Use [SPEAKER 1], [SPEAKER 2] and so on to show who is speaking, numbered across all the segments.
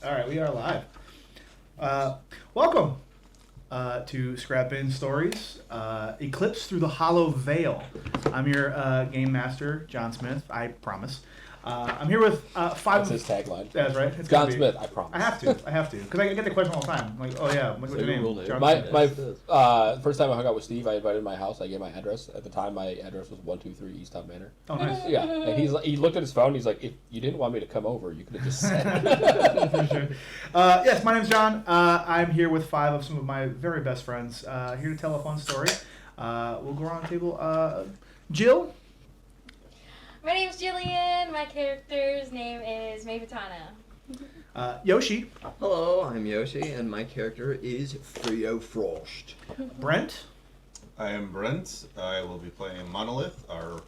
[SPEAKER 1] All right, we are live. Welcome to ScrapBin Stories, Eclipse Through the Hollow Veil. I'm your game master, John Smith, I promise. I'm here with five...
[SPEAKER 2] That's his tagline.
[SPEAKER 1] That's right. It's
[SPEAKER 2] John Smith, I promise.
[SPEAKER 1] I have to. Because I get the question all the time. Like, oh yeah, what's your name? John
[SPEAKER 2] My
[SPEAKER 1] Smith.
[SPEAKER 2] first time I hung out with Steve, I invited him to my house. I gave my address. At the time, my address was 123 East Town Manor.
[SPEAKER 1] Oh, nice.
[SPEAKER 2] Yeah, and he looked at his phone. He's like, if you didn't want me to come over, you could have just said.
[SPEAKER 1] For sure. Yes, my name's John. I'm here with five of some of my very best friends. Here to tell a fun story. We'll go around the table. Jill.
[SPEAKER 3] My name's Jillian. My character's name is Mavitana.
[SPEAKER 1] Yoshi.
[SPEAKER 4] Hello, I'm Yoshi, and my character is Theo Frost.
[SPEAKER 1] Brent.
[SPEAKER 5] I am Brent. I will be playing Monolith, our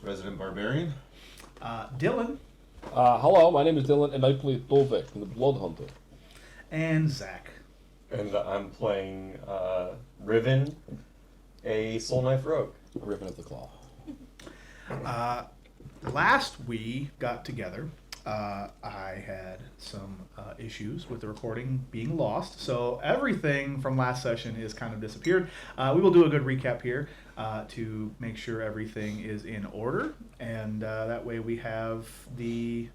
[SPEAKER 5] resident barbarian.
[SPEAKER 1] Dylan.
[SPEAKER 2] Hello, my name is Dylan, and I play Dovek, the Blood Hunter.
[SPEAKER 1] And Zach.
[SPEAKER 6] And I'm playing Riven, a Soul Knife Rogue.
[SPEAKER 2] Riven of the Claw.
[SPEAKER 1] Last we got together, I had some issues with the recording being lost, so everything from last session is kind of disappeared. We will do a good recap here to make sure everything is in order, and that way we have the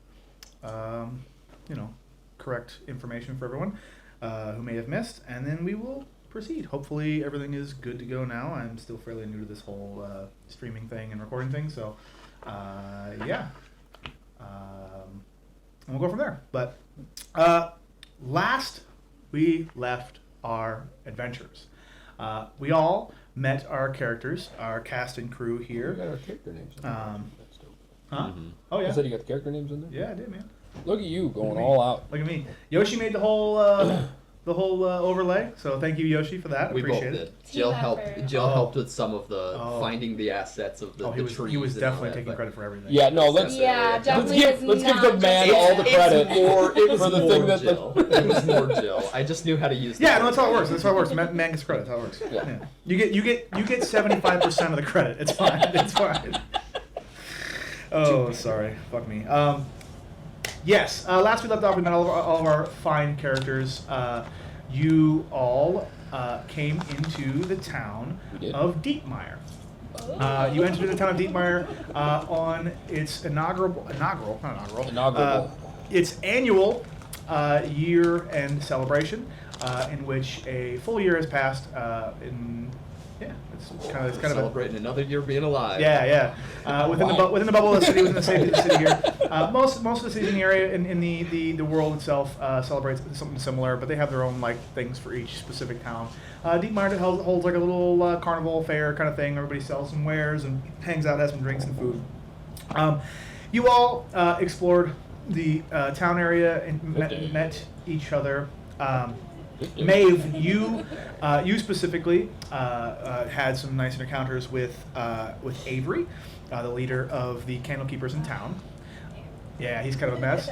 [SPEAKER 1] correct information for everyone who may have missed, and then we will proceed. Hopefully everything is good to go now. I'm still fairly new to this whole streaming thing and recording thing, so and we'll go from there. But last we left our adventures, we all met our characters, our cast and crew here.
[SPEAKER 2] You got our character names in there. That's dope.
[SPEAKER 1] Huh?
[SPEAKER 4] Mm-hmm.
[SPEAKER 1] Oh yeah.
[SPEAKER 2] You said you got the character names in there?
[SPEAKER 1] Yeah, I did, man.
[SPEAKER 2] Look at you going
[SPEAKER 1] Look at me.
[SPEAKER 2] all out.
[SPEAKER 1] Look at me. Yoshi made the whole overlay, so thank you, Yoshi, for that.
[SPEAKER 4] We both
[SPEAKER 1] Appreciate it.
[SPEAKER 4] did. Jill
[SPEAKER 3] effort.
[SPEAKER 4] helped with some of the
[SPEAKER 1] Oh.
[SPEAKER 4] finding the assets of the,
[SPEAKER 1] Oh,
[SPEAKER 4] the trees.
[SPEAKER 1] he was
[SPEAKER 4] and all
[SPEAKER 1] definitely
[SPEAKER 4] that,
[SPEAKER 1] taking
[SPEAKER 4] but
[SPEAKER 1] credit for everything.
[SPEAKER 2] Yeah, no, let's
[SPEAKER 3] Yeah, definitely.
[SPEAKER 2] let's give the man
[SPEAKER 3] just
[SPEAKER 2] all the
[SPEAKER 3] Jill.
[SPEAKER 2] credit
[SPEAKER 4] It was
[SPEAKER 2] for the
[SPEAKER 4] more
[SPEAKER 2] thing that
[SPEAKER 4] Jill. It was more Jill. I just knew how to use.
[SPEAKER 1] Yeah,
[SPEAKER 4] the
[SPEAKER 1] no, that's how it
[SPEAKER 4] word.
[SPEAKER 1] works. That's how it works. Man gets credit. That's how it works.
[SPEAKER 2] Yeah.
[SPEAKER 1] You get 75% of the credit. It's fine. It's fine. Oh, sorry. Fuck me. Yes. Last we left off, we met all of our fine characters. You all came into the town
[SPEAKER 2] We did.
[SPEAKER 1] of Deepmire. You entered the town of Deepmire on its inaugural, its annual year-end celebration, in which a full year has passed. It's kind of
[SPEAKER 4] Celebrating another year being alive.
[SPEAKER 1] yeah. Within the bubble of the city, within the city here. Most of the cities in the area, in the world itself, celebrates something similar, but they have their own things for each specific town. Deepmire holds like a little carnival fair kind of thing. Everybody sells some wares and hangs out, has some drinks and food. You all explored the town area and met each other. Maeve, you specifically had some nice encounters with Avery, the leader of the Candlekeepers in town. Yeah, he's kind of a mess.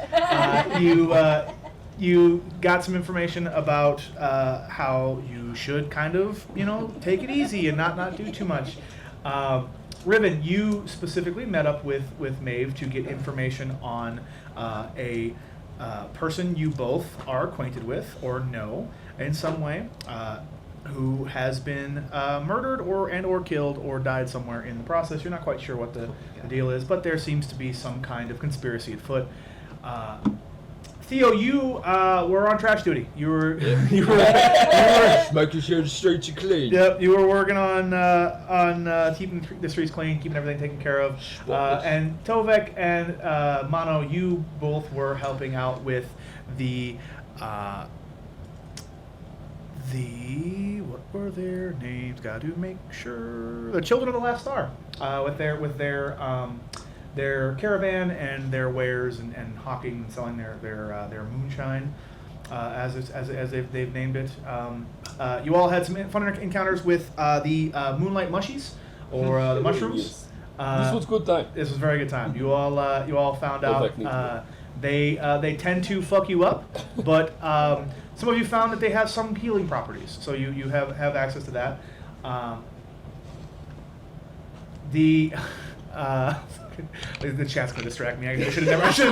[SPEAKER 1] You got some information about how you should kind of take it easy and not do too much. Riven, you specifically met up with Maeve to get information on a person you both are acquainted with or know in some way, who has been murdered or killed or died somewhere in the process. You're not quite sure what the deal is, but there seems to be some kind of conspiracy afoot. Theo, you were on trash duty. You were
[SPEAKER 4] Making sure the streets are clean.
[SPEAKER 1] Yep, you were working on keeping the streets clean, keeping everything taken care of. And Tovek and Mono, you both were helping out with the what were their names? Got to make sure. The Children of the Last Star, with their caravan and their wares and hawking and selling their moonshine. As they've named it. You all had some fun encounters with the Moonlight Mushies, or the mushrooms.
[SPEAKER 2] This was good time.
[SPEAKER 1] This was a very good time. You all found out they tend to fuck you up, but some of you found that they have some healing properties, so you have access to that. The chat's gonna distract me. I should have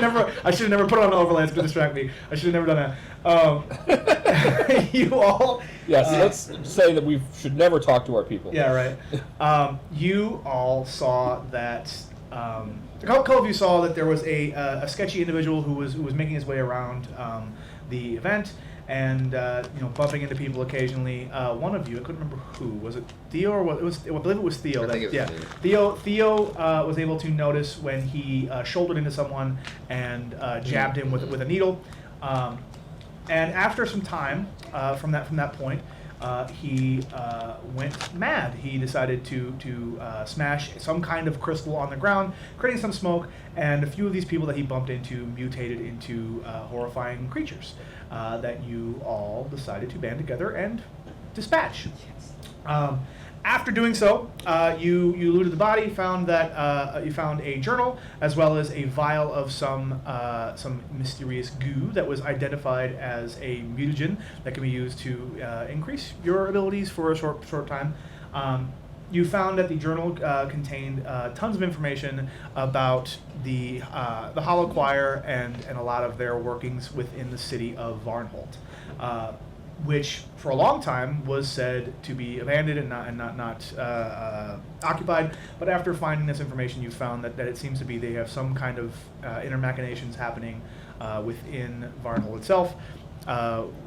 [SPEAKER 1] never put on an overlay. It's gonna distract me. I should have never done that. You all.
[SPEAKER 2] Yes, let's say that we should never talk to our people.
[SPEAKER 1] Yeah, right. You all saw that. A couple of you saw that there was a sketchy individual who was making his way around the event and bumping into people occasionally. One of you, I couldn't remember who, was it Theo or what? I believe it was Theo.
[SPEAKER 4] I think it was me.
[SPEAKER 1] Theo was able to notice when he shouldered into someone and jabbed him with a needle. And after some time from that point, he went mad. He decided to smash some kind of crystal on the ground, creating some smoke, and a few of these people that he bumped into mutated into horrifying creatures that you all decided to band together and dispatch. After doing so, you looted the body, found that you found a journal as well as a vial of some mysterious goo that was identified as a mutagen that can be used to increase your abilities for a short time. You found that the journal contained tons of information about the Hollow Choir and a lot of their workings within the city of Varnholt. Which for a long time was said to be abandoned and not occupied. But after finding this information, you found that it seems to be they have some kind of inner machinations happening within Varnhold itself,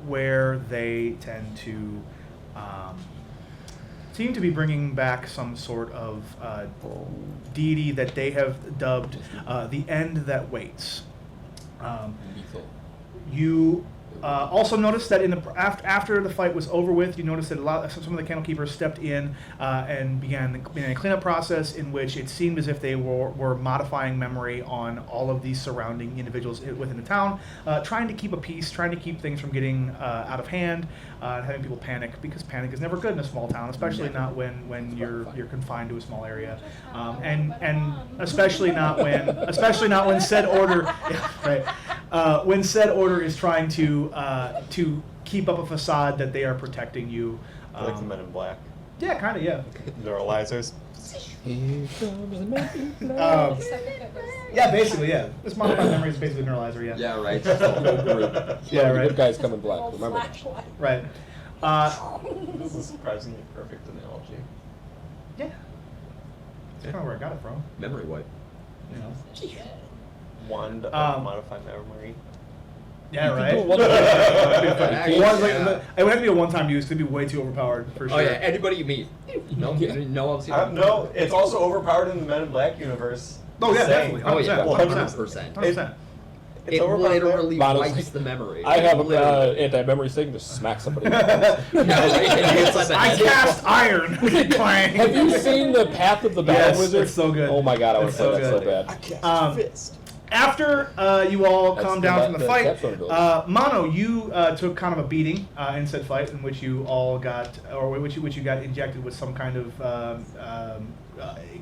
[SPEAKER 1] where they tend to seem to be bringing back some sort of deity that they have dubbed the End That Waits. You also noticed that after the fight was over with, you noticed that some of the Candlekeepers stepped in and began a cleanup process in which it seemed as if they were modifying memory on all of these surrounding individuals within the town, trying to keep a peace, trying to keep things from getting out of hand, and having people panic, because panic is never good in a small town, especially not when you're confined to a small area, and especially not when said order, yeah, right, when said order is trying to keep up a facade that they are protecting you.
[SPEAKER 6] Like the Men in Black.
[SPEAKER 1] Yeah, kind of, yeah.
[SPEAKER 6] Neuralizers.
[SPEAKER 2] Here comes the Men in Black.
[SPEAKER 1] Yeah, basically, yeah. This modified memory is basically a neuralizer, yeah.
[SPEAKER 4] Yeah, right.
[SPEAKER 1] Yeah, right.
[SPEAKER 2] Good guys come in black. Remember that.
[SPEAKER 1] Right.
[SPEAKER 6] This is a surprisingly perfect analogy.
[SPEAKER 1] Yeah. That's kind of where I got it from.
[SPEAKER 4] Memory wipe.
[SPEAKER 1] You know.
[SPEAKER 6] Wand of modify memory.
[SPEAKER 1] Yeah, right.
[SPEAKER 2] People want
[SPEAKER 1] It would have to be a one-time use. It'd be way too overpowered for sure.
[SPEAKER 4] Oh yeah, anybody you meet. No, no else.
[SPEAKER 6] No, it's also overpowered in the Men in Black universe.
[SPEAKER 1] Oh yeah,
[SPEAKER 6] Saying.
[SPEAKER 1] definitely. 100%.
[SPEAKER 4] Oh yeah,
[SPEAKER 1] 100%.
[SPEAKER 4] 100%.
[SPEAKER 1] 100%.
[SPEAKER 6] It's
[SPEAKER 4] It
[SPEAKER 6] overpowered.
[SPEAKER 4] literally
[SPEAKER 2] Models-
[SPEAKER 4] wipes the memory.
[SPEAKER 2] I have
[SPEAKER 4] Literally.
[SPEAKER 2] an anti-memory thing to smack somebody.
[SPEAKER 4] Yeah, right.
[SPEAKER 1] I cast iron. Clang.
[SPEAKER 2] Have you seen the Path of the Battle
[SPEAKER 1] Yes,
[SPEAKER 2] Wizard?
[SPEAKER 1] it's so good.
[SPEAKER 2] Oh my god, I want
[SPEAKER 1] It's
[SPEAKER 2] to play
[SPEAKER 1] so
[SPEAKER 2] that so
[SPEAKER 1] good.
[SPEAKER 2] bad.
[SPEAKER 6] Fist.
[SPEAKER 1] After you all
[SPEAKER 2] That's
[SPEAKER 1] calmed
[SPEAKER 2] the-
[SPEAKER 1] down from the
[SPEAKER 2] the
[SPEAKER 1] fight,
[SPEAKER 2] capstone ability.
[SPEAKER 1] Mono, you took kind of a beating in said fight, in which you all got, or which you got injected with some kind of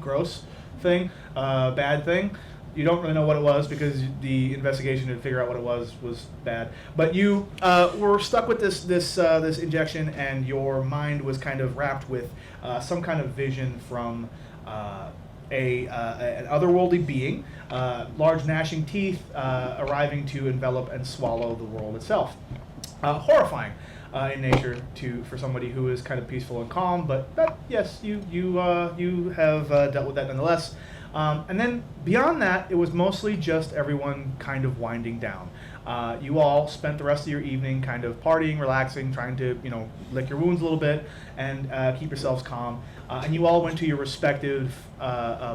[SPEAKER 1] gross thing, bad thing. You don't really know what it was because the investigation to figure out what it was bad. But you were stuck with this injection, and your mind was kind of wrapped with some kind of vision from an otherworldly being, large gnashing teeth, arriving to envelop and swallow the world itself. Horrifying in nature for somebody who is kind of peaceful and calm, but yes, you have dealt with that nonetheless. And then beyond that, it was mostly just everyone kind of winding down. You all spent the rest of your evening kind of partying, relaxing, trying to lick your wounds a little bit and keep yourselves calm. And you all went to your respective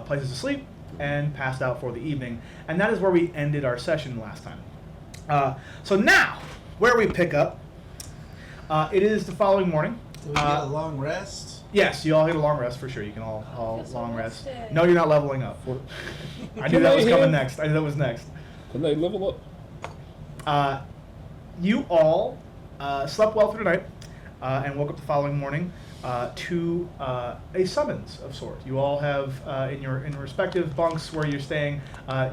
[SPEAKER 1] places to sleep and passed out for the evening. And that is where we ended our session last time. So now, where we pick up, it is the following morning.
[SPEAKER 5] Did we get a long rest?
[SPEAKER 1] Yes, you all get a long rest for sure. You can all
[SPEAKER 3] Guess
[SPEAKER 1] long
[SPEAKER 3] we're
[SPEAKER 1] rest.
[SPEAKER 3] rested.
[SPEAKER 1] No, you're not leveling up. I knew that was coming next. I knew that was next.
[SPEAKER 2] Can they level up?
[SPEAKER 1] You all slept well through the night and woke up the following morning to a summons of sorts. You all have in your respective bunks where you're staying.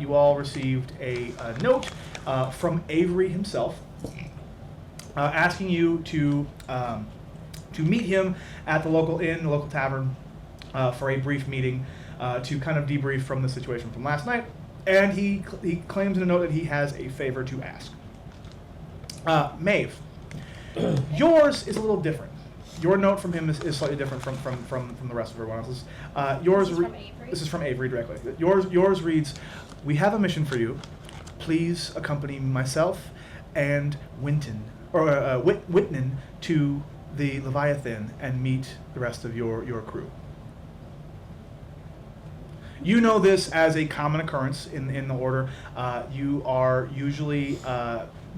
[SPEAKER 1] You all received a note from Avery himself asking you to meet him at the local inn, the local tavern, for a brief meeting to kind of debrief from the situation from last night. And he claims in a note that he has a favor to ask. Maeve, yours is a little different. Your note from him is slightly different from the rest of everyone else's. Yours
[SPEAKER 3] This is from Avery?
[SPEAKER 1] This is from Avery directly. Yours reads, "We have a mission for you. Please accompany myself and Whitnan to the Leviathan and meet the rest of your crew." You know this as a common occurrence in the Order. You are usually,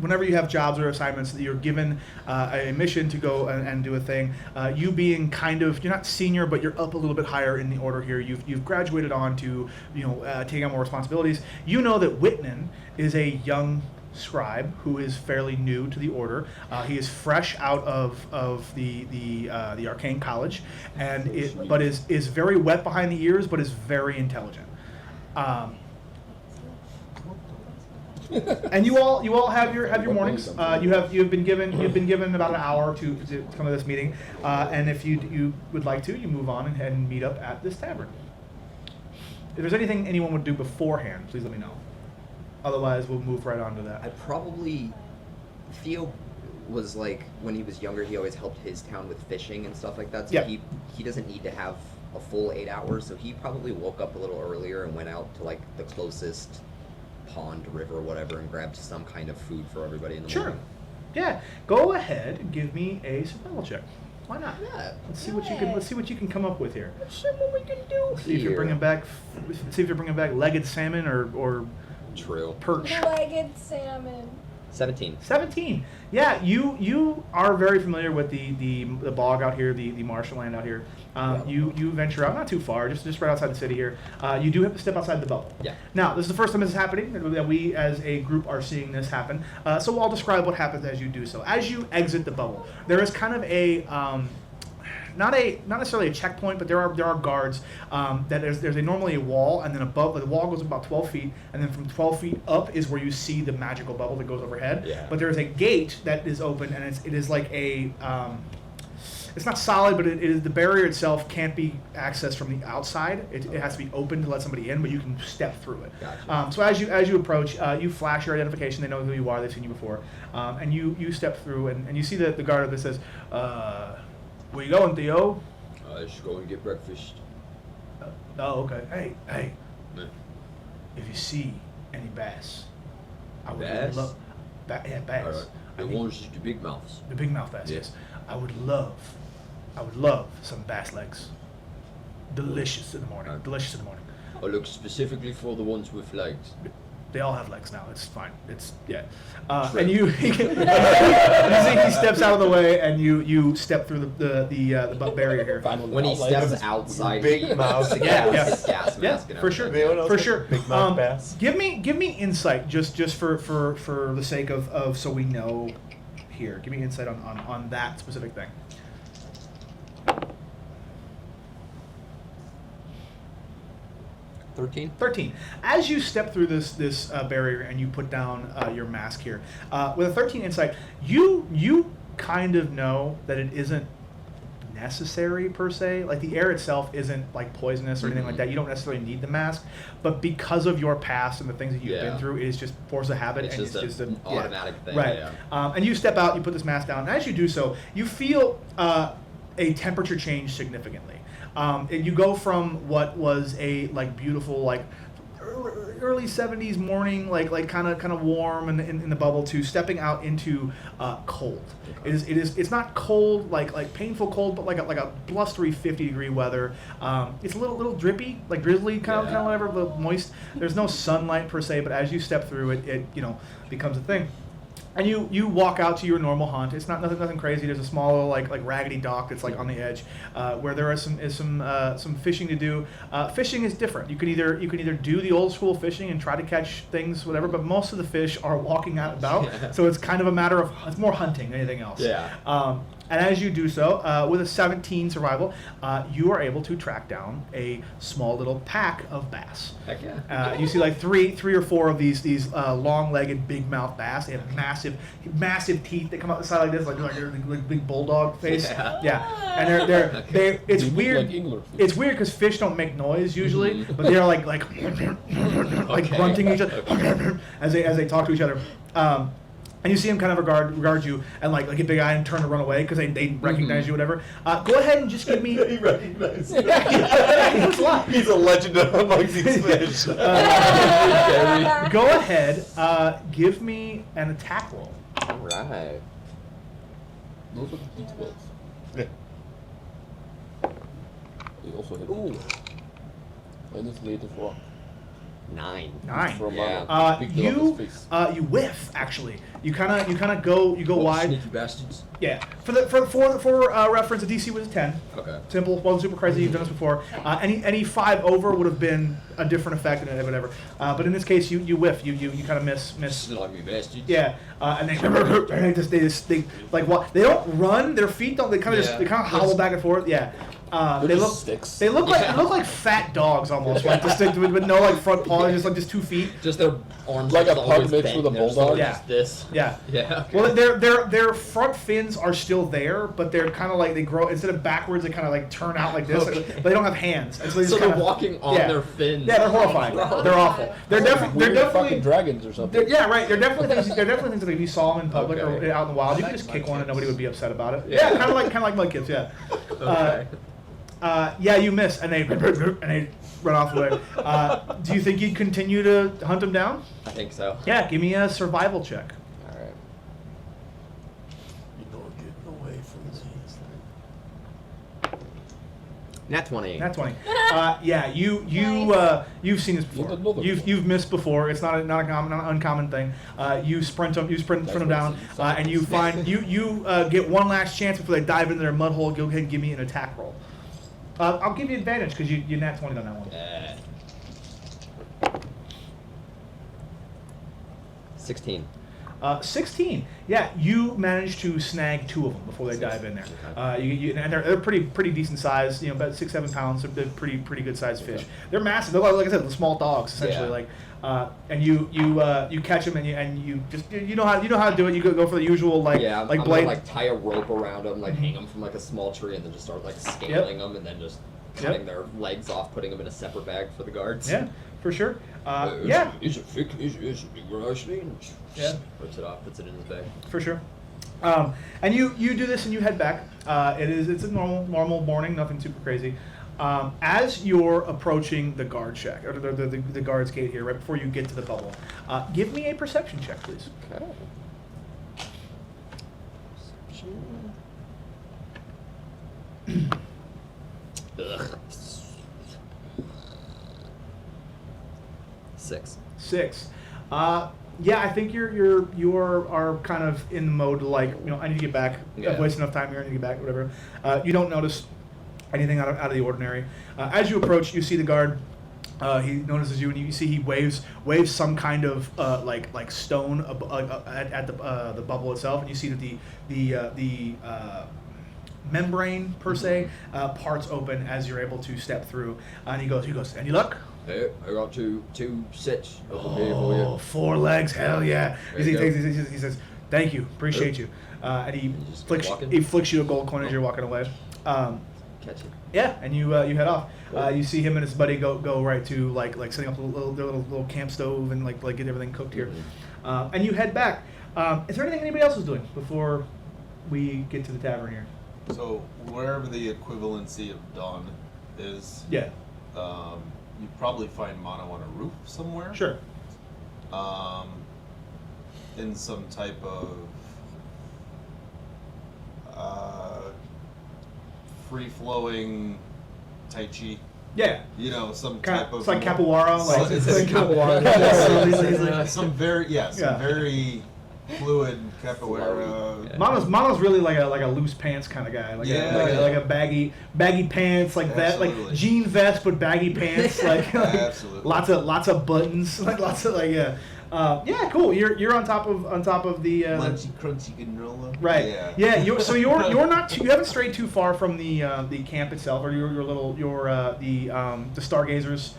[SPEAKER 1] whenever you have jobs or assignments, that you're given a mission to go and do a thing. You being kind of, you're not senior, but you're up a little bit higher in the Order here. You've graduated on to, taking on more responsibilities. You know that Whitnan is a young scribe who is fairly new to the Order. He is fresh out of the Arcane College, but is very wet behind the ears, but is very intelligent. And you all have your mornings. You've been given about an hour to come to this meeting, and if you would like to, you move on and meet up at this tavern. If there's anything anyone would do beforehand, please let me know. Otherwise, we'll move right on to that.
[SPEAKER 4] Theo was like, when he was younger, he always helped his town with fishing and stuff like that. So
[SPEAKER 1] Yeah.
[SPEAKER 4] he doesn't need to have a full 8 hours. So he probably woke up a little earlier and went out to like the closest pond, river, whatever, and grabbed some kind of food for everybody in the
[SPEAKER 1] Sure.
[SPEAKER 4] morning.
[SPEAKER 1] Yeah. Go ahead and give me a survival check. Why not?
[SPEAKER 4] Yeah.
[SPEAKER 1] Let's see what you can come up with here.
[SPEAKER 4] Let's see what we can do
[SPEAKER 1] See if you're bringing back legged salmon or
[SPEAKER 4] True.
[SPEAKER 1] perch.
[SPEAKER 3] Legged salmon.
[SPEAKER 4] 17.
[SPEAKER 1] 17. Yeah, you are very familiar with the bog out here, the marshland out here. You venture out, not too far, just right outside the city here. You do have to step outside the bubble.
[SPEAKER 4] Yeah.
[SPEAKER 1] Now, this is the first time this is happening, that we as a group are seeing this happen. So I'll describe what happens as you do so. As you exit the bubble, there is kind of a not necessarily a checkpoint, but there are guards. That there's normally a wall, and then above the wall goes about 12 feet, and then from 12 feet up is where you see the magical bubble that goes overhead.
[SPEAKER 4] Yeah.
[SPEAKER 1] But there's a gate that is open, and it is like a it's not solid, but it is, the barrier itself can't be accessed from the outside. It has to be open to let somebody in, but you can step through it.
[SPEAKER 4] Gotcha.
[SPEAKER 1] So as you approach, you flash your identification. They know who you are. They've seen you before, and you step through, and you see the guard that says, "Where you going, Theo?"
[SPEAKER 4] I should go and get breakfast.
[SPEAKER 1] Oh, okay. Hey.
[SPEAKER 4] Yeah.
[SPEAKER 1] If you see any bass, I would
[SPEAKER 4] Bass?
[SPEAKER 1] love bass.
[SPEAKER 4] Alright. The ones with the big mouths.
[SPEAKER 1] The big mouth bass.
[SPEAKER 4] Yeah.
[SPEAKER 1] Yes. I would love some bass legs. Delicious in the morning.
[SPEAKER 4] Alright.
[SPEAKER 1] Delicious in the morning.
[SPEAKER 4] I look specifically for the ones with legs.
[SPEAKER 1] They all have legs now. It's fine. It's yeah.
[SPEAKER 4] True.
[SPEAKER 1] And you see he steps out of the way, and you step through the barrier here.
[SPEAKER 4] When he steps outside,
[SPEAKER 6] Big mouth.
[SPEAKER 1] Yeah.
[SPEAKER 4] his gas
[SPEAKER 1] Yeah,
[SPEAKER 4] mask and
[SPEAKER 1] for sure.
[SPEAKER 6] Anyone else
[SPEAKER 1] For
[SPEAKER 6] have
[SPEAKER 1] sure.
[SPEAKER 6] Big mouth bass.
[SPEAKER 1] Give me insight, just for the sake of so we know here. Give me insight on that specific thing. 13. As you step through this barrier and you put down your mask here, with a 13 insight, you kind of know that it isn't necessary per se. Like the air itself isn't like poisonous or anything like that. You don't necessarily need the mask, but because of your past and the things that you've been through, it is just force of habit.
[SPEAKER 4] It's
[SPEAKER 1] and
[SPEAKER 4] just
[SPEAKER 1] it's just
[SPEAKER 4] an automatic thing.
[SPEAKER 1] Right.
[SPEAKER 4] Yeah.
[SPEAKER 1] And you step out, you put this mask down, and as you do so, you feel a temperature change significantly. And you go from what was a like beautiful like early 70s morning, like kind of warm in the bubble, to stepping out into cold. It's not cold like painful cold, but like a blustery 50-degree weather. It's a little drippy, like drizzly kind of whatever, a little moist. There's no sunlight per se, but as you step through it becomes a thing. And you walk out to your normal hunt. It's not nothing crazy. There's a small little like raggedy dock that's like on the edge, where there is some fishing to do. Fishing is different. You can either do the old school fishing and try to catch things, whatever. But most of the fish are walking out about, so it's kind of a matter of, it's more hunting than anything else.
[SPEAKER 4] Yeah.
[SPEAKER 1] And as you do so, with a 17 survival, you are able to track down a small little pack of bass.
[SPEAKER 4] Heck yeah.
[SPEAKER 1] You see like three or four of these long-legged, big-mouth bass. They have massive teeth that come out the side like this, like big bulldog face.
[SPEAKER 4] Yeah.
[SPEAKER 1] And they're it's
[SPEAKER 2] They look
[SPEAKER 1] weird.
[SPEAKER 2] like angler fish.
[SPEAKER 1] It's weird because fish don't make noise usually, but they're like grunting each other as they talk to each other. And you see him kind of regard you and like get big eye and turn to run away because they recognize you, whatever. Go ahead and just give me.
[SPEAKER 6] He recognized me.
[SPEAKER 1] Yeah,
[SPEAKER 6] He's a legend amongst these fish.
[SPEAKER 1] Go ahead, give me an attack roll.
[SPEAKER 4] All right.
[SPEAKER 2] Those are the D12s.
[SPEAKER 6] Yeah.
[SPEAKER 2] They also hit.
[SPEAKER 4] Ooh.
[SPEAKER 2] And this latest rock.
[SPEAKER 4] 9.
[SPEAKER 1] 9.
[SPEAKER 2] From
[SPEAKER 4] Yeah.
[SPEAKER 2] picked it off his face.
[SPEAKER 1] You whiff actually. You kind of go wide.
[SPEAKER 4] Sneaky bastards.
[SPEAKER 1] Yeah. For reference, the DC was a 10.
[SPEAKER 4] Okay.
[SPEAKER 1] Simple, wasn't super crazy. You've done this before. Any 5 over would have been a different effect and whatever. But in this case, you whiff. You kind of miss.
[SPEAKER 4] Slimy bastards.
[SPEAKER 1] Yeah. And they like what? They don't run. Their feet don't. They kind of they kind of hobble back and forth. Yeah.
[SPEAKER 2] They're
[SPEAKER 1] They
[SPEAKER 2] just
[SPEAKER 1] look.
[SPEAKER 2] sticks.
[SPEAKER 1] They look like fat dogs almost, like just with no like front paws, just 2 feet.
[SPEAKER 4] Just their arms
[SPEAKER 2] Like
[SPEAKER 4] are
[SPEAKER 2] a
[SPEAKER 4] just
[SPEAKER 2] pug
[SPEAKER 4] always
[SPEAKER 2] mixed
[SPEAKER 4] bent,
[SPEAKER 2] with a
[SPEAKER 4] and they're just
[SPEAKER 2] bulldog?
[SPEAKER 4] always
[SPEAKER 1] Yeah.
[SPEAKER 4] just this.
[SPEAKER 1] Yeah.
[SPEAKER 4] Yeah. Okay.
[SPEAKER 1] Well, their front fins are still there, but they're kind of like they grow instead of backwards. They kind of like turn out like this,
[SPEAKER 4] Okay.
[SPEAKER 1] but they don't have hands, and so, they
[SPEAKER 4] So
[SPEAKER 1] just
[SPEAKER 4] they're
[SPEAKER 1] kinda,
[SPEAKER 4] walking on
[SPEAKER 1] yeah.
[SPEAKER 4] their fins.
[SPEAKER 1] Yeah, they're horrifying.
[SPEAKER 4] Oh,
[SPEAKER 1] They're awful. They're
[SPEAKER 2] Weird
[SPEAKER 1] definitely
[SPEAKER 2] fucking dragons or something.
[SPEAKER 1] yeah, right. They're definitely things that if you saw them in public
[SPEAKER 4] Okay.
[SPEAKER 1] or out in the wild, you could just kick one and nobody would be upset about it.
[SPEAKER 4] Yeah.
[SPEAKER 1] Yeah, kind of like mud kids. Yeah.
[SPEAKER 4] Okay.
[SPEAKER 1] Yeah, you miss, and they run off away. Do you think you'd continue to hunt them down?
[SPEAKER 4] I think so.
[SPEAKER 1] Yeah, give me a survival check.
[SPEAKER 4] All right.
[SPEAKER 2] You're not getting away from this.
[SPEAKER 4] Nat 20.
[SPEAKER 1] That's 20. Yeah, you've seen this before.
[SPEAKER 2] Another
[SPEAKER 1] You've missed before. It's not an uncommon thing. You sprint them down, and you find you get one last chance before they dive into their mud hole. Go ahead and give me an attack roll. I'll give you advantage because you nat 20 on that one.
[SPEAKER 4] 16.
[SPEAKER 1] 16. Yeah, you managed to snag 2 of them before they dive in there. And they're pretty decent size. About 6-7 pounds. They're pretty good sized fish. They're massive. They're like I said, the small dogs essentially.
[SPEAKER 4] Yeah.
[SPEAKER 1] And you catch them and you just you know how to do it. You go for the usual
[SPEAKER 4] I'm
[SPEAKER 1] blade.
[SPEAKER 4] gonna like tie a rope around them, like hang them from like a small tree, and then just start like scaling them, and then just cutting their legs off, putting them in a separate bag for the guards.
[SPEAKER 1] Yeah, for sure.
[SPEAKER 2] Is it thick? Is it actually?
[SPEAKER 1] Yeah.
[SPEAKER 4] Rips it off, puts it in his bag.
[SPEAKER 1] For sure. And you do this and you head back. It's a normal morning, nothing super crazy. As you're approaching the guard shack or the guard's gate here, right before you get to the bubble, give me a perception check, please.
[SPEAKER 4] Okay. Ugh. 6.
[SPEAKER 1] 6. Yeah, I think you are kind of in the mode like I need to get back.
[SPEAKER 4] Yeah.
[SPEAKER 1] I've wasted enough time here. I need to get back. Whatever. You don't notice anything out of the ordinary. As you approach, you see the guard. He notices you, and you see he waves some kind of like stone at the bubble itself, and you see that the membrane per se parts open as you're able to step through. And he goes. Any luck?
[SPEAKER 4] Hey, I got two sets over here for you.
[SPEAKER 1] 4 legs, hell yeah!
[SPEAKER 4] There
[SPEAKER 1] He
[SPEAKER 4] you go.
[SPEAKER 1] says, "Thank you, appreciate you," and he
[SPEAKER 4] just
[SPEAKER 1] flicks
[SPEAKER 4] walking?
[SPEAKER 1] you a gold coin as you're walking away.
[SPEAKER 4] Catch it.
[SPEAKER 1] Yeah, and you head off.
[SPEAKER 4] Cool.
[SPEAKER 1] You see him and his buddy go right to like setting up their little camp stove and like get everything cooked here. And you head back. Is there anything anybody else is doing before we get to the tavern here?
[SPEAKER 5] So wherever the equivalency of dawn is,
[SPEAKER 1] Yeah,
[SPEAKER 5] you probably find mono on a roof somewhere.
[SPEAKER 1] sure.
[SPEAKER 5] In some type of free-flowing tai chi.
[SPEAKER 1] Yeah,
[SPEAKER 5] Some
[SPEAKER 1] kind
[SPEAKER 5] type
[SPEAKER 1] of
[SPEAKER 5] of
[SPEAKER 1] it's like
[SPEAKER 5] more-
[SPEAKER 1] capoeira. Like
[SPEAKER 4] It's
[SPEAKER 1] like
[SPEAKER 4] capoeira.
[SPEAKER 1] Yeah,
[SPEAKER 5] some very
[SPEAKER 1] Yeah.
[SPEAKER 5] very fluid Capoeira.
[SPEAKER 4] Yeah.
[SPEAKER 1] Mano's really like a loose pants kind of guy, like a baggy pants like that, like
[SPEAKER 5] Absolutely.
[SPEAKER 1] jean vest but baggy pants, like
[SPEAKER 5] Absolutely.
[SPEAKER 1] lots of buttons, like lots of like yeah, cool. You're on top of the
[SPEAKER 5] Munchy crunchy granola.
[SPEAKER 1] right.
[SPEAKER 5] Yeah.
[SPEAKER 1] You're not too, you haven't strayed too far from the camp itself or your the Stargazers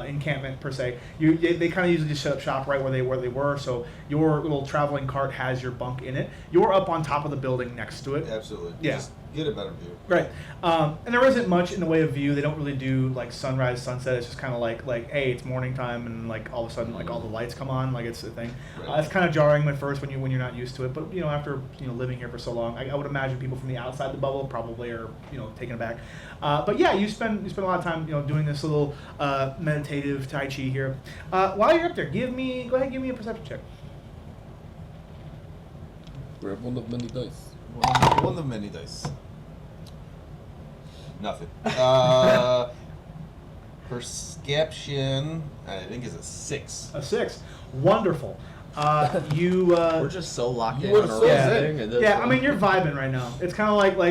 [SPEAKER 1] encampment per se. They kind of usually just set up shop right where they were. So your little traveling cart has your bunk in it. You're up on top of the building next to it.
[SPEAKER 5] Absolutely.
[SPEAKER 1] Yeah.
[SPEAKER 5] Just get a better view.
[SPEAKER 1] Right. And there isn't much in the way of view. They don't really do like sunrise, sunset. It's just kind of like hey, it's morning time, and like all of a sudden like all the lights come on, like it's a thing.
[SPEAKER 5] Right.
[SPEAKER 1] It's kind of jarring at first when you're not used to it, but after living here for so long, I would imagine people from the outside the bubble probably are taken aback. But yeah, you spend a lot of time doing this little meditative tai chi here. While you're up there, go ahead and give me a perception check.
[SPEAKER 2] Grab one of many dice.
[SPEAKER 5] One of many dice. Nothing. Perception, I think is a 6.
[SPEAKER 1] A 6. Wonderful. You.
[SPEAKER 4] We're just so locked
[SPEAKER 2] You
[SPEAKER 4] in
[SPEAKER 2] were
[SPEAKER 4] on our
[SPEAKER 2] so
[SPEAKER 4] own
[SPEAKER 2] zen.
[SPEAKER 4] thing. And this,
[SPEAKER 1] Yeah, I mean you're vibing right now. It's kind of like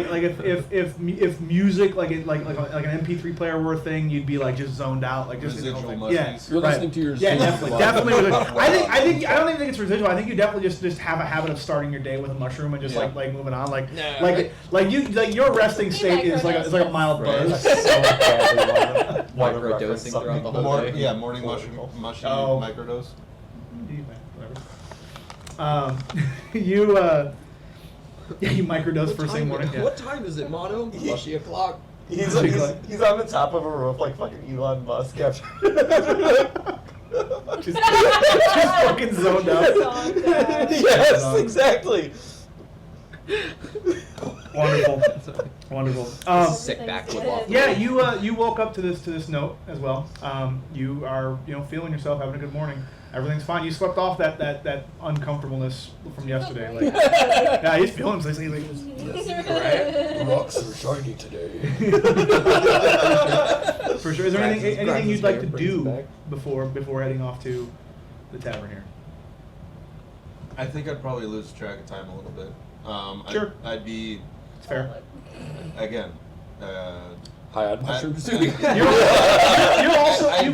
[SPEAKER 1] if music like an MP3 player were a thing, you'd be like just zoned out, like just
[SPEAKER 5] Residual
[SPEAKER 1] yeah.
[SPEAKER 5] mushies.
[SPEAKER 2] You're
[SPEAKER 1] Right.
[SPEAKER 2] listening to your
[SPEAKER 1] Yeah,
[SPEAKER 2] Zoom.
[SPEAKER 1] definitely. I don't even think it's residual. I think you definitely just have a habit of starting your day with a mushroom and just
[SPEAKER 5] Yeah.
[SPEAKER 1] like moving on, like
[SPEAKER 2] No.
[SPEAKER 1] your resting state is like a mild
[SPEAKER 4] Right.
[SPEAKER 1] buzz.
[SPEAKER 4] Microdosing throughout the whole day.
[SPEAKER 5] Yeah, morning mushroom
[SPEAKER 1] Oh.
[SPEAKER 5] microdose.
[SPEAKER 1] You you microdose first thing morning. Yeah.
[SPEAKER 4] What time is it, Mono? Mushy o'clock.
[SPEAKER 6] He's on the top of a roof like fucking Elon Musk after.
[SPEAKER 1] Just fucking zoned out.
[SPEAKER 6] Yes, exactly.
[SPEAKER 1] Wonderful.
[SPEAKER 4] Sit back, flip off.
[SPEAKER 1] Yeah, you woke up to this note as well. You are feeling yourself, having a good morning. Everything's fine. You slept off that uncomfortableness from yesterday. Like, yeah, he's feeling himself. He's like,
[SPEAKER 2] Rocks are shiny today.
[SPEAKER 1] for sure. Is there anything
[SPEAKER 4] Grabs
[SPEAKER 1] you'd
[SPEAKER 4] his
[SPEAKER 1] like to
[SPEAKER 4] bear, brings
[SPEAKER 1] do
[SPEAKER 4] it back.
[SPEAKER 1] before heading off to the tavern here?
[SPEAKER 5] I think I'd probably lose track of time a little bit.
[SPEAKER 1] Sure.
[SPEAKER 5] I'd be,
[SPEAKER 1] It's fair.
[SPEAKER 5] again,
[SPEAKER 2] High on mushrooms too.
[SPEAKER 1] You've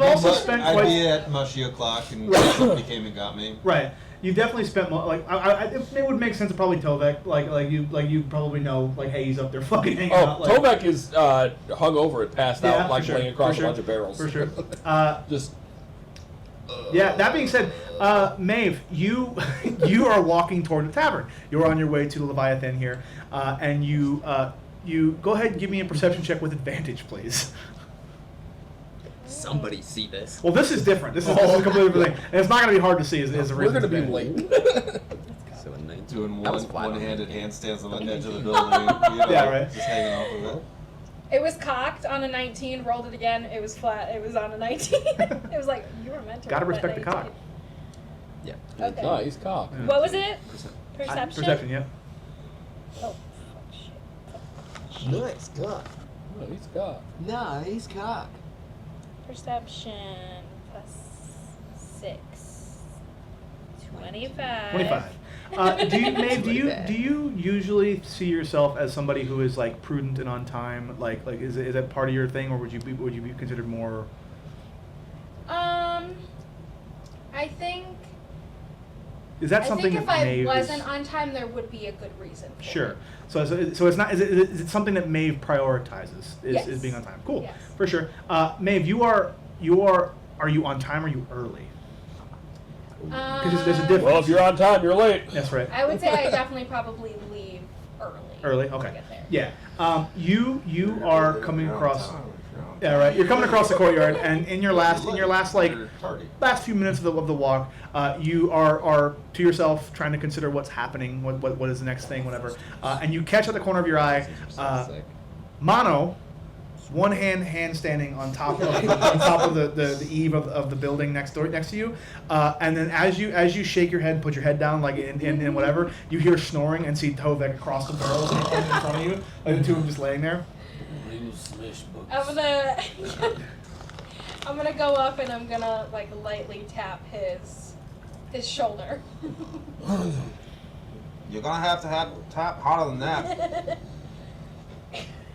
[SPEAKER 1] also spent
[SPEAKER 5] I'd
[SPEAKER 1] quite
[SPEAKER 5] be at mushy o'clock and somebody came and got me.
[SPEAKER 1] right. You've definitely spent it would make sense to probably Tovek like you probably know like hey he's up there fucking hanging
[SPEAKER 2] Oh,
[SPEAKER 1] out. Like,
[SPEAKER 2] Tomek is hung over and passed
[SPEAKER 1] Yeah,
[SPEAKER 2] out, like
[SPEAKER 1] for sure,
[SPEAKER 2] laying across
[SPEAKER 1] for
[SPEAKER 2] a bunch of barrels.
[SPEAKER 1] for sure.
[SPEAKER 2] Just
[SPEAKER 1] Yeah. That being said, Maeve, you are walking toward the tavern. You're on your way to the Leviathan here, and you go ahead and give me a perception check with advantage, please.
[SPEAKER 4] Somebody see this.
[SPEAKER 1] Well, this is different. This is a completely different thing, and it's not going to be hard to see. Is the
[SPEAKER 2] we're
[SPEAKER 1] reason
[SPEAKER 2] gonna be
[SPEAKER 1] advantage.
[SPEAKER 2] late.
[SPEAKER 4] So a 19.
[SPEAKER 5] Doing
[SPEAKER 4] That was flat on
[SPEAKER 5] one-handed
[SPEAKER 4] me.
[SPEAKER 5] handstands on the edge of the building.
[SPEAKER 1] Yeah, right.
[SPEAKER 5] Just hanging off of it.
[SPEAKER 3] It was cocked on a 19, rolled it again, it was flat, it was on a 19. It was like, you were meant to
[SPEAKER 1] Gotta
[SPEAKER 3] roll that
[SPEAKER 1] respect the
[SPEAKER 3] 19.
[SPEAKER 1] cock.
[SPEAKER 4] Yeah.
[SPEAKER 3] Okay.
[SPEAKER 2] Nice cock.
[SPEAKER 1] Yeah.
[SPEAKER 3] What was it? Perception?
[SPEAKER 1] Perception, yeah.
[SPEAKER 3] Oh, fuck, shit.
[SPEAKER 7] Nice cock.
[SPEAKER 2] Nice cock.
[SPEAKER 7] Nice cock.
[SPEAKER 3] Perception plus 6. 25.
[SPEAKER 1] 25. Maeve, do you usually see yourself as somebody who is like prudent and on time? Like is that part of your thing, or would you be considered more?
[SPEAKER 3] I think.
[SPEAKER 1] Is that something
[SPEAKER 3] if
[SPEAKER 1] that
[SPEAKER 3] I
[SPEAKER 1] Maeve
[SPEAKER 3] wasn't
[SPEAKER 1] is,
[SPEAKER 3] on time, there would be a good reason. For
[SPEAKER 1] sure?
[SPEAKER 3] it.
[SPEAKER 1] So it's not. Is it something that Maeve prioritizes? Is
[SPEAKER 3] Yes.
[SPEAKER 1] being on time? Cool,
[SPEAKER 3] Yes.
[SPEAKER 1] for sure. Maeve, are you on time or are you early? Because there's a difference.
[SPEAKER 2] Well, if you're on time, you're late.
[SPEAKER 1] That's right.
[SPEAKER 3] I would say I definitely probably leave early.
[SPEAKER 1] Early,
[SPEAKER 3] to
[SPEAKER 1] okay.
[SPEAKER 3] get there.
[SPEAKER 1] Yeah. You are coming
[SPEAKER 5] You're on
[SPEAKER 1] across.
[SPEAKER 5] time, you're on
[SPEAKER 1] Yeah,
[SPEAKER 5] time.
[SPEAKER 1] right. You're coming across the courtyard, and in your last like
[SPEAKER 5] You're tardy.
[SPEAKER 1] last few minutes of the walk, you are to yourself trying to consider what's happening, what is the next thing, whatever, and you catch at the corner of your eye, Mono, one hand standing on top of the eave of the building next to you, and then as you shake your head, put your head down like in whatever, you hear snoring and see Tovek across the barrels in front of you, like the two of them just laying there.
[SPEAKER 3] I'm gonna go up and I'm gonna like lightly tap his shoulder.
[SPEAKER 5] You're gonna have to tap harder than that.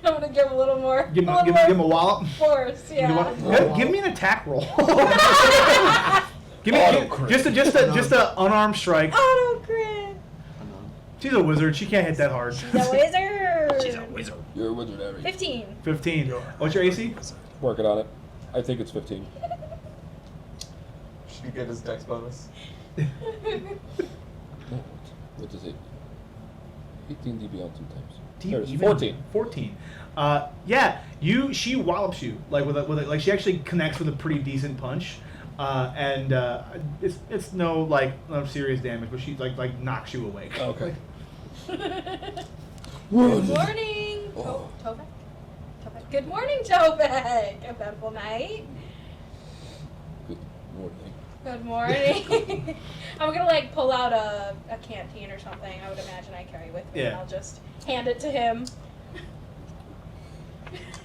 [SPEAKER 3] I'm gonna give him a little more.
[SPEAKER 1] Give him a wallop.
[SPEAKER 3] Force, yeah.
[SPEAKER 1] Give me an attack roll. give
[SPEAKER 2] Auto
[SPEAKER 1] me
[SPEAKER 2] crit.
[SPEAKER 1] just a unarmed strike.
[SPEAKER 3] Auto crit.
[SPEAKER 1] She's a wizard. She can't hit that hard.
[SPEAKER 3] She's a wizard.
[SPEAKER 7] She's a wizard.
[SPEAKER 2] You're a wizard, Harry.
[SPEAKER 3] 15.
[SPEAKER 1] 15. What's your AC?
[SPEAKER 2] Working on it. I think it's 15.
[SPEAKER 6] Should you get his dex bonus?
[SPEAKER 2] What is it? 18 dB on 2 times.
[SPEAKER 1] Do you
[SPEAKER 2] There it is.
[SPEAKER 1] even-
[SPEAKER 2] 14.
[SPEAKER 1] 14. Yeah, she wallops you like with like she actually connects with a pretty decent punch, and it's no serious damage, but she like knocks you awake.
[SPEAKER 2] Oh, okay.
[SPEAKER 3] Good morning,
[SPEAKER 2] Oh.
[SPEAKER 3] Tovek. Good morning, Tovek. Eventful night.
[SPEAKER 2] Good morning.
[SPEAKER 3] Good morning. I'm gonna pull out a canteen or something. I would imagine I carry with me, and
[SPEAKER 1] Yeah.
[SPEAKER 3] I'll just hand it to him.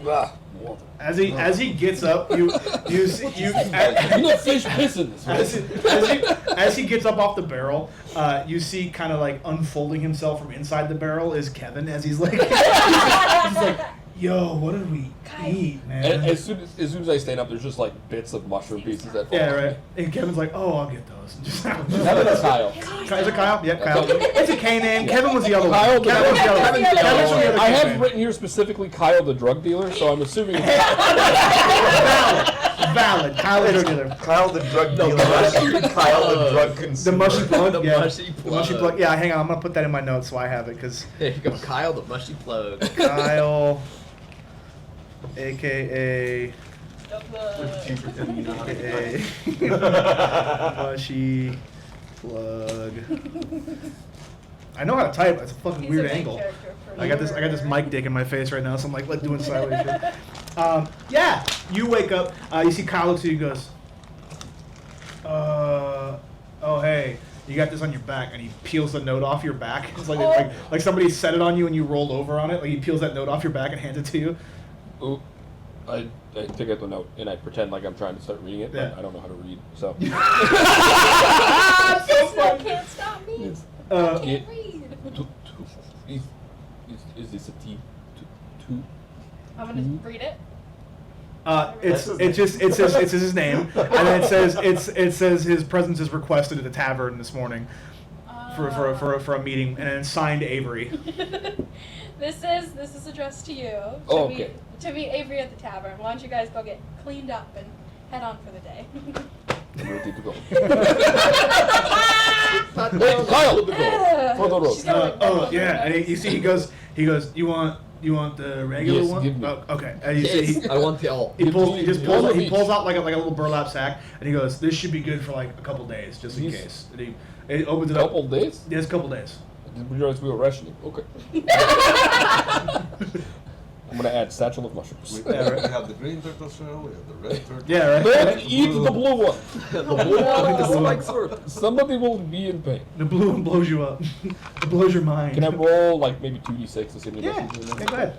[SPEAKER 2] Ah, water.
[SPEAKER 1] As he gets up, you
[SPEAKER 2] No fish piss in this.
[SPEAKER 1] as he gets up off the barrel, you see kind of like unfolding himself from inside the barrel is Kevin as he's like, yo, what did we eat, man?
[SPEAKER 2] And as soon as I stand up, there's just like bits of mushroom pieces that fall.
[SPEAKER 1] Yeah, right. And Kevin's like, oh, I'll get those. Just
[SPEAKER 2] That's Kyle.
[SPEAKER 1] Is it Kyle? Yep, Kyle.
[SPEAKER 2] Kevin.
[SPEAKER 1] It's a K name. Kevin was the other
[SPEAKER 2] Kyle,
[SPEAKER 1] one. Kevin was the other one.
[SPEAKER 3] Kevin's the other
[SPEAKER 1] Kevin's
[SPEAKER 3] one.
[SPEAKER 1] the other
[SPEAKER 2] I
[SPEAKER 1] K
[SPEAKER 2] have
[SPEAKER 1] name.
[SPEAKER 2] written here specifically Kyle the drug dealer, so I'm assuming it's
[SPEAKER 1] Valid. Kyle the drug dealer.
[SPEAKER 6] Kyle the drug dealer. Kyle the drug
[SPEAKER 1] The
[SPEAKER 6] consumer.
[SPEAKER 1] mushy plug.
[SPEAKER 7] The
[SPEAKER 1] Yeah.
[SPEAKER 7] mushy
[SPEAKER 1] The mushy plug. Yeah, hang on. I'm gonna put that in my notes so I have it because
[SPEAKER 7] There you go, Kyle, the mushy plug.
[SPEAKER 1] Kyle, AKA mushy plug. I know how to type. It's a fucking
[SPEAKER 3] He's
[SPEAKER 1] weird
[SPEAKER 3] a main
[SPEAKER 1] angle.
[SPEAKER 3] character for
[SPEAKER 1] I got this
[SPEAKER 3] sure.
[SPEAKER 1] mic dick in my face right now, so I'm like doing sideways shit. Yeah, you wake up. You see Kyle looks at you and goes, oh hey, you got this on your back, and he peels the note off your back. It's like somebody set it on you and you rolled over on it. Like he peels that note off your back and hands it to you.
[SPEAKER 2] Ooh, I take out the note and I pretend like I'm trying to start reading it, but
[SPEAKER 1] Yeah.
[SPEAKER 2] I don't know how to read. So
[SPEAKER 3] This one can't stop me.
[SPEAKER 2] It's-
[SPEAKER 3] I can't read.
[SPEAKER 2] is this a T? Two?
[SPEAKER 3] I'm gonna read it.
[SPEAKER 1] It says his name, and then it says his presence is requested at the tavern this morning for a meeting, and then signed Avery.
[SPEAKER 3] This is addressed to you.
[SPEAKER 2] Oh,
[SPEAKER 3] meet-
[SPEAKER 2] okay.
[SPEAKER 3] To meet Avery at the tavern. Why don't you guys go get cleaned up and head on for the day?
[SPEAKER 2] I'm ready to go. Hey, Kyle! For the road.
[SPEAKER 3] She's got, like,
[SPEAKER 1] Oh
[SPEAKER 3] buttons
[SPEAKER 1] yeah,
[SPEAKER 3] on
[SPEAKER 1] and
[SPEAKER 3] her
[SPEAKER 1] you see he goes, you want the regular
[SPEAKER 2] Yes,
[SPEAKER 1] one?
[SPEAKER 2] give me.
[SPEAKER 1] Oh, okay. And you see
[SPEAKER 7] Yes, I want the all.
[SPEAKER 1] he
[SPEAKER 2] Give
[SPEAKER 1] pulls
[SPEAKER 2] me
[SPEAKER 1] out like a little burlap sack, and he goes, this should be good for like a couple days, just in
[SPEAKER 2] Yes.
[SPEAKER 1] case. And he opens it
[SPEAKER 2] Couple
[SPEAKER 1] up.
[SPEAKER 2] days?
[SPEAKER 1] Yeah, it's a couple days.
[SPEAKER 2] I didn't realize we were rationing. Okay. I'm gonna add satchel of mushrooms.
[SPEAKER 1] Yeah, right.
[SPEAKER 5] We have the green turtle shell, we have the red turtle.
[SPEAKER 1] Yeah, right.
[SPEAKER 2] Don't eat the blue one.
[SPEAKER 7] The blue one with the spike sword.
[SPEAKER 2] Somebody will be in pain.
[SPEAKER 1] The blue one blows you up. It blows your mind.
[SPEAKER 2] Can I roll like maybe 2d6 to see how many
[SPEAKER 1] Yeah.
[SPEAKER 2] mushrooms in
[SPEAKER 1] Okay,
[SPEAKER 2] there?
[SPEAKER 1] go ahead.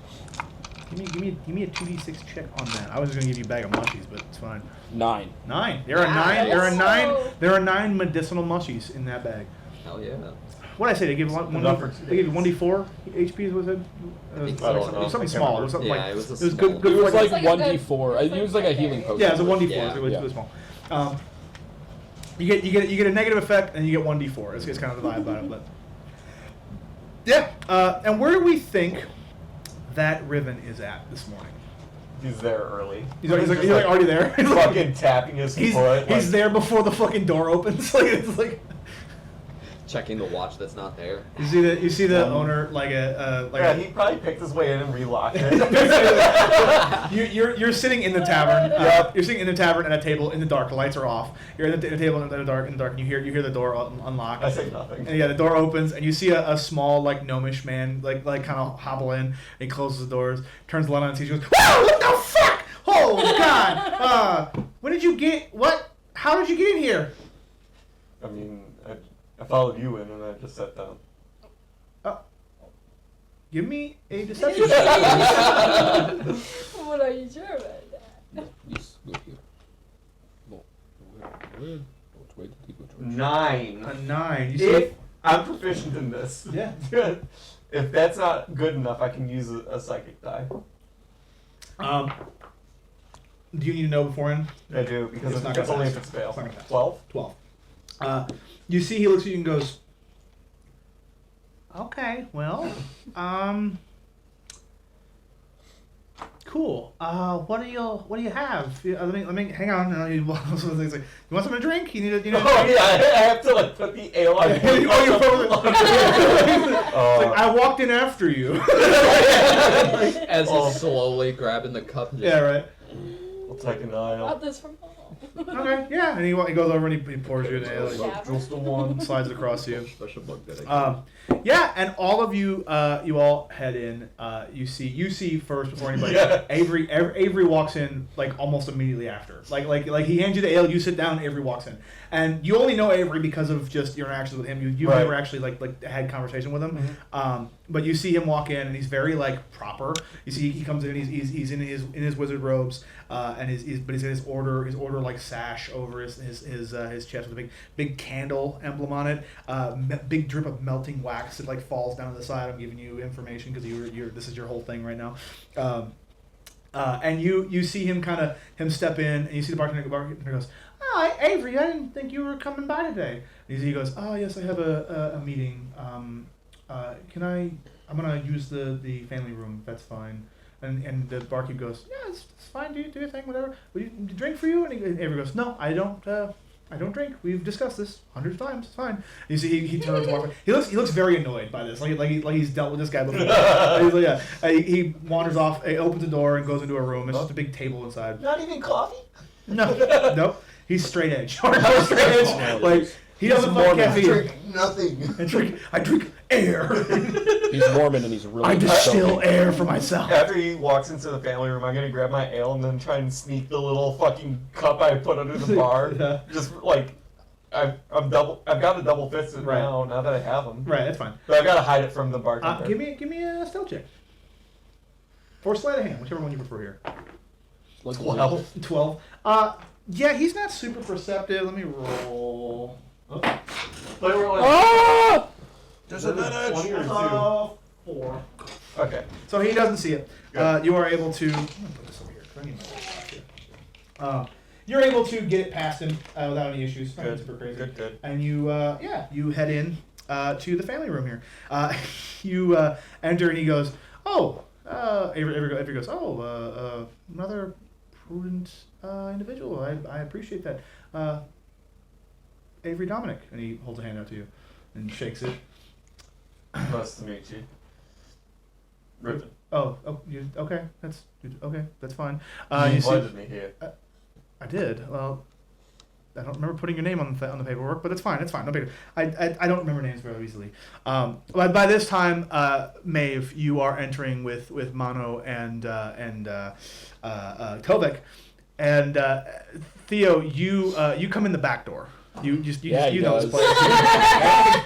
[SPEAKER 1] Give me a 2d6 check on that. I was gonna give you a bag of mushies, but it's fine.
[SPEAKER 2] 9.
[SPEAKER 1] 9. There are 9.
[SPEAKER 3] Nice.
[SPEAKER 1] There are 9. There are 9 medicinal mushies in that bag.
[SPEAKER 7] Hell yeah.
[SPEAKER 1] What did I say? They give
[SPEAKER 6] Enough for 2
[SPEAKER 1] They give
[SPEAKER 6] days.
[SPEAKER 1] 1d4 HPs. Was it?
[SPEAKER 7] think
[SPEAKER 1] It
[SPEAKER 7] so.
[SPEAKER 1] was
[SPEAKER 6] I don't know.
[SPEAKER 1] something
[SPEAKER 6] I
[SPEAKER 1] small.
[SPEAKER 6] can't
[SPEAKER 1] It was something
[SPEAKER 7] Yeah,
[SPEAKER 1] like
[SPEAKER 7] it was a
[SPEAKER 1] it was
[SPEAKER 7] small
[SPEAKER 1] good.
[SPEAKER 7] one.
[SPEAKER 1] Good
[SPEAKER 2] It
[SPEAKER 1] for
[SPEAKER 2] was
[SPEAKER 1] like,
[SPEAKER 2] like
[SPEAKER 3] like a
[SPEAKER 2] 1d4. It was like a healing potion.
[SPEAKER 1] yeah, it was a 1d4.
[SPEAKER 7] Yeah.
[SPEAKER 1] So it was
[SPEAKER 2] Yeah.
[SPEAKER 1] really small. You get a negative effect and you get 1d4. It's kind of the vibe about it, but yeah. And where do we think that Riven is at this morning?
[SPEAKER 6] He's there early.
[SPEAKER 1] He's like already there. He's
[SPEAKER 6] Fucking tapping his
[SPEAKER 1] He's
[SPEAKER 6] foot.
[SPEAKER 1] he's there before the fucking door opens. Like it's like
[SPEAKER 7] Checking the watch that's not there.
[SPEAKER 1] you see the owner like
[SPEAKER 6] Yeah, he probably picked his way in and relocked it.
[SPEAKER 1] you're sitting in the tavern.
[SPEAKER 6] Yep.
[SPEAKER 1] You're sitting in the tavern at a table in the dark. The lights are off. You're at the table in the dark, and you hear the door unlock.
[SPEAKER 6] I say nothing.
[SPEAKER 1] And yeah, the door opens, and you see a small like gnomish man like kind of hobble in. And he closes the doors, turns the light on, and sees you. Goes, "Whoa! What the fuck? Oh God! When did you get what? How did you get in here?
[SPEAKER 6] I mean, I followed you in and I just sat down.
[SPEAKER 1] Give me a deception.
[SPEAKER 3] What are you sure about that?
[SPEAKER 2] Yes, go here. No. Where? Which way did he go? George?
[SPEAKER 6] 9.
[SPEAKER 1] A 9. You see?
[SPEAKER 6] If I'm proficient in this.
[SPEAKER 1] Yeah.
[SPEAKER 6] If that's not good enough, I can use a psychic die.
[SPEAKER 1] Do you need to know beforehand?
[SPEAKER 6] I do, because
[SPEAKER 1] It's not
[SPEAKER 6] it's
[SPEAKER 1] gonna
[SPEAKER 6] only
[SPEAKER 1] pass.
[SPEAKER 6] if it's fail.
[SPEAKER 1] It's not gonna pass.
[SPEAKER 6] 12?
[SPEAKER 1] 12. You see, he looks at you and goes, "Okay, well, cool. What do you have? Yeah, let me hang on." And you want something to drink? You need a
[SPEAKER 6] Oh yeah, I have to like put the ale on.
[SPEAKER 1] Oh, you're probably. It's like, I walked in after you.
[SPEAKER 7] As
[SPEAKER 6] Oh.
[SPEAKER 7] he's slowly grabbing the cup and just
[SPEAKER 1] Yeah, right.
[SPEAKER 6] I'll take an ale.
[SPEAKER 3] Got this from home.
[SPEAKER 1] Okay, yeah. And he goes over and he pours you an ale. He
[SPEAKER 3] Yeah.
[SPEAKER 6] Just the one.
[SPEAKER 1] slides it across to you.
[SPEAKER 7] special bug that I
[SPEAKER 1] Yeah, and all of you, you all head in. You see first before anybody.
[SPEAKER 6] Yeah.
[SPEAKER 1] Avery walks in like almost immediately after. Like he hands you the ale. You sit down. Avery walks in, and you only know Avery because of just your interactions with him. You've
[SPEAKER 6] Right.
[SPEAKER 1] never actually like had conversation with him. But you see him walk in, and he's very like proper. You see he comes in. And he's in his wizard robes, and but he's in his order like sash over his chest with a big candle emblem on it. Big drip of melting wax that like falls down to the side. I'm giving you information because this is your whole thing right now. And you see him step in, and you see the bartender goes, "Oh, Avery, I didn't think you were coming by today." And he goes, "Oh yes, I have a meeting. I'm gonna use the family room. If that's fine." And the barkeep goes, "Yeah, it's fine. Do your thing, whatever. Will you drink for you?" And Avery goes, "No, I don't drink. We've discussed this hundreds of times. It's fine." And you see he turns and walks away. He looks very annoyed by this. Like he's dealt with this guy before. He's like, yeah. He wanders off. He opens the door and goes into a room. It's just a big table inside.
[SPEAKER 6] Not even coffee?
[SPEAKER 1] No, nope. He's straight edge. Hardcore straight edge. Like he doesn't fuck caffeine.
[SPEAKER 5] Nothing.
[SPEAKER 1] I drink air.
[SPEAKER 2] He's Mormon and he's really.
[SPEAKER 1] I distill air for myself.
[SPEAKER 6] After he walks into the family room, I'm gonna grab my ale and then try and sneak the little fucking cup I put under the bar.
[SPEAKER 1] Yeah.
[SPEAKER 6] Just like, I've got a double fisted
[SPEAKER 1] Right.
[SPEAKER 6] now that I have them.
[SPEAKER 1] Right, that's fine.
[SPEAKER 6] But I've got to hide it from the bartender.
[SPEAKER 1] Give me a stealth check. Or sleight of hand, whichever one you prefer here.
[SPEAKER 6] 12.
[SPEAKER 1] 12. Yeah, he's not super perceptive. Let me roll.
[SPEAKER 6] But we're like,
[SPEAKER 2] Ah!
[SPEAKER 5] Disadvantage.
[SPEAKER 6] 20 or 2.
[SPEAKER 1] 4.
[SPEAKER 6] Okay.
[SPEAKER 1] So he doesn't see it.
[SPEAKER 6] Good.
[SPEAKER 1] You are able to. I'm gonna put this over here. 'Cause I need my laptop here. You're able to get it past him without any issues. Not
[SPEAKER 6] Good.
[SPEAKER 1] super crazy.
[SPEAKER 6] Good.
[SPEAKER 1] And you, you head in to the family room here. You enter and he goes, "Oh, Avery goes, oh, another prudent individual. I appreciate that. Avery Dominic," and he holds a hand out to you and shakes it.
[SPEAKER 6] Nice to meet you. Rippin.
[SPEAKER 1] Okay, that's fine.
[SPEAKER 6] You
[SPEAKER 1] You see,
[SPEAKER 6] invited me here.
[SPEAKER 1] I did. Well, I don't remember putting your name on the paperwork, but it's fine. It's fine. No big. I don't remember names very easily. But by this time, Maeve, you are entering with Mono and Tovek, and Theo, you come in the back door. You
[SPEAKER 2] He
[SPEAKER 1] know this
[SPEAKER 2] does.
[SPEAKER 1] place.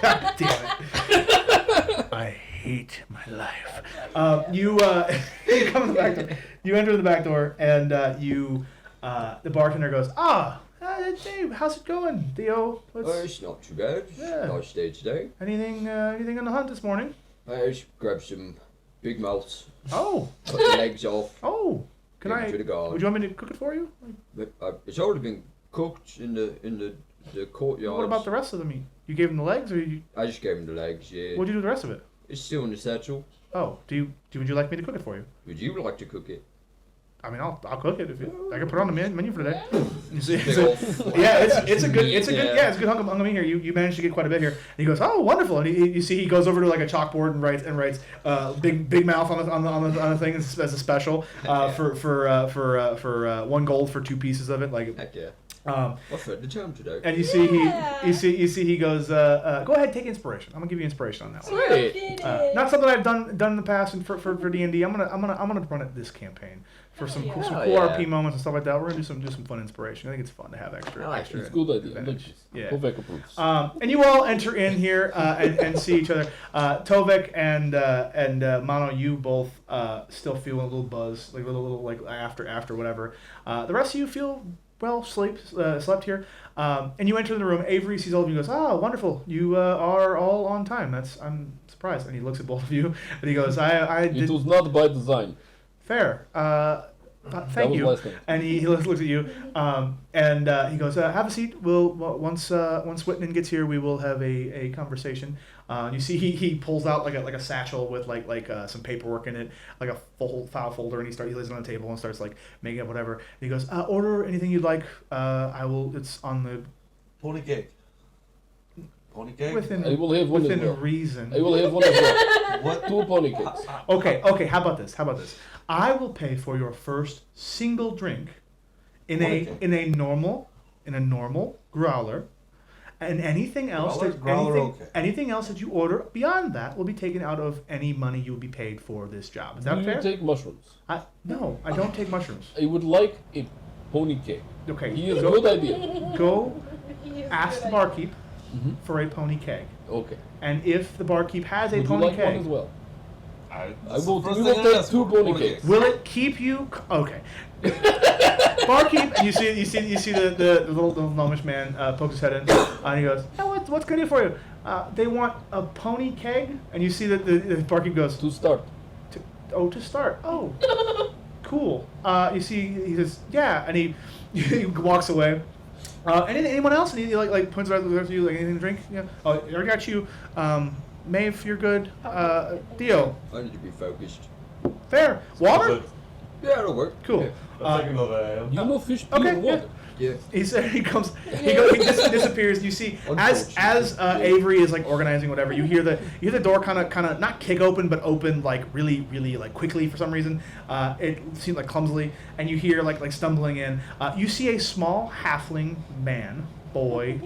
[SPEAKER 1] God damn it. I hate my life. You come in the back door. You enter the back door, and the bartender goes, "Hey, how's it going, Theo?
[SPEAKER 7] It's not too bad.
[SPEAKER 1] Yeah.
[SPEAKER 7] Nice day today.
[SPEAKER 1] Anything on the hunt this morning?"
[SPEAKER 7] I just grabbed some big mouths,
[SPEAKER 1] Oh,
[SPEAKER 7] cut the legs off.
[SPEAKER 1] oh. Can
[SPEAKER 7] Give
[SPEAKER 1] I?
[SPEAKER 7] it to the guard.
[SPEAKER 1] Would you want me to cook it for you?
[SPEAKER 7] But, it's already been cooked in the courtyard.
[SPEAKER 1] What about the rest of the meat? You gave him the legs, or you?
[SPEAKER 7] I just gave him the legs. Yeah.
[SPEAKER 1] What'd you do with the rest of it?
[SPEAKER 7] It's still in the satchel.
[SPEAKER 1] Oh, would you like me to cook it for you?
[SPEAKER 7] Would you like to cook it?
[SPEAKER 1] I mean, I'll cook it if I can put it on the menu for today. You see,
[SPEAKER 7] Big old
[SPEAKER 1] yeah, it's a good
[SPEAKER 7] meat,
[SPEAKER 1] it's a good hunk of meat here. You managed to get quite a bit here. And he goes, "Oh, wonderful!" And you see he goes over to like a chalkboard and writes big mouth on the thing as a special for 1 gold for 2 pieces of it. Like,
[SPEAKER 7] Heck yeah.
[SPEAKER 1] I
[SPEAKER 7] fed the charm today.
[SPEAKER 1] and you see
[SPEAKER 3] Yeah.
[SPEAKER 1] you see he goes, "Go ahead, take inspiration. I'm gonna give you inspiration on that one."
[SPEAKER 7] Sweet.
[SPEAKER 3] Did
[SPEAKER 1] Not something I've done in the past, and for D&D, I'm gonna run it this campaign for some
[SPEAKER 3] Yeah.
[SPEAKER 1] cool,
[SPEAKER 7] Hell
[SPEAKER 1] cool
[SPEAKER 7] yeah.
[SPEAKER 1] RP moments and stuff like that. We're gonna do some fun inspiration. I think it's fun to have extra.
[SPEAKER 7] I like
[SPEAKER 1] extra
[SPEAKER 7] it.
[SPEAKER 2] It's a good idea.
[SPEAKER 1] advantages. Yeah.
[SPEAKER 2] Tovek approves.
[SPEAKER 1] And you all enter in here and see each other. Tovek and Mono, you both still feel a little buzz, like a little like after whatever. The rest of you feel slept here. And you enter the room. Avery sees all of you and goes, "Oh, wonderful! You are all on time. I'm surprised." And he looks at both of you and he goes, "I
[SPEAKER 2] It
[SPEAKER 1] did
[SPEAKER 2] was not by design.
[SPEAKER 1] fair. Thank
[SPEAKER 2] was
[SPEAKER 1] you."
[SPEAKER 2] last night.
[SPEAKER 1] And he looks at you, and he goes, "Have a seat. Once Whitman gets here, we will have a conversation." You see, he pulls out like a satchel with like some paperwork in it, like a full file folder, and he lays it on the table and starts like making up whatever. And he goes, "Order anything you'd like. I will. It's on the
[SPEAKER 8] Pony cake. Pony cake?
[SPEAKER 2] I will have one as
[SPEAKER 1] within
[SPEAKER 2] well.
[SPEAKER 1] reason."
[SPEAKER 2] I will have one as well.
[SPEAKER 8] What?
[SPEAKER 2] 2 pony cakes.
[SPEAKER 1] Okay. How about this? I will pay for your first single drink in
[SPEAKER 8] Okay.
[SPEAKER 1] a normal growler, and anything else
[SPEAKER 8] Growler,
[SPEAKER 1] anything else that you order beyond that will be taken out of any money you will be paid for this job. Is that
[SPEAKER 2] Do
[SPEAKER 1] fair?
[SPEAKER 2] you take mushrooms?
[SPEAKER 1] No, I don't take mushrooms.
[SPEAKER 2] I would like a pony cake.
[SPEAKER 1] Okay,
[SPEAKER 2] He is a good idea.
[SPEAKER 1] go
[SPEAKER 3] He is
[SPEAKER 1] ask the
[SPEAKER 3] good.
[SPEAKER 1] barkeep
[SPEAKER 2] Mhm.
[SPEAKER 1] for a pony keg,
[SPEAKER 2] Okay.
[SPEAKER 1] and if the barkeep has a
[SPEAKER 2] Would you
[SPEAKER 1] pony
[SPEAKER 2] like
[SPEAKER 1] keg,
[SPEAKER 2] one as well?
[SPEAKER 8] I
[SPEAKER 2] We will
[SPEAKER 8] first
[SPEAKER 2] take
[SPEAKER 8] thing I asked
[SPEAKER 2] 2
[SPEAKER 8] for,
[SPEAKER 2] pony cakes.
[SPEAKER 1] will it keep you okay? Barkeep, and you see the little gnomish man pokes his head in, and he goes, "Hey, what's good for you?" They want a pony keg, and you see that the barkeep goes,
[SPEAKER 2] To start.
[SPEAKER 1] to start. Oh, cool. You see, he says, "Yeah," and he walks away. Anyone else? And he like points out to you, like anything to drink? Yeah. Oh, I got you. Maeve, you're good. Theo,
[SPEAKER 7] I need to be focused.
[SPEAKER 1] fair. Water?
[SPEAKER 6] But
[SPEAKER 7] Yeah, it'll work.
[SPEAKER 1] Cool.
[SPEAKER 6] a second of a.
[SPEAKER 2] You know fish
[SPEAKER 1] Okay,
[SPEAKER 2] pure water.
[SPEAKER 7] Yeah.
[SPEAKER 1] He disappears. You see, as
[SPEAKER 7] Unfortunately.
[SPEAKER 1] Avery is like organizing whatever, you hear the door kind of not kick open, but open like really like quickly for some reason. It seems like clumsily, and you hear like stumbling in. You see a small halfling man, boy,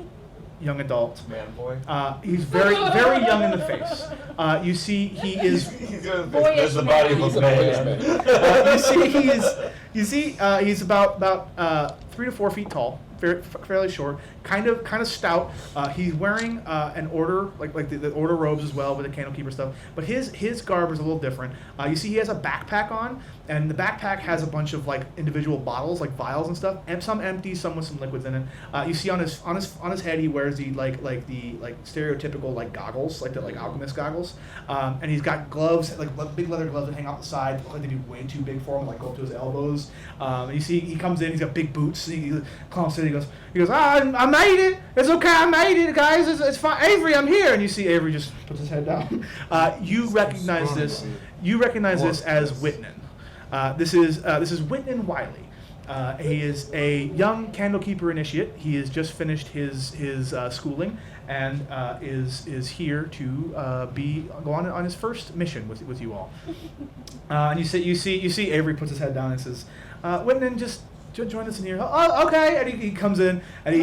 [SPEAKER 1] young adult.
[SPEAKER 6] Man boy.
[SPEAKER 1] He's very young in the face. You see he is.
[SPEAKER 6] There's the body of
[SPEAKER 2] He's
[SPEAKER 6] a
[SPEAKER 2] a boyish
[SPEAKER 6] man.
[SPEAKER 2] man.
[SPEAKER 1] You see he's about 3 to 4 feet tall, fairly short, kind of stout. He's wearing an order like the order robes as well with the candlekeeper stuff. But his garb is a little different. You see he has a backpack on, and the backpack has a bunch of like individual bottles, like vials and stuff, and some empty, some with some liquids in it. You see on his head he wears the stereotypical like goggles, like the like alchemist goggles, and he's got gloves, like big leather gloves that hang out the side, look like they be way too big for him, like go up to his elbows. And you see he comes in, he's got big boots. He comes in, he goes, I made it. It's okay, I made it, guys. It's fine. Avery, I'm here. And you see Avery just puts his head down. You recognize this. You recognize this as Whitman. This is Whitman Wiley. He is a young candlekeeper initiate. He has just finished his schooling and is here to go on his first mission with you all. And you see Avery puts his head down and says, Whitman, just join us in here. Oh, okay. And he comes in and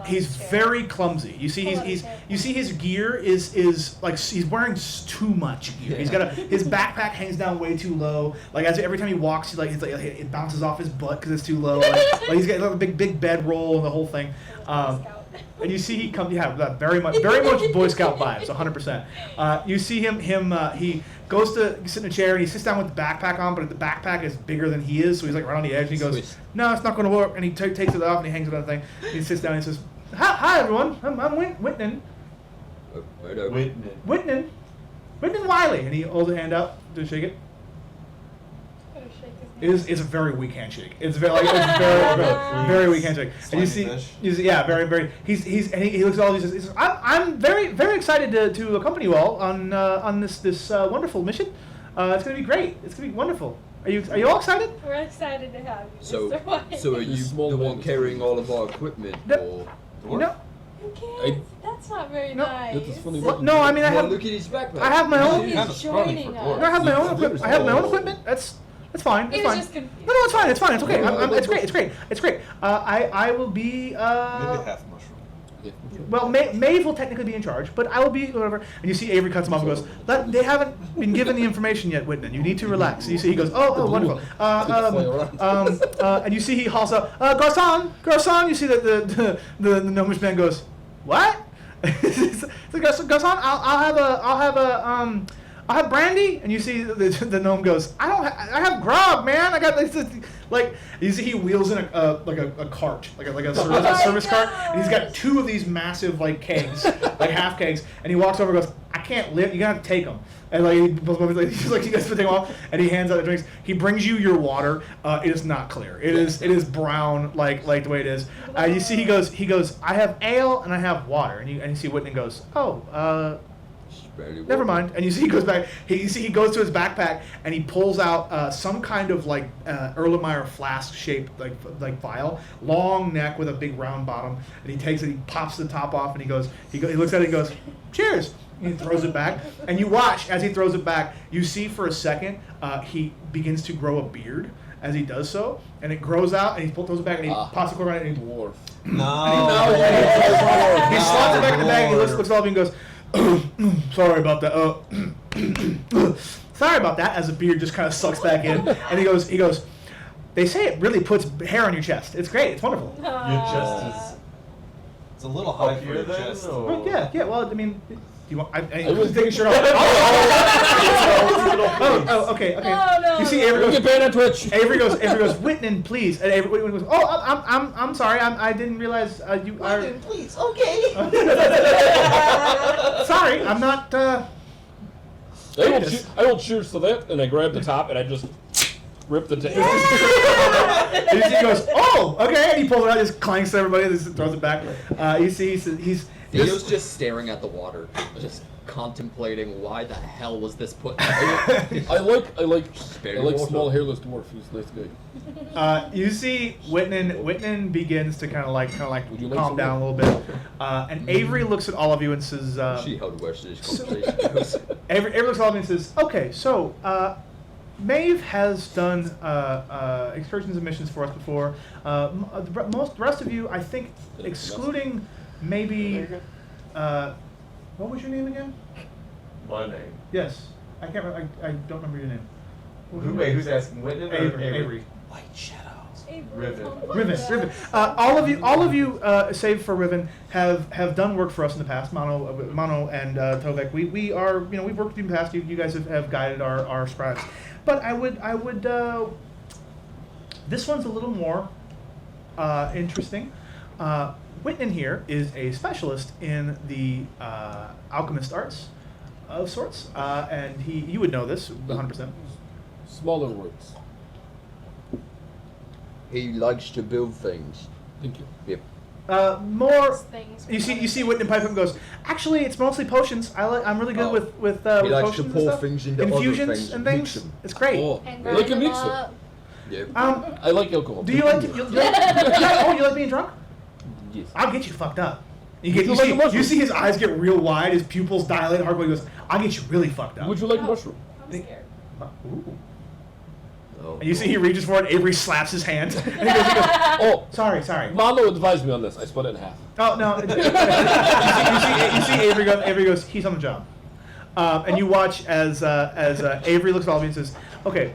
[SPEAKER 1] he's very clumsy. You see his gear is like he's wearing too much gear. He's got his backpack hangs down way too low. Like every time he walks, it bounces off his butt because it's too low. Like he's got a big bedroll and the whole thing. And you see he comes, very much Boy Scout vibes, 100%. You see him he goes to sit in a chair and he sits down with the backpack on, but the backpack is bigger than he is, so he's like right on the edge. And he goes, "No, it's not going to work." And he takes it off and he hangs it on the thing. And he sits down and he says, "Hi everyone, I'm Whitman Wiley." And he holds a hand out to shake it. It's a very weak handshake. It's very weak handshake. And you see, very. He looks at all these. He says, "I'm very excited to accompany you all on this wonderful mission. It's gonna be great. It's gonna be wonderful. Are you all excited?"
[SPEAKER 3] We're excited to have you,
[SPEAKER 7] So,
[SPEAKER 3] Mr. White.
[SPEAKER 7] so are you
[SPEAKER 2] Small
[SPEAKER 7] the one
[SPEAKER 2] man.
[SPEAKER 7] carrying all of our equipment,
[SPEAKER 1] No.
[SPEAKER 7] or?
[SPEAKER 1] No,
[SPEAKER 3] You can't. That's not very
[SPEAKER 1] No.
[SPEAKER 3] nice.
[SPEAKER 2] That is funny.
[SPEAKER 1] Well, no. I mean, I
[SPEAKER 7] Well,
[SPEAKER 1] have
[SPEAKER 7] look at his backpack.
[SPEAKER 1] I have my
[SPEAKER 3] Oh,
[SPEAKER 1] own.
[SPEAKER 3] he's
[SPEAKER 5] Kind of scrawny
[SPEAKER 3] joining
[SPEAKER 5] for
[SPEAKER 3] us.
[SPEAKER 5] dwarves.
[SPEAKER 1] I have my own equipment. I have my own equipment. That's fine. It's
[SPEAKER 3] He
[SPEAKER 1] fine.
[SPEAKER 3] was just confused.
[SPEAKER 1] No, it's fine. It's fine. It's okay. It's great. I will be.
[SPEAKER 5] Maybe half mushroom.
[SPEAKER 1] Well, Maeve will technically be in charge, but I will be whatever. And you see Avery cuts him off and goes, "They haven't been given the information yet, Whitman. You need to relax." And you see he goes, "Oh, wonderful." And you see he hauls up, Garcon. You see that the gnomish man goes, "What?" So Garcon, I'll have brandy. And you see the gnome goes, I have grog, man. I got Like you see, he wheels in a cart, like a service,
[SPEAKER 3] Oh my
[SPEAKER 1] service cart, and he's got
[SPEAKER 3] gosh.
[SPEAKER 1] 2 of these massive like kegs, like half kegs, and he walks over and goes, "I can't live. You're gonna have to take them." And like he's like, "You guys take them off," and he hands out the drinks. He brings you your water. It is not clear. It is brown, like the way it is. You see, he goes, "I have ale and I have water," and you see Whitney goes, "Oh, never mind." And you see he goes back. He goes to his backpack and he pulls out some kind of like Erlenmeyer flask shaped like vial, long neck with a big round bottom. And he takes it, he pops the top off, and he looks at it and goes, "Cheers." And he throws it back, and you watch as he throws it back. You see for a second he begins to grow a beard as he does so, and it grows out, and he throws it back, and he pops the cork on it, and he
[SPEAKER 2] Dwarf.
[SPEAKER 5] No.
[SPEAKER 1] he slots it back in the bag, and he looks at all of you and goes, "Sorry about that. Sorry about that." As the beard just kind of sucks back in, and he goes, "They say it really puts hair on your chest. It's great. It's wonderful."
[SPEAKER 6] Your chest
[SPEAKER 5] It's a little
[SPEAKER 6] is
[SPEAKER 5] high
[SPEAKER 6] up
[SPEAKER 5] for
[SPEAKER 6] here
[SPEAKER 5] your
[SPEAKER 6] then?
[SPEAKER 5] chest.
[SPEAKER 6] or-
[SPEAKER 1] Well, yeah. Well, I mean, do you want? I
[SPEAKER 2] was-
[SPEAKER 1] was taking a shirt off. Oh, okay.
[SPEAKER 3] No.
[SPEAKER 1] You see, Avery
[SPEAKER 2] Don't
[SPEAKER 1] goes.
[SPEAKER 2] get banned on Twitch.
[SPEAKER 1] Avery goes, Whitman, please. And Whitman goes, "Oh, I'm sorry. I didn't realize you are.
[SPEAKER 4] please, okay.
[SPEAKER 1] Sorry, I'm not.
[SPEAKER 2] I will cheers to that, and I grab the top and I just rip the tape.
[SPEAKER 1] And you see, he goes, "Oh, okay." And he pulls it out, just clanks to everybody, and just throws it back. You see, he's
[SPEAKER 7] Theo's just staring at the water, just contemplating why the hell was this put there.
[SPEAKER 2] I like
[SPEAKER 7] water.
[SPEAKER 2] small hairless dwarf. He's a nice guy.
[SPEAKER 1] You see, Whitman begins to kind of like
[SPEAKER 2] Would you like
[SPEAKER 1] calm
[SPEAKER 2] some
[SPEAKER 1] down a little bit, and Avery looks at all of you and says,
[SPEAKER 7] See how the rest of this conversation goes.
[SPEAKER 1] Avery looks at all of you and says, "Okay, so Maeve has done excursions and missions for us before. The rest of you, I think, excluding maybe, what was your name again?
[SPEAKER 6] My name.
[SPEAKER 1] Yes, I can't remember. I don't remember your name. What was your name?
[SPEAKER 6] Who's asking? Whitman or
[SPEAKER 1] Avery.
[SPEAKER 8] White shadows.
[SPEAKER 6] Riven.
[SPEAKER 1] Riven. All of you, save for Riven, have done work for us in the past. Mono and Tovek. We are, we've worked with you in the past. You guys have guided our scribes. But I would. This one's a little more interesting. Whitman here is a specialist in the alchemist arts of sorts, and you would know this 100%.
[SPEAKER 2] Smaller words.
[SPEAKER 7] He likes to build things.
[SPEAKER 2] Thank you.
[SPEAKER 7] Yep.
[SPEAKER 1] More.
[SPEAKER 3] Things
[SPEAKER 1] You see Whitman pipe up and goes, "Actually, it's mostly potions. I'm really good
[SPEAKER 7] Oh.
[SPEAKER 1] with
[SPEAKER 7] He
[SPEAKER 1] with
[SPEAKER 7] likes to
[SPEAKER 1] potions and
[SPEAKER 7] pour
[SPEAKER 1] stuff.
[SPEAKER 7] things into other
[SPEAKER 1] Infusions
[SPEAKER 7] things
[SPEAKER 1] and
[SPEAKER 7] and
[SPEAKER 1] things.
[SPEAKER 7] mix 'em.
[SPEAKER 1] It's great.
[SPEAKER 2] Oh,
[SPEAKER 3] And
[SPEAKER 2] I like a
[SPEAKER 3] grind them
[SPEAKER 2] mixer.
[SPEAKER 3] up.
[SPEAKER 7] Yep.
[SPEAKER 2] I like alcohol.
[SPEAKER 1] Do you like you like being drunk?
[SPEAKER 2] Yes.
[SPEAKER 1] I'll get you fucked up. You
[SPEAKER 2] Would you like a mushroom?
[SPEAKER 1] see his eyes get real wide, his pupils dilate hardcore. He goes, "I'll get you really fucked up."
[SPEAKER 2] Would you like
[SPEAKER 3] Oh,
[SPEAKER 2] mushroom?
[SPEAKER 3] I'm scared.
[SPEAKER 1] Ooh.
[SPEAKER 7] Oh,
[SPEAKER 1] And you see he reaches for it. Avery slaps his hand. And he goes,
[SPEAKER 2] Oh,
[SPEAKER 1] sorry.
[SPEAKER 2] Mano advised me on this. I split it in half.
[SPEAKER 1] Oh no! you see Avery goes. He's on the job, and you watch as Avery looks at all of you and says, "Okay,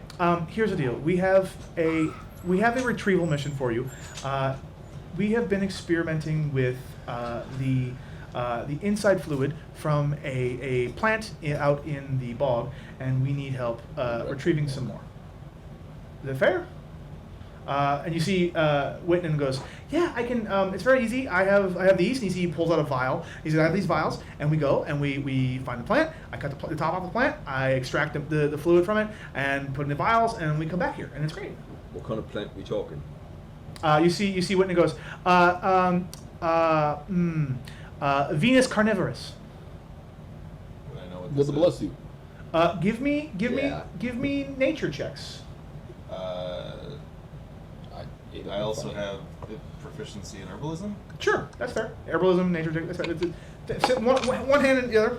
[SPEAKER 1] here's the deal. We have a retrieval mission for you. We have been experimenting with the inside fluid from a plant out in the bog, and we need help retrieving some more. Is that fair?" And you see Whitman goes, "Yeah, I can. It's very easy. I have these." And you see he pulls out a vial. He says, "I have these vials," and we go and we find the plant. I cut the top off the plant. I extract the fluid from it and put it in the vials, and we come back here, and it's great.
[SPEAKER 7] What kind of plant are we talking?
[SPEAKER 1] You see Whitney goes, Venus carnivorous.
[SPEAKER 5] Would I know what
[SPEAKER 2] God
[SPEAKER 5] this
[SPEAKER 2] bless
[SPEAKER 5] is?
[SPEAKER 2] you.
[SPEAKER 1] Give me nature checks.
[SPEAKER 5] I also have proficiency in herbalism.
[SPEAKER 1] Sure, that's fair. Herbalism, nature check. That's fair. It's one hand in the other.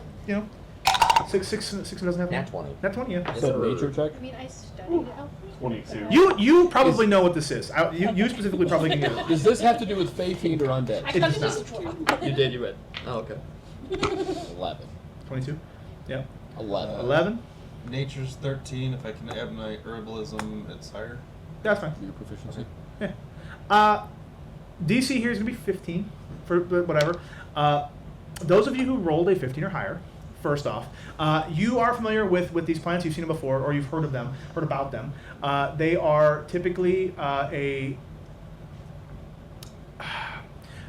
[SPEAKER 1] Six doesn't have
[SPEAKER 4] Nat
[SPEAKER 1] one.
[SPEAKER 4] 20.
[SPEAKER 1] Nat 20, yeah.
[SPEAKER 2] Is that nature check?
[SPEAKER 3] I mean, I studied alchemy.
[SPEAKER 6] 22.
[SPEAKER 1] You probably know what this is. You specifically probably can get it.
[SPEAKER 2] Does this have to do with Fey Fiend or
[SPEAKER 3] I
[SPEAKER 2] Undead?
[SPEAKER 3] kind of
[SPEAKER 1] does
[SPEAKER 3] just dropped
[SPEAKER 7] You
[SPEAKER 3] it.
[SPEAKER 7] did, you read. Oh, okay.
[SPEAKER 2] 11.
[SPEAKER 1] 22. Yeah.
[SPEAKER 2] 11.
[SPEAKER 1] 11.
[SPEAKER 5] Nature's 13. If I can add my herbalism, it's higher.
[SPEAKER 1] That's fine.
[SPEAKER 2] Your proficiency.
[SPEAKER 1] Yeah. DC here is gonna be 15 for whatever. Those of you who rolled a 15 or higher, first off. You are familiar with these plants. You've seen them before, or you've heard about them. They are typically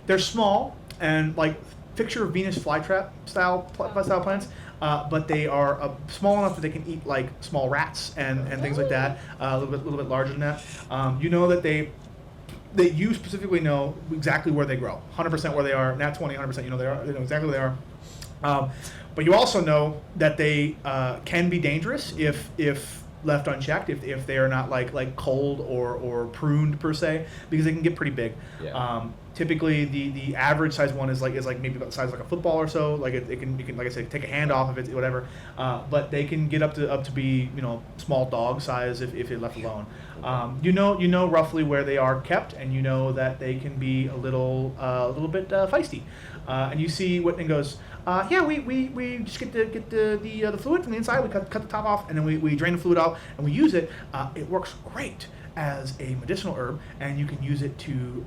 [SPEAKER 1] they're small and like picture Venus flytrap style plants. But they are small enough that they can eat like small rats and things like that. A little bit larger than that. You know that you specifically know exactly where they grow. 100% where they are. Nat 20, 100%. You know they know exactly where they are. But you also know that they can be dangerous if left unchecked. If they are not like culled or pruned per se, because they can get pretty big.
[SPEAKER 7] Yeah.
[SPEAKER 1] Typically, the average size one is like maybe about the size of like a football or so. Like you can like I said, take a hand off of it, whatever. But they can get up to be small dog size if they're left alone. You know roughly where they are kept, and you know that they can be a little bit feisty. And you see Whitman goes, yeah, we just get the fluid from the inside. We cut the top off, and then we drain the fluid out, and we use it. It works great as a medicinal herb, and you can use it to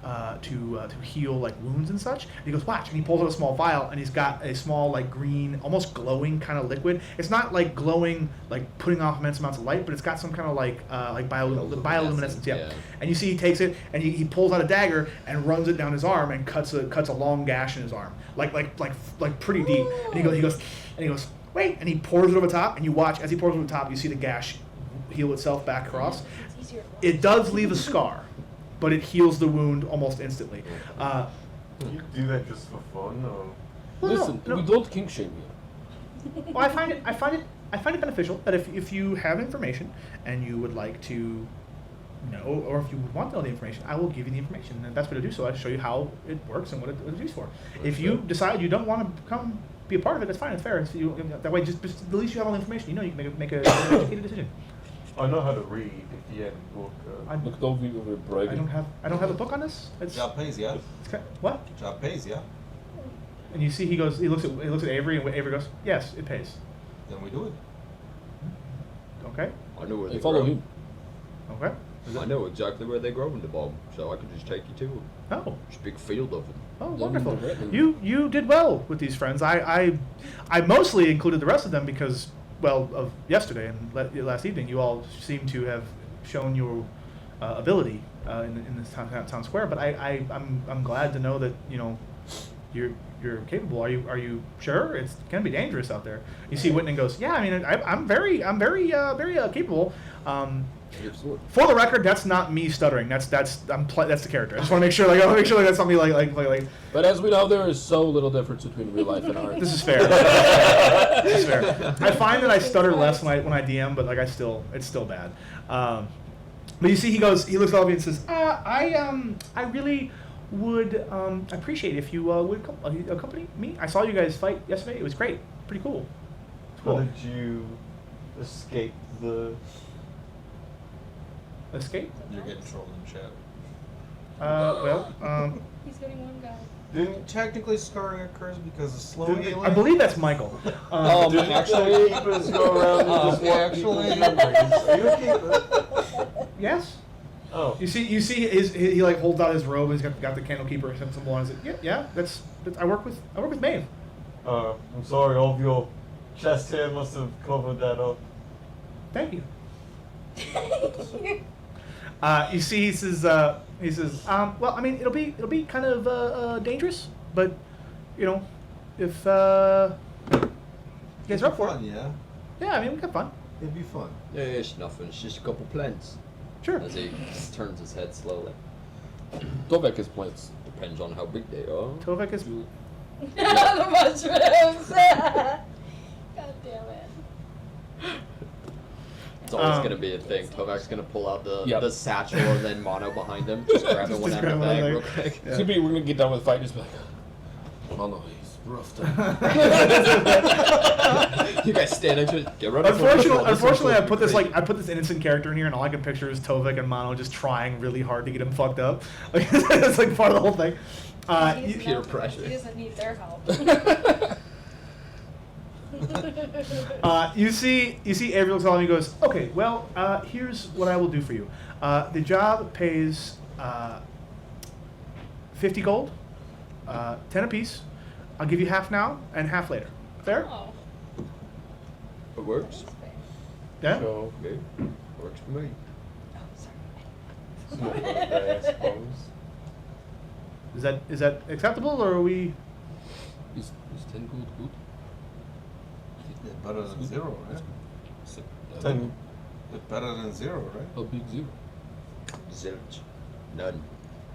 [SPEAKER 1] heal like wounds and such. And he goes, watch, and he pulls out a small vial, and he's got a small like green, almost glowing kind of liquid. It's not like glowing, like putting off immense amounts of light, but it's got some kind of like bioluminescence. Yeah. And you see he takes it and he pulls out a dagger and runs it down his arm and cuts a long gash in his arm, like pretty deep. And he goes, wait, and he pours it over the top, and you watch as he pours it over the top, you see the gash heal itself back across. It does leave a scar, but it heals the wound almost instantly.
[SPEAKER 6] You do that just for fun, or?
[SPEAKER 1] Well,
[SPEAKER 2] Listen,
[SPEAKER 1] no.
[SPEAKER 2] we don't kink shame you.
[SPEAKER 1] Well, I find it beneficial that if you have information and you would like to know, or if you would want to know the information, I will give you the information. And the best way to do so, I'll show you how it works and what it's used for. If you decide you don't want to come be a part of it, that's fine. It's fair. That way, just at least you have all the information. You can make an educated decision.
[SPEAKER 6] I know how to read if you had a book.
[SPEAKER 2] Look, don't be over bragging.
[SPEAKER 1] I don't have a book on this.
[SPEAKER 5] Job pays, yeah.
[SPEAKER 1] What?
[SPEAKER 5] Job pays, yeah.
[SPEAKER 1] And you see, he looks at Avery, and Avery goes, yes, it pays.
[SPEAKER 5] Then we do it.
[SPEAKER 1] Okay.
[SPEAKER 7] I know where
[SPEAKER 2] Hey,
[SPEAKER 7] they
[SPEAKER 2] follow
[SPEAKER 7] grow.
[SPEAKER 2] him.
[SPEAKER 1] Okay.
[SPEAKER 7] I know exactly where they grow in the bog, so I could just take you to them.
[SPEAKER 1] Oh.
[SPEAKER 7] There's a big field of them.
[SPEAKER 1] Oh,
[SPEAKER 2] Then
[SPEAKER 1] wonderful.
[SPEAKER 2] you're right.
[SPEAKER 1] You did well with these friends. I mostly included the rest of them because, well, of yesterday and last evening, you all seem to have shown your ability in this town square. But I'm glad to know that you're capable. Are you sure? It can be dangerous out there. You see, Whitman goes, yeah. I mean, I'm very capable. For the record, that's not me stuttering. That's the character. I just want to make sure, I want to make sure that's something like.
[SPEAKER 2] But as we know, there is so little difference between real life and art.
[SPEAKER 1] This is fair. This is fair. I find that I stutter less when I DM, but it's still bad. But you see, he looks at all of you and says, I really would appreciate if you would accompany me. I saw you guys fight yesterday. It was great. Pretty cool. It's
[SPEAKER 6] How
[SPEAKER 1] cool.
[SPEAKER 6] did you escape the?
[SPEAKER 1] Escape?
[SPEAKER 5] You're getting trolled in chat.
[SPEAKER 3] He's getting one guy.
[SPEAKER 6] Didn't
[SPEAKER 5] Technically, scarring occurs because of slow
[SPEAKER 6] Didn't-
[SPEAKER 5] healing.
[SPEAKER 1] I believe that's Michael.
[SPEAKER 6] didn't
[SPEAKER 2] actually-
[SPEAKER 6] the keepers go around and just walk people's memories? Are you a keeper?
[SPEAKER 1] Yes.
[SPEAKER 6] Oh.
[SPEAKER 1] You see he like holds out his robe. And he's got the candlekeeper symbol on it. Yeah. That's I work with Maeve.
[SPEAKER 6] I'm sorry, all of your chest hair must have covered that up.
[SPEAKER 1] Thank you. You see, he says, well, I mean, it'll be kind of dangerous, but if you guys are up for it,
[SPEAKER 5] Fun, yeah.
[SPEAKER 1] yeah, I mean, we got fun.
[SPEAKER 5] It'd be fun.
[SPEAKER 7] Yeah, it's nothing. It's just a couple plants.
[SPEAKER 1] Sure.
[SPEAKER 7] As he turns his head slowly.
[SPEAKER 2] Dovek is plants.
[SPEAKER 7] Depends on how big they are.
[SPEAKER 1] Tovek is.
[SPEAKER 3] The mushrooms. God damn it.
[SPEAKER 7] It's always
[SPEAKER 1] Um,
[SPEAKER 7] gonna be a thing. Tovak's gonna pull out the
[SPEAKER 2] Yep.
[SPEAKER 7] satchel and then Mono behind him, just grabbing one out of the bag real quick.
[SPEAKER 2] It's gonna be, we're gonna get done with the fight and just be like, oh no, he's rough time.
[SPEAKER 7] You guys stand next to it. Get ready for this one.
[SPEAKER 1] Unfortunately, I put this
[SPEAKER 7] crazy.
[SPEAKER 1] this innocent character in here, and all I can picture is Tovek and Mono just trying really hard to get him fucked up. Like, it's like part of the whole thing.
[SPEAKER 3] He doesn't
[SPEAKER 7] peer
[SPEAKER 3] have-
[SPEAKER 7] pressure.
[SPEAKER 3] He doesn't need their help.
[SPEAKER 1] You see Avery looks at him and he goes, okay, well, here's what I will do for you. The job pays 50 gold, 10 apiece. I'll give you half now and half later. Fair?
[SPEAKER 3] Oh.
[SPEAKER 7] It works.
[SPEAKER 1] Yeah.
[SPEAKER 6] So,
[SPEAKER 7] Okay. Works for me.
[SPEAKER 6] small birthday, I suppose.
[SPEAKER 1] Is that acceptable, or are we?
[SPEAKER 2] Is 10 gold good?
[SPEAKER 5] Yeah, better than 0, right?
[SPEAKER 2] So,
[SPEAKER 6] 10.
[SPEAKER 5] It's better than 0, right?
[SPEAKER 2] How big 0?
[SPEAKER 7] Zilch. None.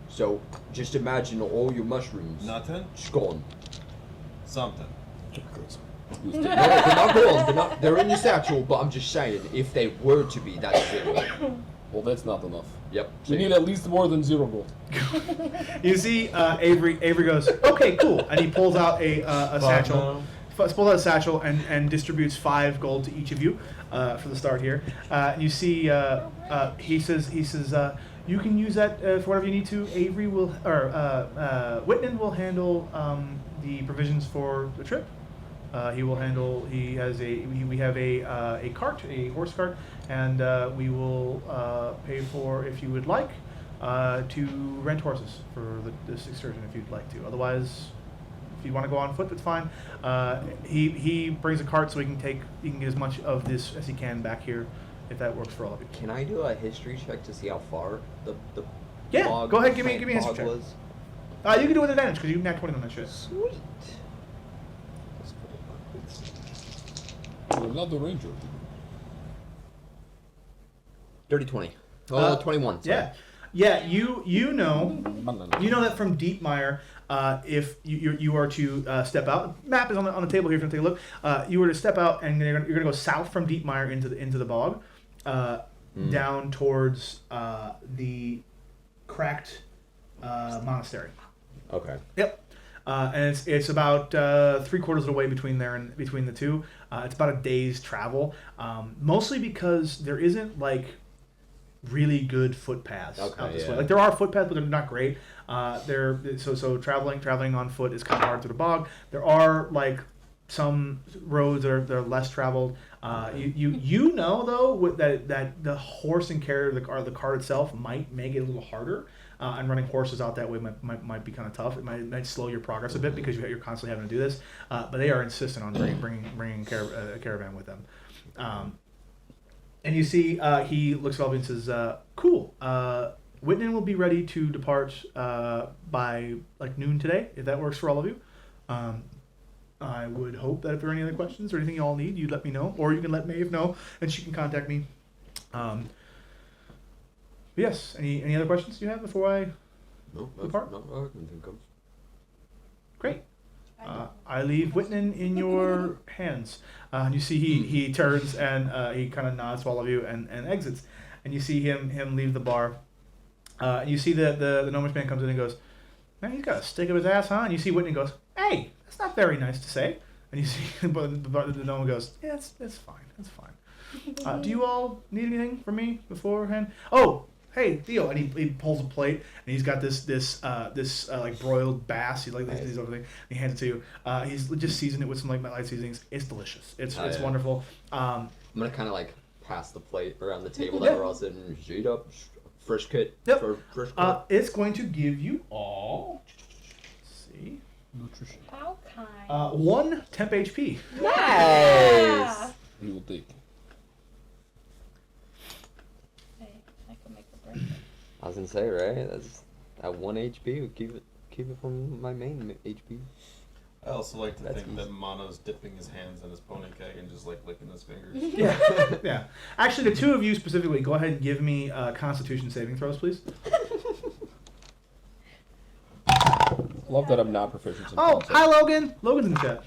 [SPEAKER 7] So, just imagine all your mushrooms.
[SPEAKER 5] Nothing?
[SPEAKER 7] Just gone.
[SPEAKER 5] Something.
[SPEAKER 7] No, they're not gone. They're in your satchel, but I'm just saying, if they were to be, that's 0.
[SPEAKER 2] Well, that's not enough.
[SPEAKER 7] Yep.
[SPEAKER 2] We need at least more than 0 gold.
[SPEAKER 1] You see, Avery goes, okay, cool, and he pulls out a satchel. Pulls out a satchel and distributes 5 gold to each of you for the start here. You see, he says, you can use that for whatever you need to. Avery will, or Whitman will handle the provisions for the trip. He will handle. He has we have a cart, a horse cart, and we will pay for, if you would like, to rent horses for this excursion if you'd like to. Otherwise, if you want to go on foot, that's fine. He brings a cart so he can get as much of this as he can back here, if that works for all of you.
[SPEAKER 4] Can I do a history check to see how far the
[SPEAKER 1] Yeah,
[SPEAKER 4] bog,
[SPEAKER 1] go ahead, give me a
[SPEAKER 4] plant
[SPEAKER 1] history
[SPEAKER 4] bog
[SPEAKER 1] check.
[SPEAKER 4] was?
[SPEAKER 1] You can do it with advantage because you nat 20 on that shit.
[SPEAKER 4] Sweet.
[SPEAKER 2] You're not the ranger.
[SPEAKER 4] Dirty 20. 21. Sorry.
[SPEAKER 1] Yeah. You know that from Deepmire, if you are to step out, map is on the table here. If you want to take a look, you were to step out and you're gonna go south from Deepmire into the bog, down towards the cracked monastery.
[SPEAKER 4] Okay.
[SPEAKER 1] Yep. And it's about 3/4 of the way between the two. It's about a day's travel, mostly because there isn't like really good footpaths out this way. Like there are footpaths, but they're not great. So traveling on foot is kind of hard through the bog. There are like some roads that are less traveled. You know though that the horse and carrier or the cart itself might make it a little harder. And running horses out that way might be kind of tough. It might slow your progress a bit because you're constantly having to do this. But they are insistent on bringing a caravan with them. And you see, he looks at all of you and says, "Cool. Whitman will be ready to depart by like noon today, if that works for all of you. I would hope that if there are any other questions or anything you all need, you'd let me know, or you can let Maeve know, and she can contact me." Yes. Any other questions you have before I depart?
[SPEAKER 7] No, I can think of.
[SPEAKER 1] Great. I leave Whitman in your hands. And you see he turns and he kind of nods to all of you and exits. And you see him leave the bar. And you see the gnomish man comes in and goes, "Man, he's got a stick up his ass, huh?" And you see Whitman goes, "Hey, that's not very nice to say." And you see the gnome goes, "Yeah, that's fine. That's fine. Do you all need anything from me beforehand?" "Oh, hey, Theo," and he pulls a plate and he's got this like broiled bass. He's like these other things. He hands it to you. He's just seasoned it with some like light seasonings. It's delicious. It's wonderful.
[SPEAKER 7] I'm gonna kind of like pass the plate around the table that we're all sitting. Straight up, fresh cut.
[SPEAKER 1] Yep.
[SPEAKER 7] Fresh cut.
[SPEAKER 1] It's going to give you all. Let's see.
[SPEAKER 2] Nutrition.
[SPEAKER 3] How kind.
[SPEAKER 1] 1 temp HP.
[SPEAKER 3] Nice.
[SPEAKER 2] You will take.
[SPEAKER 3] Hey, I can make a break.
[SPEAKER 7] I was gonna say, right? That's at 1 HP. We keep it from my main HP.
[SPEAKER 5] I also like to
[SPEAKER 7] That's
[SPEAKER 5] think that
[SPEAKER 7] easy.
[SPEAKER 5] Mono's dipping his hands in his pony keg and just like licking his fingers.
[SPEAKER 1] Yeah. Actually, the two of you specifically, go ahead and give me Constitution saving throws, please.
[SPEAKER 2] Love that I'm not proficient in
[SPEAKER 1] Oh,
[SPEAKER 2] concept.
[SPEAKER 1] hi, Logan. Logan's in the chat.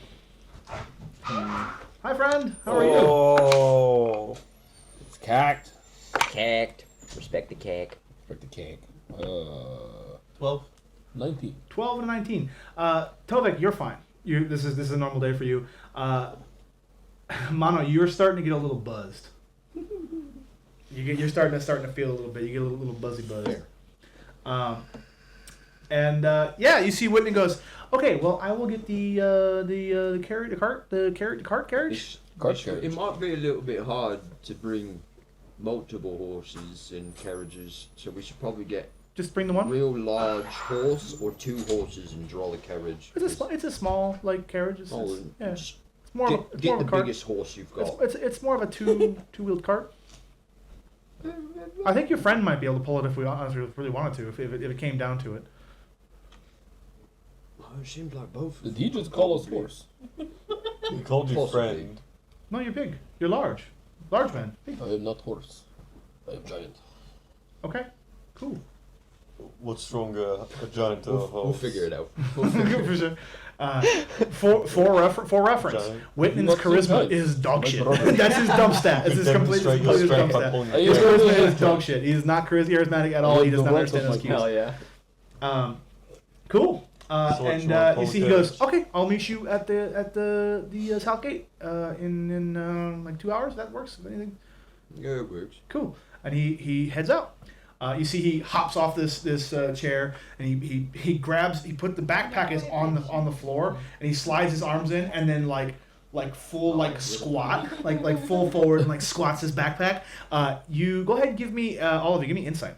[SPEAKER 1] Hi, friend. How are you?
[SPEAKER 6] Oh.
[SPEAKER 2] It's cacked.
[SPEAKER 7] Cacked. Respect the cack.
[SPEAKER 2] Respect the cake.
[SPEAKER 5] 12.
[SPEAKER 2] 19.
[SPEAKER 1] 12 and 19. Tovek, you're fine. This is a normal day for you. Mono, you're starting to get a little buzzed. You're starting to feel a little bit. You get a little buzzy buzz. You see Whitney goes, "Okay, well, I will get the cart carriage."
[SPEAKER 2] Cart carriage.
[SPEAKER 7] It might be a little bit hard to bring multiple horses and carriages, so we should probably get
[SPEAKER 1] Just bring the one.
[SPEAKER 7] real large horse or 2 horses and draw the carriage.
[SPEAKER 1] It's a small like carriage.
[SPEAKER 7] Oh,
[SPEAKER 1] Yeah.
[SPEAKER 7] just
[SPEAKER 1] It's more of a, it's
[SPEAKER 7] Get
[SPEAKER 1] more
[SPEAKER 7] the
[SPEAKER 1] of a cart.
[SPEAKER 7] biggest horse you've got.
[SPEAKER 1] It's more of a two-wheeled cart. I think your friend might be able to pull it if we honestly really wanted to, if it came down to it.
[SPEAKER 7] Oh, it seems like both.
[SPEAKER 2] Did he just call us horse?
[SPEAKER 6] He called you
[SPEAKER 7] Possibly.
[SPEAKER 6] friend.
[SPEAKER 1] No, you're big. You're large. Large man. Big.
[SPEAKER 2] I am not horse. I am giant.
[SPEAKER 1] Okay. Cool.
[SPEAKER 6] What's stronger, a giant or a
[SPEAKER 7] We'll
[SPEAKER 6] horse?
[SPEAKER 7] figure it out.
[SPEAKER 1] For sure. For reference,
[SPEAKER 6] Giant.
[SPEAKER 1] Whitman's
[SPEAKER 2] What's his
[SPEAKER 1] charisma
[SPEAKER 2] height?
[SPEAKER 1] is dog
[SPEAKER 2] My
[SPEAKER 1] shit.
[SPEAKER 2] brother.
[SPEAKER 1] That's his dumb stat. It's
[SPEAKER 6] You
[SPEAKER 1] his complete
[SPEAKER 6] demonstrate your
[SPEAKER 1] his dumb
[SPEAKER 6] strength by
[SPEAKER 1] stat.
[SPEAKER 6] pulling
[SPEAKER 2] Hey,
[SPEAKER 1] His
[SPEAKER 2] yeah.
[SPEAKER 1] charisma is dog shit. He's not charismatic at all. He does not
[SPEAKER 2] The rest
[SPEAKER 1] understand
[SPEAKER 2] of
[SPEAKER 1] his
[SPEAKER 2] my
[SPEAKER 1] cues.
[SPEAKER 7] Hell yeah.
[SPEAKER 1] Cool.
[SPEAKER 6] So what
[SPEAKER 1] And
[SPEAKER 6] you want,
[SPEAKER 1] you see, he
[SPEAKER 6] Polo
[SPEAKER 1] goes,
[SPEAKER 6] Coach?
[SPEAKER 1] okay, I'll meet you at the south gate in like 2 hours. That works. Anything?
[SPEAKER 7] Yeah, it works.
[SPEAKER 1] Cool. And he heads out. You see, he hops off this chair and he grabs. He put the backpack is on the floor and he slides his arms in and then like full squat like full forward and like squats his backpack. You go ahead and give me all of you. Give me insight.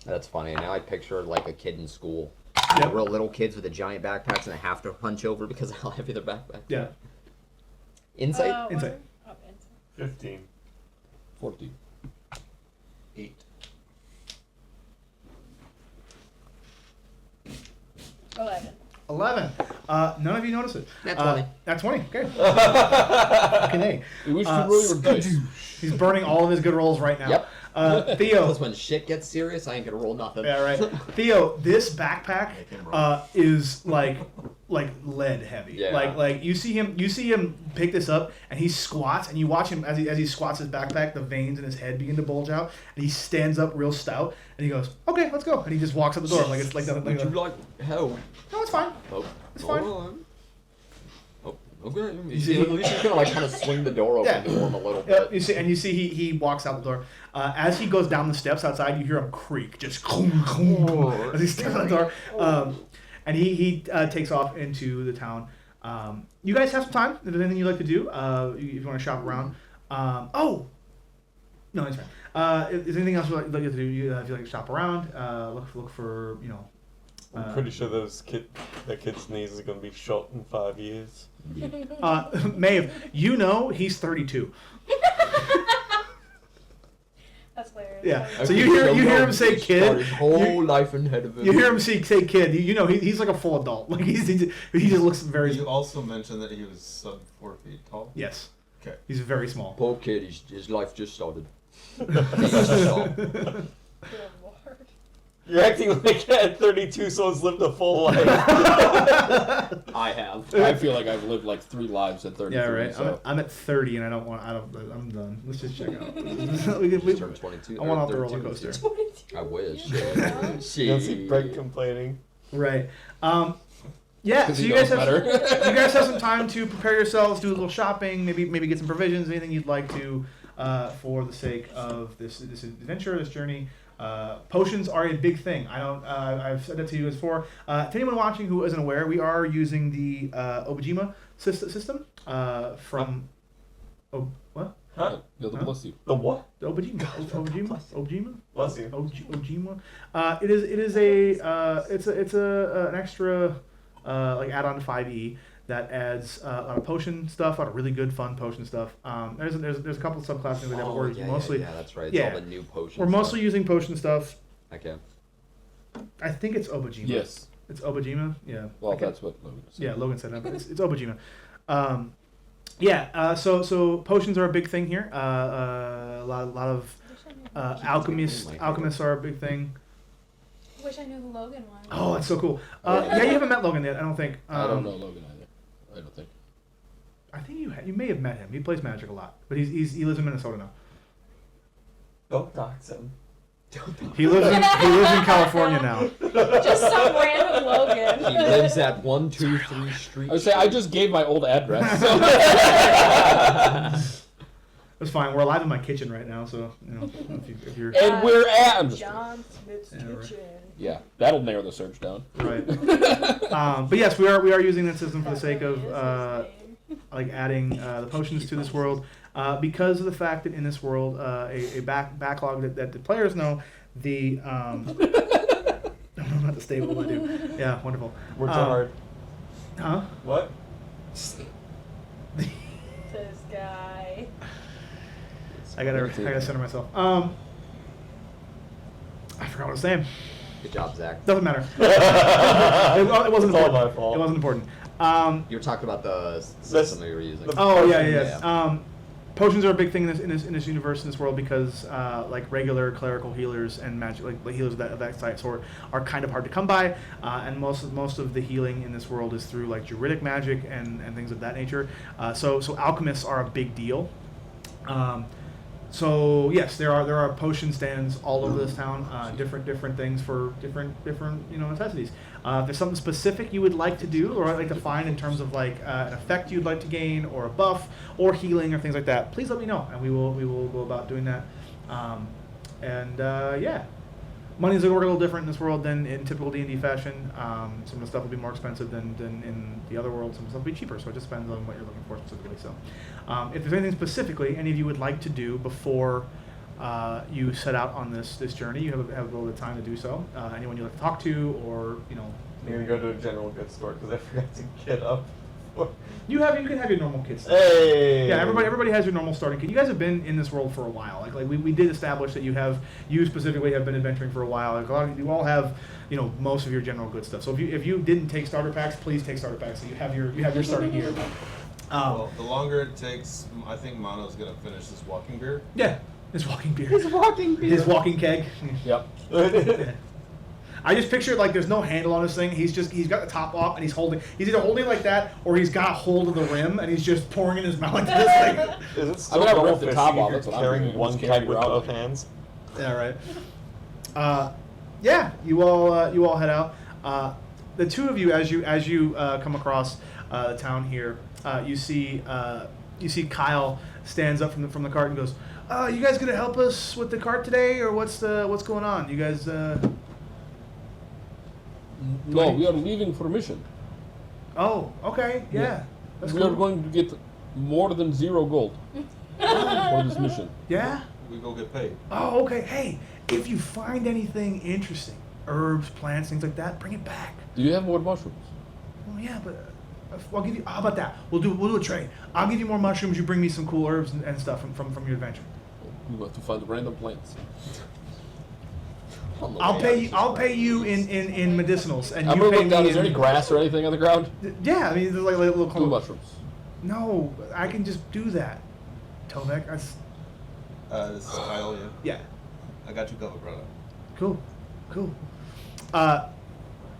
[SPEAKER 4] That's funny. Now I picture like a kid in school.
[SPEAKER 1] Yep.
[SPEAKER 4] Real little kids with the giant backpacks and they have to hunch over because of how heavy their backpack.
[SPEAKER 1] Yeah.
[SPEAKER 4] Insight?
[SPEAKER 1] Insight.
[SPEAKER 3] Oh, insight.
[SPEAKER 6] 15.
[SPEAKER 2] 14.
[SPEAKER 8] 8.
[SPEAKER 3] 11.
[SPEAKER 1] 11. None of you notice it.
[SPEAKER 4] Nat 20.
[SPEAKER 1] Nat 20. Okay. Fucking A.
[SPEAKER 2] You wish to roll your dice.
[SPEAKER 1] He's burning all of his good rolls right now.
[SPEAKER 4] Yep.
[SPEAKER 1] Theo.
[SPEAKER 4] Because when shit gets serious, I ain't gonna roll nothing.
[SPEAKER 1] Yeah, right. Theo, this backpack is like lead heavy.
[SPEAKER 4] Yeah.
[SPEAKER 1] Like you see him pick this up and he squats and you watch him as he squats his backpack, the veins in his head begin to bulge out and he stands up real stout and he goes, "Okay, let's go." And he just walks out the door like it's like nothing.
[SPEAKER 7] Would you like help?
[SPEAKER 1] No, it's fine.
[SPEAKER 7] Oh,
[SPEAKER 1] It's fine.
[SPEAKER 7] alright. Oh, okay. He's just gonna like kind of swing the door open
[SPEAKER 1] Yeah.
[SPEAKER 7] for him a little
[SPEAKER 1] Yeah,
[SPEAKER 7] bit.
[SPEAKER 1] you see he walks out the door. As he goes down the steps outside, you hear him creak, just as he steps out the door. And he takes off into the town. You guys have some time. If there's anything you'd like to do, if you want to shop around. No, it's fine. If there's anything else you'd like to do, if you like to shop around, look for
[SPEAKER 6] I'm pretty sure that kid's sneeze is going to be shot in 5 years.
[SPEAKER 1] Maeve, he's 32.
[SPEAKER 3] That's hilarious.
[SPEAKER 1] Yeah. So you hear him say
[SPEAKER 7] Start
[SPEAKER 1] kid.
[SPEAKER 7] his whole life ahead of him.
[SPEAKER 1] You hear him say kid. He's like a full adult. Like he just looks very.
[SPEAKER 5] You also mentioned that he was sub 4 feet tall.
[SPEAKER 1] Yes.
[SPEAKER 5] Okay.
[SPEAKER 1] He's very small.
[SPEAKER 7] Poor kid, his life just started.
[SPEAKER 3] Good lord.
[SPEAKER 6] You're acting like at 32 someone's lived a full life.
[SPEAKER 7] I have.
[SPEAKER 2] I feel like I've lived like 3 lives at 33.
[SPEAKER 1] Yeah, right.
[SPEAKER 2] So.
[SPEAKER 1] I'm at 30 and I'm done. Let's just check out.
[SPEAKER 7] Just turned 22.
[SPEAKER 1] I want off the
[SPEAKER 7] 32
[SPEAKER 1] roller
[SPEAKER 7] this year.
[SPEAKER 1] coaster.
[SPEAKER 7] I wish.
[SPEAKER 6] You don't see Brett complaining.
[SPEAKER 1] Right. Yeah.
[SPEAKER 2] 'Cause
[SPEAKER 1] So
[SPEAKER 2] he
[SPEAKER 1] you guys
[SPEAKER 2] knows
[SPEAKER 1] have
[SPEAKER 2] better.
[SPEAKER 1] you guys have some time to prepare yourselves, do a little shopping, maybe get some provisions, anything you'd like to, for the sake of this adventure, this journey. Potions are a big thing. I've said that to you as before. To anyone watching who isn't aware, we are using the Obajima system from. Oh, what?
[SPEAKER 6] Huh?
[SPEAKER 2] You'll bless you.
[SPEAKER 6] The what?
[SPEAKER 1] The Obajima?
[SPEAKER 6] Bless you.
[SPEAKER 1] Ojima. It is an extra like add-on to 5e that adds a lot of potion stuff, a lot of really good fun potion stuff. There's a couple of subclasses that
[SPEAKER 4] Oh,
[SPEAKER 1] we're
[SPEAKER 4] yeah,
[SPEAKER 1] mostly
[SPEAKER 4] yeah, that's right. It's
[SPEAKER 1] yeah.
[SPEAKER 4] all the new potions.
[SPEAKER 1] we're mostly using potion stuff.
[SPEAKER 4] Okay.
[SPEAKER 1] I think it's Obajima.
[SPEAKER 2] Yes.
[SPEAKER 1] It's Obajima. Yeah.
[SPEAKER 2] Well,
[SPEAKER 1] Okay.
[SPEAKER 2] that's what Logan said.
[SPEAKER 1] Yeah, Logan said that, but it's Obajima. So potions are a big thing here. A lot of alchemists are a big thing.
[SPEAKER 3] Wish I knew who Logan was.
[SPEAKER 1] Oh, that's so cool. Yeah, you haven't met Logan yet, I don't think.
[SPEAKER 2] I don't know Logan either. I don't think.
[SPEAKER 1] I think you may have met him. He plays Magic a lot, but he lives in Minnesota now.
[SPEAKER 6] Don't dox him.
[SPEAKER 1] He lives in California now.
[SPEAKER 3] Just some random Logan.
[SPEAKER 7] He lives at 123 Street.
[SPEAKER 2] I would say I just gave my old address. So.
[SPEAKER 1] It's fine. We're alive in my kitchen right now, so if you're
[SPEAKER 2] And we're at. I'm just.
[SPEAKER 3] John Smith's
[SPEAKER 1] Yeah, right.
[SPEAKER 3] kitchen.
[SPEAKER 2] Yeah, that'll narrow the search down.
[SPEAKER 1] right. But yes, we are using that system for the sake of like adding the potions to this world, because of the fact that in this world a backlog that the players know the I'm not the stable I do. Yeah, wonderful.
[SPEAKER 6] Worked hard.
[SPEAKER 1] Huh?
[SPEAKER 6] What?
[SPEAKER 3] This guy.
[SPEAKER 1] I gotta center myself. I forgot what I was saying.
[SPEAKER 4] Good job, Zach.
[SPEAKER 1] Doesn't matter. It wasn't
[SPEAKER 6] It's all
[SPEAKER 1] important.
[SPEAKER 6] my fault.
[SPEAKER 1] It wasn't important.
[SPEAKER 4] You were talking about the system that you were using.
[SPEAKER 1] Oh yeah, yeah.
[SPEAKER 4] Yeah.
[SPEAKER 1] Potions are a big thing in this universe, in this world, because like regular clerical healers and magic, like healers of that sort, are kind of hard to come by, and most of the healing in this world is through like druidic magic and things of that nature. So alchemists are a big deal. So yes, there are potion stands all over this town, different things for different necessities. If there's something specific you would like to do or like to find in terms of like an effect you'd like to gain or a buff or healing or things like that, please let me know and we will go about doing that. Yeah. Money's going to work a little different in this world than in typical D&D fashion. Some of the stuff will be more expensive than in the other world. Some stuff will be cheaper, so it just depends on what you're looking for specifically. So, if there's anything specifically any of you would like to do before you set out on this journey, you have a little bit of time to do so. Anyone you'd like to talk to, or
[SPEAKER 6] I'm gonna go to a general goods store because I forgot to get up.
[SPEAKER 1] you can have your normal kit stuff.
[SPEAKER 6] Hey.
[SPEAKER 1] Yeah, everybody has your normal starting kit. You guys have been in this world for a while. Like we did establish that you specifically have been adventuring for a while. Like a lot of you all have most of your general good stuff. So if you didn't take starter packs, please take starter packs. So you have your starting gear.
[SPEAKER 5] Well, the longer it takes, I think Mono's gonna finish this walking beer.
[SPEAKER 1] Yeah, his walking beer.
[SPEAKER 7] His walking beer.
[SPEAKER 1] His walking keg.
[SPEAKER 2] Yep.
[SPEAKER 1] Yeah. I just picture like there's no handle on this thing. He's got the top off and he's either holding it like that or he's got hold of the rim and he's just pouring in his mouth into this thing.
[SPEAKER 6] Is it still
[SPEAKER 2] I mean, I
[SPEAKER 6] normal
[SPEAKER 2] ripped the
[SPEAKER 6] to
[SPEAKER 2] top
[SPEAKER 6] see
[SPEAKER 2] off,
[SPEAKER 6] if
[SPEAKER 2] that's
[SPEAKER 6] you're
[SPEAKER 2] what I'm
[SPEAKER 6] carrying
[SPEAKER 2] doing.
[SPEAKER 6] one
[SPEAKER 2] Just
[SPEAKER 6] keg
[SPEAKER 2] carry
[SPEAKER 6] with
[SPEAKER 2] around
[SPEAKER 6] both
[SPEAKER 2] like-
[SPEAKER 6] hands?
[SPEAKER 1] Yeah, right. Yeah, you all head out. The two of you, as you come across the town here, you see Kyle stands up from the cart and goes, "You guys gonna help us with the cart today, or what's going on? You guys?"
[SPEAKER 2] No, we are leaving for mission.
[SPEAKER 1] Oh, okay, yeah. That's
[SPEAKER 2] We
[SPEAKER 1] cool.
[SPEAKER 2] are going to get more than 0 gold for this mission.
[SPEAKER 1] Yeah.
[SPEAKER 5] We go get paid.
[SPEAKER 1] Oh, okay. Hey, if you find anything interesting, herbs, plants, things like that, bring it back.
[SPEAKER 2] Do you have more mushrooms?
[SPEAKER 1] Well, yeah, but I'll give you. How about that? We'll do a trade. I'll give you more mushrooms. You bring me some cool herbs and stuff from your adventure.
[SPEAKER 2] We have to find random plants.
[SPEAKER 1] I'll pay you in medicinals, and
[SPEAKER 2] I'm
[SPEAKER 1] you
[SPEAKER 2] gonna
[SPEAKER 1] pay
[SPEAKER 2] look down.
[SPEAKER 1] me
[SPEAKER 2] Is there
[SPEAKER 1] in.
[SPEAKER 2] any grass or anything on the ground?
[SPEAKER 1] Yeah, I mean, there's like little.
[SPEAKER 2] 2 mushrooms.
[SPEAKER 1] No, I can just do that. Tovek,
[SPEAKER 5] This is Kyle. Yeah.
[SPEAKER 1] yeah.
[SPEAKER 5] I got you covered, brother.
[SPEAKER 1] Cool.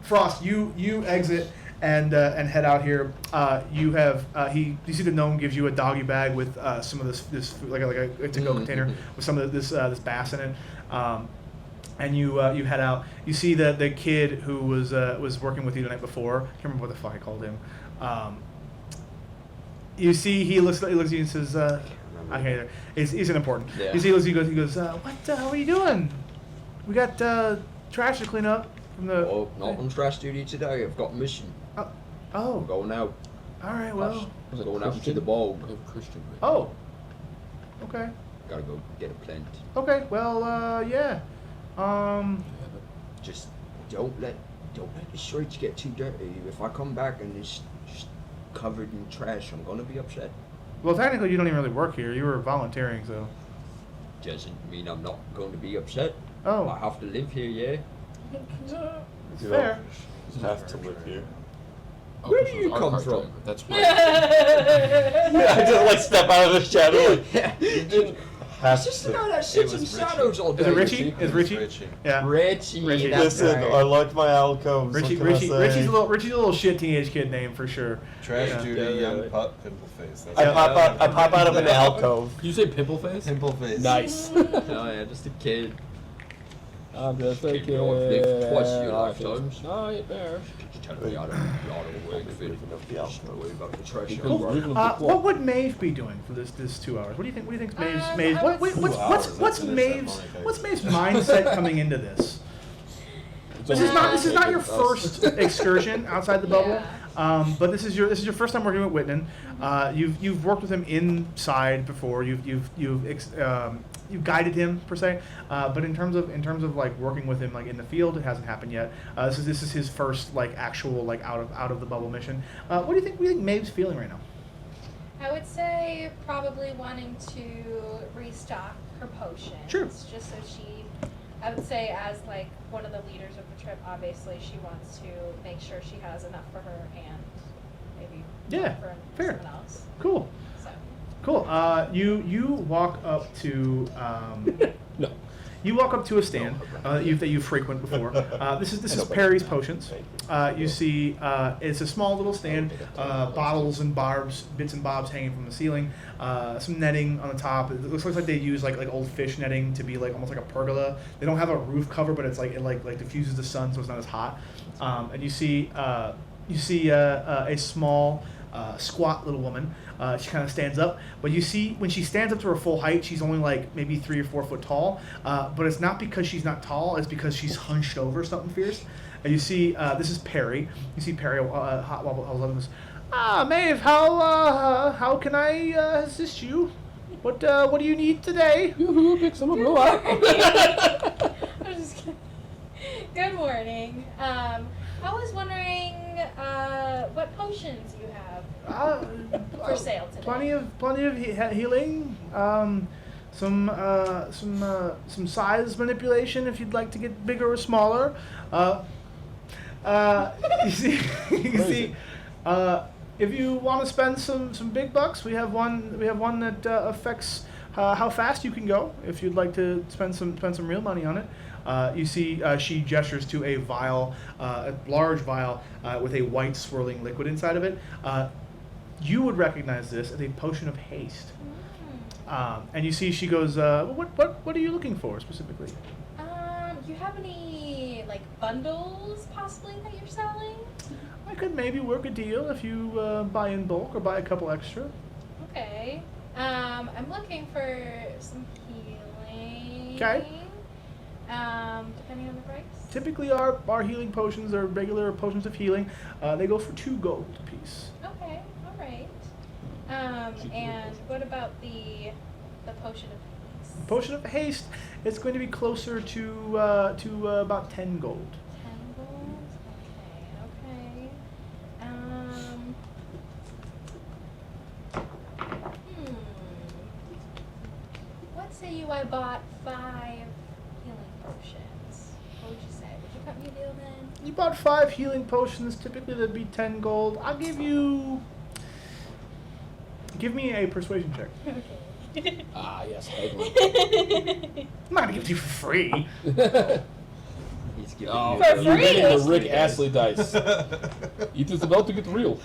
[SPEAKER 1] Frost, you exit and head out here. You see the gnome gives you a doggy bag with some of this food, like a to-go container with some of this bass in it. And you head out. You see the kid who was working with you the night before. I can't remember what the fuck I called him. You see he looks at you and says, "I can't either." He's unimportant.
[SPEAKER 4] Yeah.
[SPEAKER 1] You see he goes, "What are you doing? We got trash to clean up from the."
[SPEAKER 7] Oh, not on trash duty today. I've got a mission. I'm
[SPEAKER 1] Oh,
[SPEAKER 7] going out.
[SPEAKER 1] all right. Well,
[SPEAKER 2] Was it
[SPEAKER 7] Going out to
[SPEAKER 2] Christian?
[SPEAKER 7] the bog.
[SPEAKER 2] I have Christian. Right?
[SPEAKER 1] oh, okay.
[SPEAKER 7] Gotta go get a plant.
[SPEAKER 1] Okay. Well, yeah.
[SPEAKER 7] Just don't let the streets get too dirty. If I come back and it's just covered in trash, I'm gonna be upset.
[SPEAKER 1] Well, technically, you don't even really work here. You were volunteering, so.
[SPEAKER 7] Doesn't mean I'm not going to be upset.
[SPEAKER 1] Oh.
[SPEAKER 7] I have to live here, yeah.
[SPEAKER 1] It's
[SPEAKER 6] You
[SPEAKER 1] fair.
[SPEAKER 6] don't have to live here.
[SPEAKER 2] Oh,
[SPEAKER 7] Where
[SPEAKER 2] this
[SPEAKER 7] do
[SPEAKER 2] was
[SPEAKER 7] you
[SPEAKER 2] our
[SPEAKER 7] come
[SPEAKER 2] cart
[SPEAKER 7] from?
[SPEAKER 2] driver. That's right.
[SPEAKER 6] I just like step out of the shadow. Like,
[SPEAKER 7] Yeah.
[SPEAKER 6] you didn't have
[SPEAKER 7] It's just
[SPEAKER 6] to.
[SPEAKER 7] the guy that
[SPEAKER 5] It
[SPEAKER 7] sits in
[SPEAKER 5] was
[SPEAKER 7] shadows all
[SPEAKER 1] Is
[SPEAKER 7] day.
[SPEAKER 1] it Richie? Is
[SPEAKER 5] It was
[SPEAKER 1] Richie?
[SPEAKER 5] Richie.
[SPEAKER 1] Yeah.
[SPEAKER 7] Richie, that's
[SPEAKER 6] Listen,
[SPEAKER 7] right.
[SPEAKER 6] I like my alcoves.
[SPEAKER 1] Richie's
[SPEAKER 6] what can I say?
[SPEAKER 1] Richie's a little shit teenage kid name for sure.
[SPEAKER 5] Trash
[SPEAKER 1] Yeah.
[SPEAKER 5] duty,
[SPEAKER 6] Yeah,
[SPEAKER 5] young
[SPEAKER 6] yeah.
[SPEAKER 5] pup, pimple face. That's
[SPEAKER 6] I
[SPEAKER 5] what
[SPEAKER 6] pop out of an alcove.
[SPEAKER 2] Did you say pimple face?
[SPEAKER 5] Pimple face.
[SPEAKER 2] Nice.
[SPEAKER 7] Oh yeah, just a kid.
[SPEAKER 2] I'm just a
[SPEAKER 7] Keep
[SPEAKER 2] kid.
[SPEAKER 7] going, live twice in your lifetimes.
[SPEAKER 2] Nightmare.
[SPEAKER 7] Just tell me I don't work for it. Just don't worry about the trash.
[SPEAKER 2] Because
[SPEAKER 1] Cool.
[SPEAKER 2] we're gonna be
[SPEAKER 1] What would Maeve be doing for this 2 hours? What do you think? What do you think Maeve's
[SPEAKER 3] I would-
[SPEAKER 1] what's Maeve's mindset coming into this? This is not your first excursion outside the bubble, but this is your first time working with Whitman. You've worked with him inside before. You've you guided him per se, but in terms of like working with him like in the field, it hasn't happened yet. So this is his first like actual like out of the bubble mission. What do you think Maeve's feeling right now?
[SPEAKER 3] I would say probably wanting to restock her potions.
[SPEAKER 1] Sure.
[SPEAKER 3] Just so I would say as like one of the leaders of the trip, obviously she wants to make sure she has enough for her and maybe
[SPEAKER 1] Yeah,
[SPEAKER 3] for
[SPEAKER 1] fair.
[SPEAKER 3] someone else.
[SPEAKER 1] Cool.
[SPEAKER 3] So.
[SPEAKER 1] Cool. You walk up to
[SPEAKER 2] No.
[SPEAKER 1] you walk up to a stand that you frequent before. This is Perry's Potions. You see it's a small little stand, bottles and bits and bobs hanging from the ceiling, some netting on the top. It looks like they use like old fish netting to be like almost like a pergola. They don't have a roof cover, but it's like it diffuses the sun so it's not as hot. And you see a small. Squat little woman. She kind of stands up, but you see when she stands up to her full height, she's only like maybe 3 or 4 foot tall. But it's not because she's not tall; it's because she's hunched over something fierce. And you see, this is Perry. You see Perry hot wobble. Maeve, how can I assist you? What do you need today?
[SPEAKER 2] Yoo-hoo, pick some blue out.
[SPEAKER 3] I'm just kidding. Good morning. I was wondering what potions you have for sale today.
[SPEAKER 1] Plenty of healing. Some size manipulation if you'd like to get bigger or smaller. You see, if you want to spend some big bucks, we have one that affects how fast you can go. If you'd like to spend some real money on it. You see, she gestures to a vial, a large vial with a white swirling liquid inside of it. You would recognize this as a potion of haste. And you see, she goes, "What are you looking for specifically?"
[SPEAKER 3] Do you have any like bundles possibly that you're selling?
[SPEAKER 1] I could maybe work a deal if you buy in bulk or buy a couple extra.
[SPEAKER 3] Okay. I'm looking for some healing.
[SPEAKER 1] Okay.
[SPEAKER 3] Depending on the price.
[SPEAKER 1] Typically, our healing potions are regular potions of healing. They go for 2 gold a piece.
[SPEAKER 3] Okay. All right. And what about the potion of haste?
[SPEAKER 1] Potion of haste, it's going to be closer to about 10 gold.
[SPEAKER 3] 10 gold. Okay. Let's say I bought 5 healing potions. What would you say? Would you cut me a deal then?
[SPEAKER 1] You bought 5 healing potions. Typically, that'd be 10 gold. I'll give you. Give me a persuasion check.
[SPEAKER 3] Okay.
[SPEAKER 2] Yes.
[SPEAKER 1] I'm not gonna give it to you for free.
[SPEAKER 7] He's giving
[SPEAKER 2] Oh,
[SPEAKER 7] you
[SPEAKER 3] For
[SPEAKER 2] you're
[SPEAKER 3] free?
[SPEAKER 2] getting the Rick Astley dice. It is about to get real.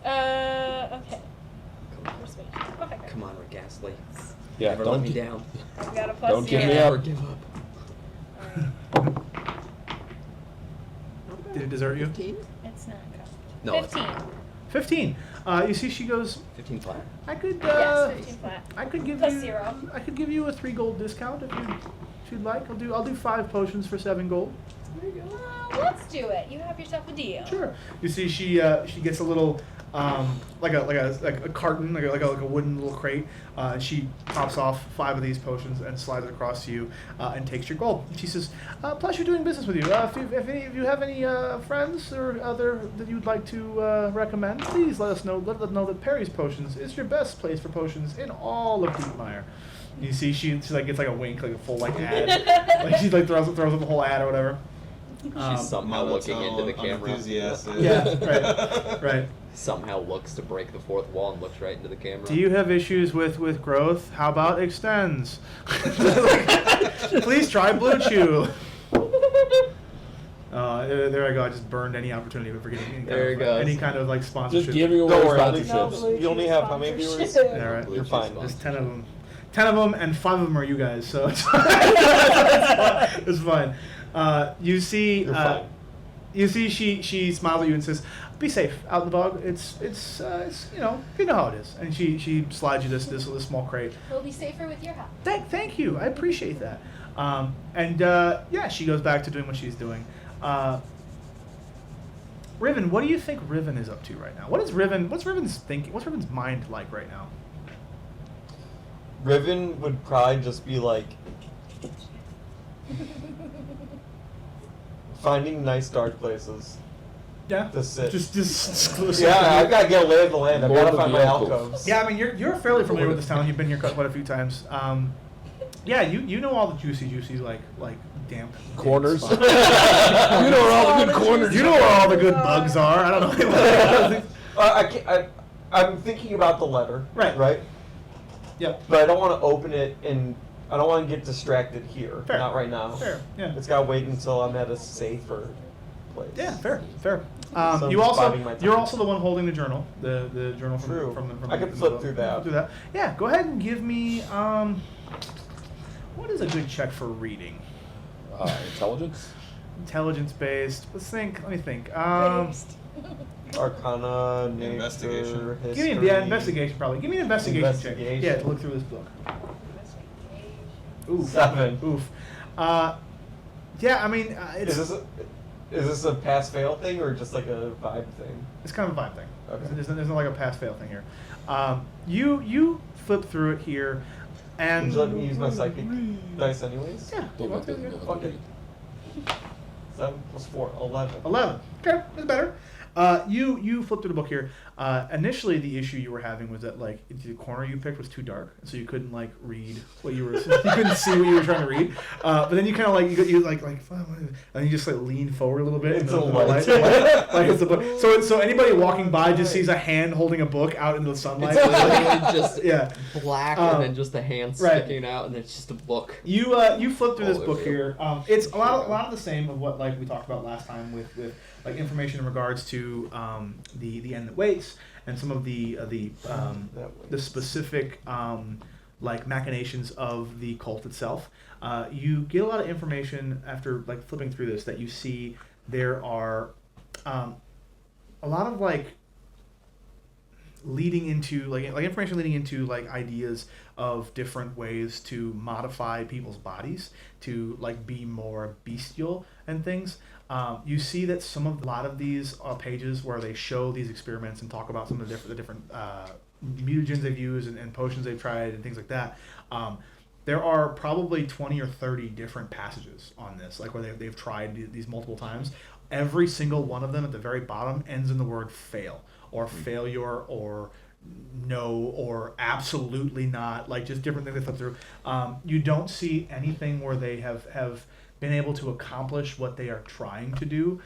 [SPEAKER 3] Okay.
[SPEAKER 7] Come on,
[SPEAKER 3] Persuasion. Okay.
[SPEAKER 7] come on, Rick Astley.
[SPEAKER 2] Yeah,
[SPEAKER 7] Never
[SPEAKER 2] don't
[SPEAKER 7] let me
[SPEAKER 2] gi-
[SPEAKER 7] down.
[SPEAKER 3] We got a plus
[SPEAKER 2] Don't give
[SPEAKER 3] zero.
[SPEAKER 2] me up.
[SPEAKER 7] Never give up.
[SPEAKER 3] Alright.
[SPEAKER 1] Did it desert you?
[SPEAKER 7] 15?
[SPEAKER 3] It's not covered.
[SPEAKER 7] No, it's
[SPEAKER 3] 15.
[SPEAKER 1] 15. You see, she goes.
[SPEAKER 7] 15 flat.
[SPEAKER 1] I could.
[SPEAKER 3] Yes, 15 flat.
[SPEAKER 1] I could give
[SPEAKER 3] Plus
[SPEAKER 1] you.
[SPEAKER 3] 0.
[SPEAKER 1] I could give you a 3 gold discount if you'd like. I'll do 5 potions for 7 gold.
[SPEAKER 3] Let's do it. You have yourself a deal.
[SPEAKER 1] Sure. You see, she gets a little like a carton, like a wooden little crate. She pops off 5 of these potions and slides it across to you and takes your gold. And she says, "Pleasure doing business with you. If you have any friends or other that you'd like to recommend, please let us know. Let them know that Perry's Potions is your best place for potions in all of Deepmire." You see, she like gets like a wink, like a full like ad, like she like throws up the whole ad or whatever.
[SPEAKER 4] She's somehow looking into the camera.
[SPEAKER 5] Unenthusiastic.
[SPEAKER 1] Yeah, right.
[SPEAKER 4] Somehow looks to break the fourth wall and looks right into the camera.
[SPEAKER 1] Do you have issues with growth? How about extends? Please try Blue Chew. There I go. I just burned any opportunity for getting any kind of like sponsorship.
[SPEAKER 2] Just giving away
[SPEAKER 6] Don't worry,
[SPEAKER 2] sponsorships.
[SPEAKER 6] you only have how many viewers?
[SPEAKER 1] Yeah, right.
[SPEAKER 6] You're fine.
[SPEAKER 1] There's 10 of them. 10 of them, and 5 of them are you guys. So it's fine. It's fine. You see.
[SPEAKER 6] You're fine.
[SPEAKER 1] You see, she smiles at you and says, "Be safe out in the bog. It's you know how it is." And she slides you this small crate.
[SPEAKER 3] We'll be safer with your help.
[SPEAKER 1] Thank you. I appreciate that. Yeah, she goes back to doing what she's doing. Riven, what do you think Riven is up to right now? What's Riven's thinking? What's Riven's mind like right now?
[SPEAKER 6] Riven would probably just be like finding nice dark places
[SPEAKER 1] Yeah.
[SPEAKER 6] to sit.
[SPEAKER 1] Just
[SPEAKER 6] Yeah, I gotta get a lay of the land. I've
[SPEAKER 2] More
[SPEAKER 6] gotta
[SPEAKER 2] than
[SPEAKER 6] find
[SPEAKER 2] the
[SPEAKER 6] my
[SPEAKER 2] alcove.
[SPEAKER 6] alcoves.
[SPEAKER 1] Yeah, I mean, you're fairly familiar with this town. You've been here quite a few times. Yeah, you know all the juicy like damp
[SPEAKER 2] Corners.
[SPEAKER 1] spots.
[SPEAKER 2] You know where all the good corners.
[SPEAKER 1] You know where all the good bugs are. I don't know.
[SPEAKER 6] I'm thinking about the letter.
[SPEAKER 1] Right.
[SPEAKER 6] Right.
[SPEAKER 1] Yep.
[SPEAKER 6] But I don't want to open it, and I don't want to get distracted here.
[SPEAKER 1] Fair.
[SPEAKER 6] Not right now.
[SPEAKER 1] Fair. Yeah.
[SPEAKER 6] It's gotta wait until I'm at a safer place.
[SPEAKER 1] Yeah. Fair. Fair.
[SPEAKER 6] So I'm
[SPEAKER 1] You also
[SPEAKER 6] biding my time.
[SPEAKER 1] you're also the one holding the journal. The journal from
[SPEAKER 6] True.
[SPEAKER 1] from
[SPEAKER 6] I can
[SPEAKER 1] the
[SPEAKER 6] flip
[SPEAKER 1] book.
[SPEAKER 6] through that.
[SPEAKER 1] Do that. Yeah. Go ahead and give me what is a good check for reading?
[SPEAKER 2] Intelligence.
[SPEAKER 1] Intelligence based. Let me think.
[SPEAKER 6] Arcana, nature,
[SPEAKER 5] Investigation.
[SPEAKER 6] history.
[SPEAKER 1] Give me investigation probably. Give me an investigation check.
[SPEAKER 6] Investigation.
[SPEAKER 1] Yeah, to look through this book. Oof.
[SPEAKER 6] 7.
[SPEAKER 1] Oof. Yeah, I mean, it's
[SPEAKER 6] Is this a pass fail thing or just like a vibe thing?
[SPEAKER 1] it's kind of a vibe thing.
[SPEAKER 6] Okay.
[SPEAKER 1] There's no like a pass fail thing here. You flip through it here, and
[SPEAKER 6] Would you let me use my psychic dice anyways?
[SPEAKER 1] yeah, you want to, yeah.
[SPEAKER 6] Fuck it. 7 plus 4, 11.
[SPEAKER 1] 11. Okay, that's better. You flipped through the book here. Initially, the issue you were having was that like the corner you picked was too dark, so you couldn't like read what you were. You couldn't see what you were trying to read. But then you kind of like you like "Fuck, what is it?" and you just like lean forward a little bit.
[SPEAKER 6] It's
[SPEAKER 1] and
[SPEAKER 6] a
[SPEAKER 1] the
[SPEAKER 6] light.
[SPEAKER 1] like it's the book. So anybody walking by just sees a hand holding a book out into the sunlight.
[SPEAKER 4] It's literally just
[SPEAKER 1] yeah.
[SPEAKER 4] black
[SPEAKER 1] Um,
[SPEAKER 4] and then just the hand
[SPEAKER 1] right.
[SPEAKER 4] sticking out, and it's just a book.
[SPEAKER 1] You flip through this
[SPEAKER 4] All
[SPEAKER 1] book
[SPEAKER 4] over.
[SPEAKER 1] here. It's a lot of the same of what like we talked about last time with like information in regards to the end that waits and some of the specific like machinations of the cult itself. You get a lot of information after like flipping through this that you see there are a lot of like leading into like information leading into like ideas of different ways to modify people's bodies to like be more bestial and things. You see that a lot of these pages where they show these experiments and talk about some of the different mutagens they've used and potions they've tried and things like that. There are probably 20 or 30 different passages on this, like where they've tried these multiple times. Every single one of them at the very bottom ends in the word fail or failure or no or absolutely not, like just different things they flip through. You don't see anything where they have been able to accomplish what they are trying to do,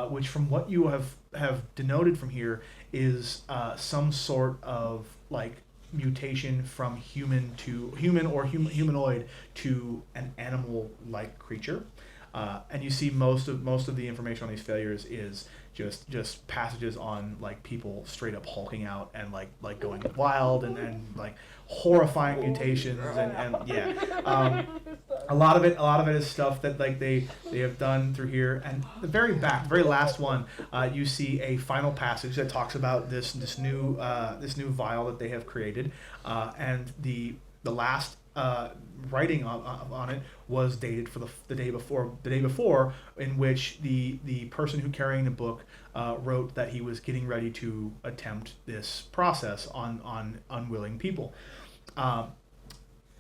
[SPEAKER 1] which from what you have denoted from here is some sort of like mutation from human or humanoid to an animal-like creature. And you see most of the information on these failures is just passages on like people straight up hulking out and like going wild and like horrifying mutations and yeah. A lot of it is stuff that like they have done through here. And the very last one, you see a final passage that talks about this new vial that they have created, and the last writing on it was dated for the day before, in which the person who carrying the book wrote that he was getting ready to attempt this process on unwilling people,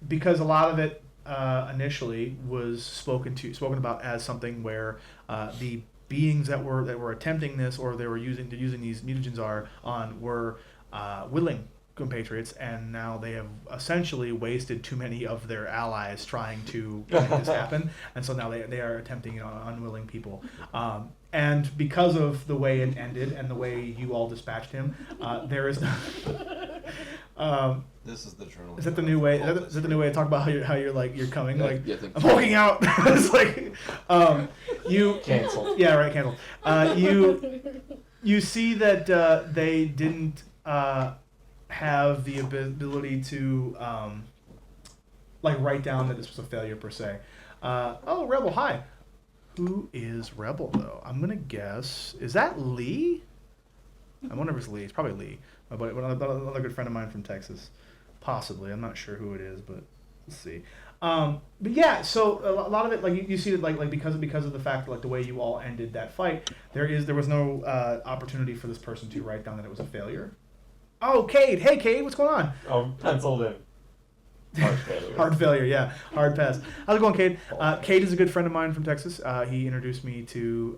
[SPEAKER 1] because a lot of it initially was spoken about as something where the beings that were attempting this or they were using these mutagens were willing compatriots, and now they have essentially wasted too many of their allies trying to make this happen, and so now they are attempting it on unwilling people. And because of the way it ended and the way you all dispatched him, there is.
[SPEAKER 5] This is the journal.
[SPEAKER 1] Is that the new way? Is that the new way to talk about how you're coming?
[SPEAKER 2] Yeah,
[SPEAKER 1] Like
[SPEAKER 2] yeah, I think
[SPEAKER 1] I'm
[SPEAKER 2] so.
[SPEAKER 1] walking out. It's like you
[SPEAKER 6] Canceled.
[SPEAKER 1] Yeah, right. Canceled. You see that they didn't have the ability to like write down that this was a failure per se. Oh, Rebel, hi. Who is Rebel though? I'm gonna guess. Is that Lee? I wonder if it's Lee. It's probably Lee. But another good friend of mine from Texas. Possibly. I'm not sure who it is, but let's see. But yeah, so a lot of it, like you see that, like because of the fact, like the way you all ended that fight, there was no opportunity for this person to write down that it was a failure. Oh, Cade. Hey, Cade, what's going on?
[SPEAKER 6] Oh, penciled in. Hard failure.
[SPEAKER 1] Hard failure, yeah. Hard pass. How's it going, Cade? Cade is a good friend of mine from Texas. He introduced me to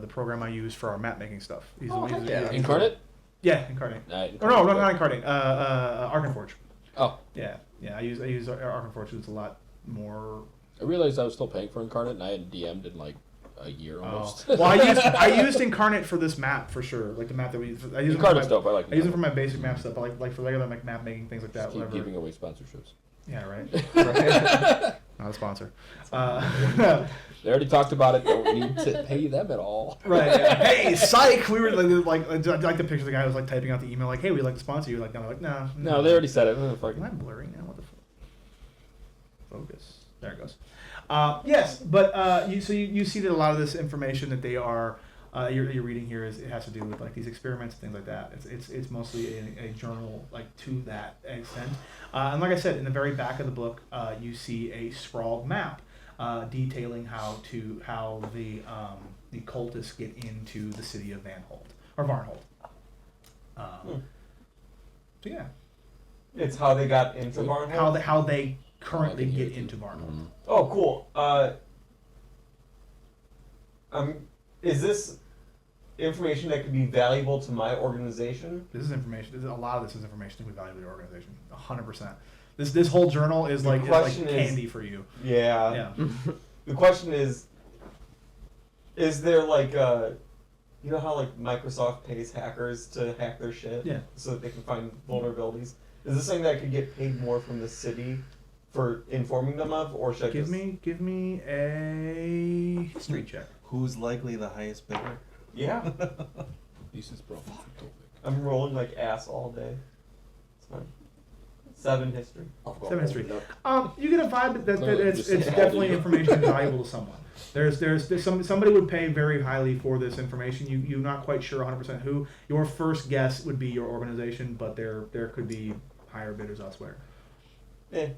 [SPEAKER 1] the program I use for our map making stuff. He's
[SPEAKER 4] heck yeah.
[SPEAKER 2] Incarnate?
[SPEAKER 1] Yeah, Incarnate.
[SPEAKER 2] Incarnate.
[SPEAKER 1] Or no, not Incarnate. Arkenforge.
[SPEAKER 2] Oh,
[SPEAKER 1] Yeah. I use Arkenforge. It's a lot more.
[SPEAKER 2] I realized I was still paying for Incarnate, and I hadn't DM'd in like a year almost.
[SPEAKER 1] Well, I used Incarnate for this map for sure. Like the map that we use. I use
[SPEAKER 2] Incarnate's
[SPEAKER 1] it for my,
[SPEAKER 2] dope. I like
[SPEAKER 1] I use it for
[SPEAKER 2] Incarnate.
[SPEAKER 1] my basic map stuff. But like for regular map making things like that.
[SPEAKER 2] Just keep
[SPEAKER 1] Whatever.
[SPEAKER 2] giving away sponsorships.
[SPEAKER 1] Yeah, right.
[SPEAKER 4] Right.
[SPEAKER 1] Not a sponsor.
[SPEAKER 2] They already talked about it. Don't need to pay them at all.
[SPEAKER 1] Right. Yeah. Hey, psych! We were like I like the picture of the guy who was like typing out the email like, "Hey, we'd like to sponsor you." Like, no,
[SPEAKER 2] No, they already said it.
[SPEAKER 1] Am I blurry now? What the focus? There it goes. Yes, but you see that a lot of this information that they are you're reading here it has to do with like these experiments and things like that. It's mostly a journal like to that extent. And like I said, in the very back of the book, you see a sprawled map detailing how the cultists get into the city of Varnhold. So yeah,
[SPEAKER 6] It's how they got into Varnhold.
[SPEAKER 1] how they currently get into Varnhold.
[SPEAKER 6] Oh, cool. Is this information that could be valuable to my organization?
[SPEAKER 1] This is information. A lot of this is information that we value to the organization. 100%. This whole journal is like
[SPEAKER 6] question is-
[SPEAKER 1] candy for you.
[SPEAKER 6] Yeah.
[SPEAKER 1] Yeah.
[SPEAKER 6] The question is there like you know how like Microsoft pays hackers to hack their shit?
[SPEAKER 1] Yeah.
[SPEAKER 6] So that they can find vulnerabilities? Is this something that I could get paid more from the city for informing them of, or should I
[SPEAKER 1] Give
[SPEAKER 6] just...
[SPEAKER 1] me a history check.
[SPEAKER 5] Who's likely the highest bidder?
[SPEAKER 6] Yeah.
[SPEAKER 2] This bro.
[SPEAKER 6] I'm rolling like ass all day. It's fine. 7 history.
[SPEAKER 1] 7 history. You get a vibe that
[SPEAKER 2] Clearly,
[SPEAKER 1] it's
[SPEAKER 2] just said
[SPEAKER 1] definitely
[SPEAKER 2] all.
[SPEAKER 1] information valuable to someone. There's somebody would pay very highly for this information. You're not quite sure 100% who. Your first guess would be your organization, but there could be higher bidders elsewhere.
[SPEAKER 6] Eh.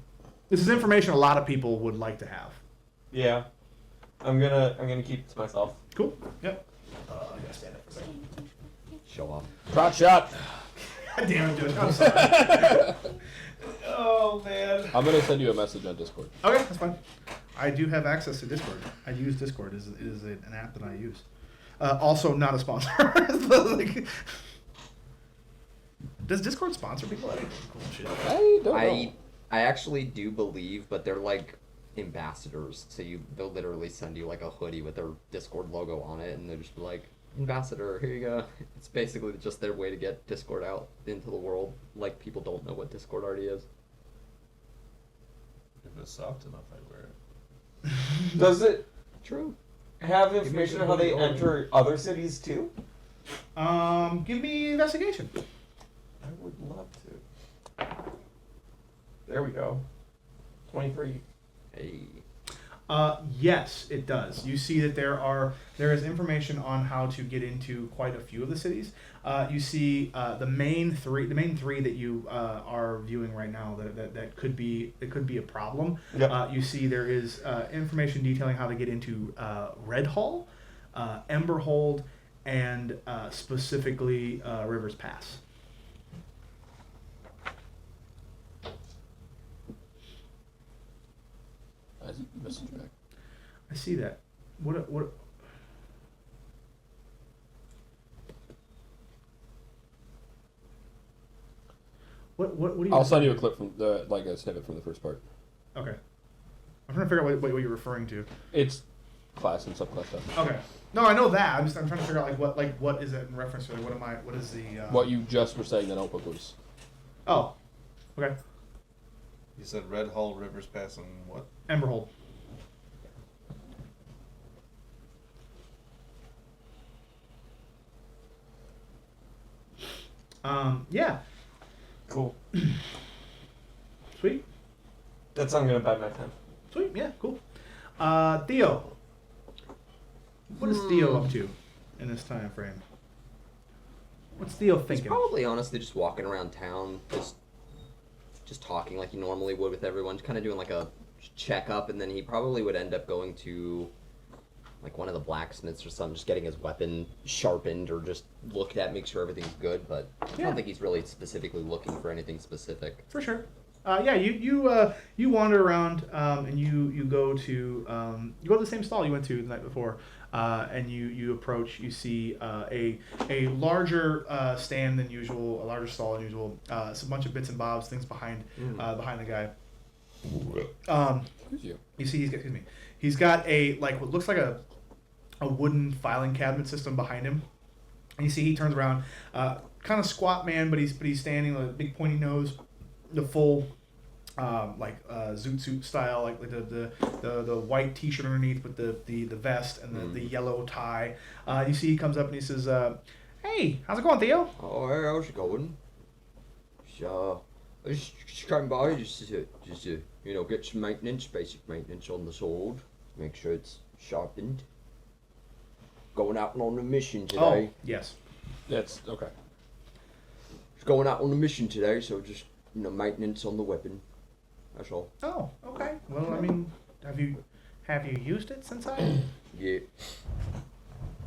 [SPEAKER 1] This is information a lot of people would like to have.
[SPEAKER 6] Yeah. I'm gonna keep it to myself.
[SPEAKER 1] Cool. Yep. I gotta stand up for a second.
[SPEAKER 4] Show off.
[SPEAKER 2] Crotch shot.
[SPEAKER 1] God damn it, Josh. I'm sorry. Oh man.
[SPEAKER 2] I'm gonna send you a message on Discord.
[SPEAKER 1] Okay, that's fine. I do have access to Discord. I use Discord. It is an app that I use. Also, not a sponsor. Like, does Discord sponsor people? That ain't cool shit.
[SPEAKER 2] I don't know.
[SPEAKER 4] I actually do believe, but they're like ambassadors. So they'll literally send you like a hoodie with their Discord logo on it, and they'll just be like, "Ambassador, here you go." It's basically just their way to get Discord out into the world. Like people don't know what Discord already is.
[SPEAKER 5] If it's soft enough, I'd wear it.
[SPEAKER 6] Does it
[SPEAKER 4] True.
[SPEAKER 6] have information on how they enter other cities too?
[SPEAKER 1] Give me investigation.
[SPEAKER 6] I would love to. There we go. 23.
[SPEAKER 4] Hey.
[SPEAKER 1] Yes, it does. You see that there is information on how to get into quite a few of the cities. You see the main three that you are viewing right now that could be a problem.
[SPEAKER 6] Yep.
[SPEAKER 1] You see there is information detailing how to get into Redhall, Emberhold, and specifically Rivers Pass.
[SPEAKER 2] I message back.
[SPEAKER 1] I see that. What? What do you?
[SPEAKER 2] I'll send you a clip from a snippet from the first part.
[SPEAKER 1] Okay. I'm trying to figure out what you're referring to.
[SPEAKER 2] It's class and subclass stuff.
[SPEAKER 1] Okay. No, I know that. I'm trying to figure out what is it in reference to? What is the?
[SPEAKER 2] What you just were saying the notebook was.
[SPEAKER 1] Oh. Okay.
[SPEAKER 5] You said Red Hull, Rivers Pass, and what?
[SPEAKER 1] Emberhold. Yeah.
[SPEAKER 6] Cool.
[SPEAKER 1] Sweet.
[SPEAKER 6] That's how I'm gonna buy my time.
[SPEAKER 1] Sweet. Yeah. Cool. Theo. What is Theo up to in this time frame? What's Theo
[SPEAKER 4] He's
[SPEAKER 1] thinking?
[SPEAKER 4] probably honestly just walking around town, just talking like he normally would with everyone, kind of doing like a checkup, and then he probably would end up going to like one of the blacksmiths or something, just getting his weapon sharpened or just looked at, make sure everything's good. But I
[SPEAKER 1] Yeah.
[SPEAKER 4] don't think he's really specifically looking for anything specific.
[SPEAKER 1] For sure. Yeah, you wander around and you go to the same stall you went to the night before, and you approach. You see a larger stand than usual, a larger stall than usual. It's a bunch of bits and bobs, things behind the guy. You see, he's got a what looks like a wooden filing cabinet system behind him. And you see he turns around, kind of squat man, but he's standing with a big pointy nose, the full zoot suit style, like the white T-shirt underneath with the vest and the yellow tie. You see he comes up and he says, "Hey, how's it going, Theo?"
[SPEAKER 7] Oh, hey, how's it going? I just came by just to get some basic maintenance on the sword, make sure it's sharpened. Going out on a mission today.
[SPEAKER 1] Oh, yes.
[SPEAKER 2] That's okay.
[SPEAKER 7] Just going out on a mission today, so just maintenance on the weapon. That's all.
[SPEAKER 1] Oh, okay. Well, I mean, have you used it since I?
[SPEAKER 7] Yeah.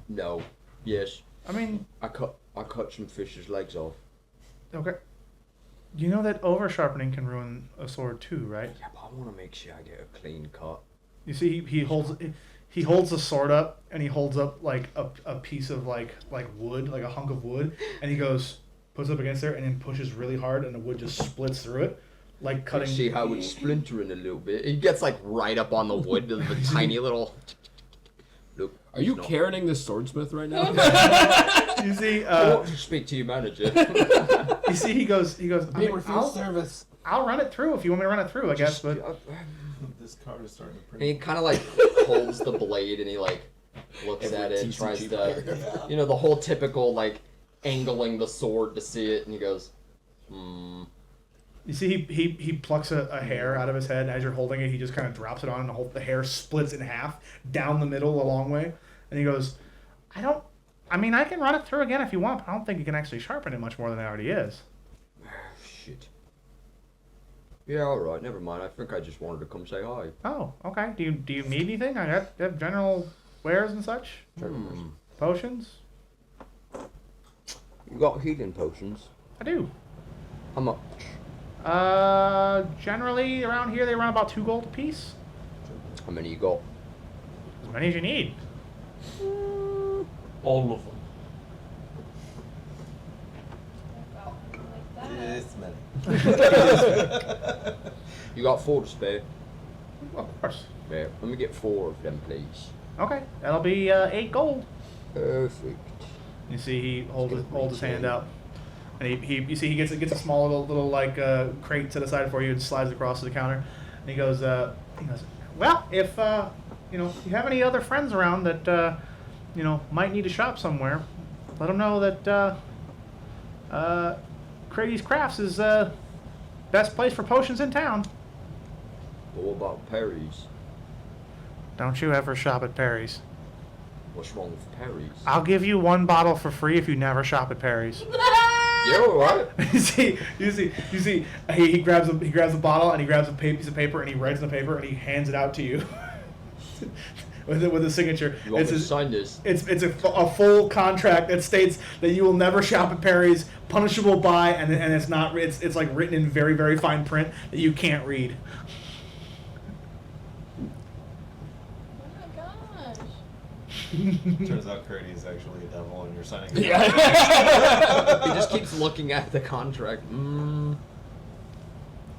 [SPEAKER 7] No. Yes.
[SPEAKER 1] I mean,
[SPEAKER 7] I cut some fish's legs off.
[SPEAKER 1] okay. You know that over sharpening can ruin a sword too, right?
[SPEAKER 7] Yeah, but I want to make sure I get a clean cut.
[SPEAKER 1] You see, he holds the sword up, and he holds up like a piece of like wood, like a hunk of wood, and he puts it up against there, and then pushes really hard, and the wood just splits through it, like cutting.
[SPEAKER 7] See how it's splintering a little bit. He gets right up on the wood, the tiny little. Look.
[SPEAKER 2] Are you carrying this swordsmith right now?
[SPEAKER 1] You see,
[SPEAKER 7] I want to speak to your manager.
[SPEAKER 1] you see, he goes. I mean,
[SPEAKER 2] service.
[SPEAKER 1] I'll run it through if you want me to run it through, I guess. But
[SPEAKER 5] This card is starting to print.
[SPEAKER 4] And he kind of holds the blade and he looks at it and tries to, the whole typical angling the sword to see it, and he goes,
[SPEAKER 1] You see, he plucks a hair out of his head, and as you're holding it, he just kind of drops it on, and the hair splits in half down the middle a long way. And he goes, I can run it through again if you want, but I don't think you can actually sharpen it much more than it already is.
[SPEAKER 7] Shit. Yeah, alright, never mind. I think I just wanted to come say hi.
[SPEAKER 1] Oh, okay. Do you need anything? I have general wares and such. Potions.
[SPEAKER 7] You got healing potions?
[SPEAKER 1] I do.
[SPEAKER 7] How much?
[SPEAKER 1] Generally around here they run about 2 gold a piece.
[SPEAKER 7] How many you got?
[SPEAKER 1] As many as you need.
[SPEAKER 6] All of them.
[SPEAKER 5] This many.
[SPEAKER 7] You got 4 to spare?
[SPEAKER 1] Of course.
[SPEAKER 7] Yeah, let me get 4 of them, please.
[SPEAKER 1] Okay, that'll be 8 gold.
[SPEAKER 7] Perfect.
[SPEAKER 1] You see, he holds his hand out, and you see he gets a small little crate set aside for you and slides across the counter, and he goes, well, if you have any other friends around that might need to shop somewhere, let them know that Crady's Crafts is best place for potions in town.
[SPEAKER 7] What about Perry's?
[SPEAKER 1] Don't you ever shop at Perry's.
[SPEAKER 7] What's wrong with Perry's?
[SPEAKER 1] I'll give you 1 bottle for free if you never shop at Perry's.
[SPEAKER 7] Yeah, alright.
[SPEAKER 1] You see, he grabs a bottle and he grabs a piece of paper and he writes on the paper and he hands it out to you with a signature.
[SPEAKER 7] You want me to sign this?
[SPEAKER 1] It's a full contract that states that you will never shop at Perry's, punishable by, and it's not it's written in very, very fine print that you can't read.
[SPEAKER 5] Turns out Curdy is actually a devil, and you're signing.
[SPEAKER 4] he just keeps looking at the contract.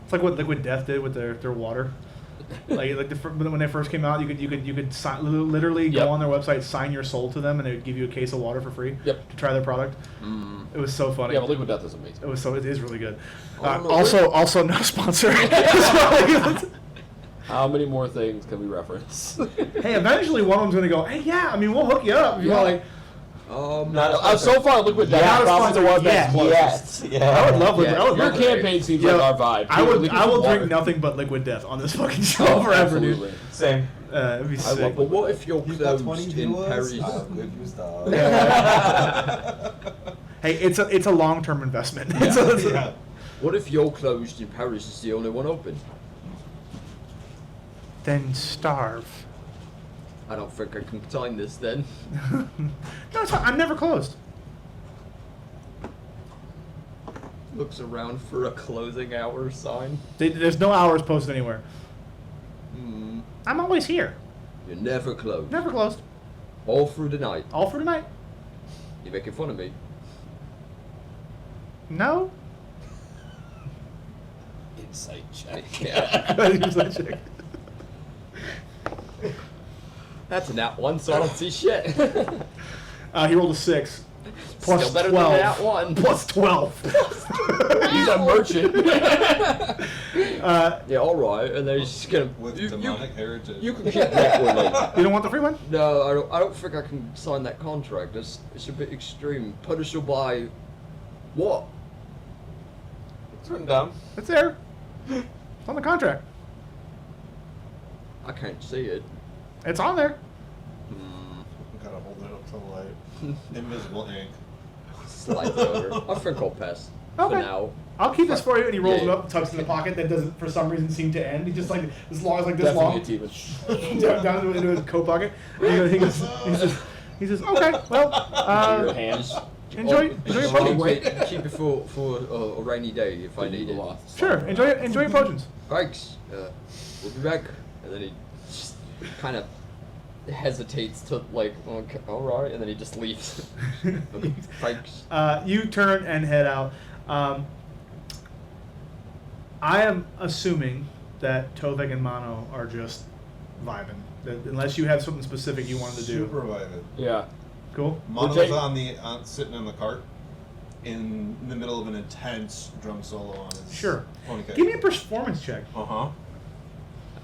[SPEAKER 1] It's like what Liquid Death did with their water. When they first came out, you could literally go on their website, sign your soul to them, and they would give you a case of water for free.
[SPEAKER 2] Yep.
[SPEAKER 1] To try their product. It was so funny.
[SPEAKER 2] Yeah, but Liquid Death is amazing.
[SPEAKER 1] It is really good.
[SPEAKER 7] no,
[SPEAKER 1] Also not a sponsor.
[SPEAKER 2] How many more things can we reference?
[SPEAKER 1] Hey, eventually one of them's gonna go, hey, yeah, we'll hook you up. You're like,
[SPEAKER 2] So far, Liquid Death
[SPEAKER 1] Not a
[SPEAKER 2] probably the
[SPEAKER 1] sponsor
[SPEAKER 2] one that's closest.
[SPEAKER 1] I would love Liquid. I would
[SPEAKER 2] Your
[SPEAKER 1] love Liquid.
[SPEAKER 2] campaign seems
[SPEAKER 1] Yo,
[SPEAKER 2] like our vibe.
[SPEAKER 1] I
[SPEAKER 2] Liquid
[SPEAKER 1] will
[SPEAKER 2] water.
[SPEAKER 1] drink nothing but Liquid Death on this fucking show forever,
[SPEAKER 2] Absolutely.
[SPEAKER 1] dude.
[SPEAKER 6] Same.
[SPEAKER 1] It'd be sick.
[SPEAKER 7] But what if you're
[SPEAKER 5] You've got
[SPEAKER 7] closed
[SPEAKER 5] 20
[SPEAKER 7] in
[SPEAKER 5] viewers?
[SPEAKER 7] Perry's?
[SPEAKER 5] How good you stop.
[SPEAKER 1] Hey, it's a long-term investment.
[SPEAKER 5] Yeah.
[SPEAKER 7] What if you're closed in Paris is the only one open?
[SPEAKER 1] Then starve.
[SPEAKER 7] I don't think I can sign this then.
[SPEAKER 1] No, it's fine. I'm never closed.
[SPEAKER 4] Looks around for a closing hour sign.
[SPEAKER 1] There's no hours posted anywhere.
[SPEAKER 4] Hmm.
[SPEAKER 1] I'm always here.
[SPEAKER 7] You're never closed.
[SPEAKER 1] Never closed.
[SPEAKER 7] All through the night.
[SPEAKER 1] All for tonight.
[SPEAKER 7] You're making fun of me.
[SPEAKER 1] No.
[SPEAKER 2] Insight check.
[SPEAKER 7] Yeah. That's a nat one, so I don't see shit.
[SPEAKER 1] He rolled a 6. Plus
[SPEAKER 4] Still better
[SPEAKER 1] 12.
[SPEAKER 4] than that one.
[SPEAKER 1] Plus 12.
[SPEAKER 2] He's a merchant.
[SPEAKER 7] Yeah, alright, and they're just gonna.
[SPEAKER 5] With
[SPEAKER 7] You
[SPEAKER 5] demonic heritage.
[SPEAKER 7] can keep that one, like.
[SPEAKER 1] You don't want the free one?
[SPEAKER 7] No, I don't think I can sign that contract. It's a bit extreme. Punishable by what?
[SPEAKER 6] It's written down.
[SPEAKER 1] It's there. It's on the contract.
[SPEAKER 7] I can't see it.
[SPEAKER 1] It's on there.
[SPEAKER 5] Gotta hold it up to the light. Invisible ink.
[SPEAKER 7] Slides over. I think I'll pass
[SPEAKER 1] Okay.
[SPEAKER 7] for now.
[SPEAKER 1] I'll keep this for you. And he rolls
[SPEAKER 7] Yeah.
[SPEAKER 1] it up, tucks it in the pocket. That doesn't, for some reason, seem to end. He just like as long as like this
[SPEAKER 2] Definitely
[SPEAKER 1] long.
[SPEAKER 2] a demon.
[SPEAKER 1] down into his coat pocket. And he says, okay, well,
[SPEAKER 2] Your hands.
[SPEAKER 1] enjoy your potions.
[SPEAKER 7] Wait, keep it for a rainy day if I need it.
[SPEAKER 1] Sure, enjoy your potions.
[SPEAKER 7] Thanks. We'll be back. And then he just kind of hesitates to like, okay, all right, and then he just leaves. Thanks.
[SPEAKER 1] You turn and head out. I am assuming that Tovek and Mono are just vibing. That unless you have something specific you wanted to do.
[SPEAKER 5] Super vibing.
[SPEAKER 2] Yeah.
[SPEAKER 1] Cool.
[SPEAKER 5] Mono's
[SPEAKER 2] Jay-
[SPEAKER 5] sitting in the cart in the middle of an intense drum solo on his
[SPEAKER 1] Sure.
[SPEAKER 5] pony cake.
[SPEAKER 1] Give me a performance check.
[SPEAKER 5] Uh-huh.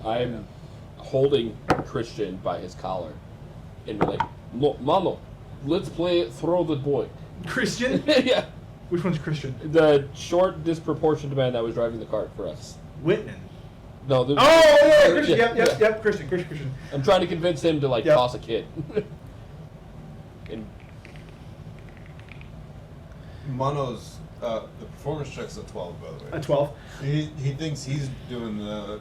[SPEAKER 2] I'm holding Christian by his collar and be like, no, Mano, let's play Throw the Boy.
[SPEAKER 1] Christian?
[SPEAKER 2] Yeah.
[SPEAKER 1] Which one's Christian?
[SPEAKER 2] The short, disproportionate man that was driving the cart for us.
[SPEAKER 1] Whitman.
[SPEAKER 2] No, the,
[SPEAKER 1] Oh, yeah, Christian.
[SPEAKER 2] Yeah,
[SPEAKER 1] Yep,
[SPEAKER 2] yeah.
[SPEAKER 1] Christian.
[SPEAKER 2] I'm trying to convince him to like
[SPEAKER 1] Yep.
[SPEAKER 2] toss a kid. And
[SPEAKER 5] Mono's the performance check's a 12, by the way.
[SPEAKER 1] A 12.
[SPEAKER 5] He thinks he's doing the,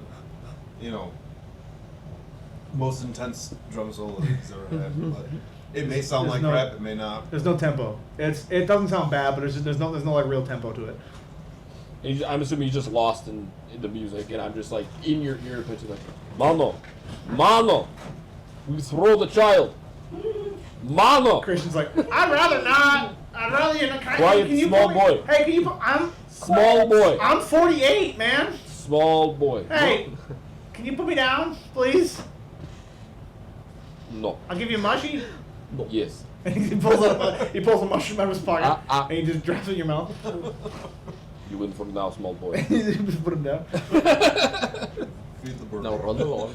[SPEAKER 5] most intense drum solo he's ever had. But it may sound
[SPEAKER 1] There's
[SPEAKER 5] like
[SPEAKER 1] no-
[SPEAKER 5] crap, it may not.
[SPEAKER 1] There's no tempo. It doesn't sound bad, but there's no like real tempo to it.
[SPEAKER 2] I'm assuming he's just lost in the music, and I'm just like in your ear, pitching like, Mano, we throw the child. Mano.
[SPEAKER 1] Christian's like, I'd rather not. I'd rather you not.
[SPEAKER 2] Quiet,
[SPEAKER 1] can you
[SPEAKER 2] small
[SPEAKER 1] put me-
[SPEAKER 2] boy.
[SPEAKER 1] Hey, can you? I'm
[SPEAKER 2] Small boy.
[SPEAKER 1] I'm 48, man.
[SPEAKER 2] Small boy.
[SPEAKER 1] Hey, can you put me down, please?
[SPEAKER 2] No.
[SPEAKER 1] I'll give you a mushy.
[SPEAKER 2] Yes.
[SPEAKER 1] And he pulls a mushroom out of his pocket and he just drops it in your mouth.
[SPEAKER 2] You win for now, small boy.
[SPEAKER 1] Just put him down.
[SPEAKER 5] Feed the birdie.
[SPEAKER 7] Now run along.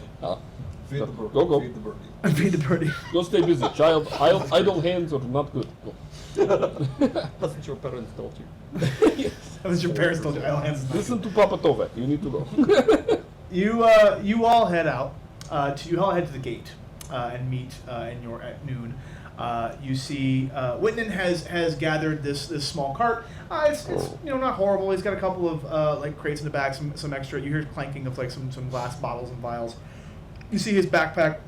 [SPEAKER 5] Feed the birdie.
[SPEAKER 2] Go.
[SPEAKER 5] Feed the birdie.
[SPEAKER 1] And feed the birdie.
[SPEAKER 2] Go stay busy, child. Idle hands are not good. Go.
[SPEAKER 7] Hasn't your parents told you?
[SPEAKER 1] Unless your parents told you idle hands is not
[SPEAKER 2] Listen to Papa Tovek. You need to go.
[SPEAKER 1] good. You all head out. You all head to the gate and meet at noon. You see Whitman has gathered this small cart. It's not horrible. He's got a couple of like crates in the back, some extra. You hear clanking of like some glass bottles and vials. You see his backpack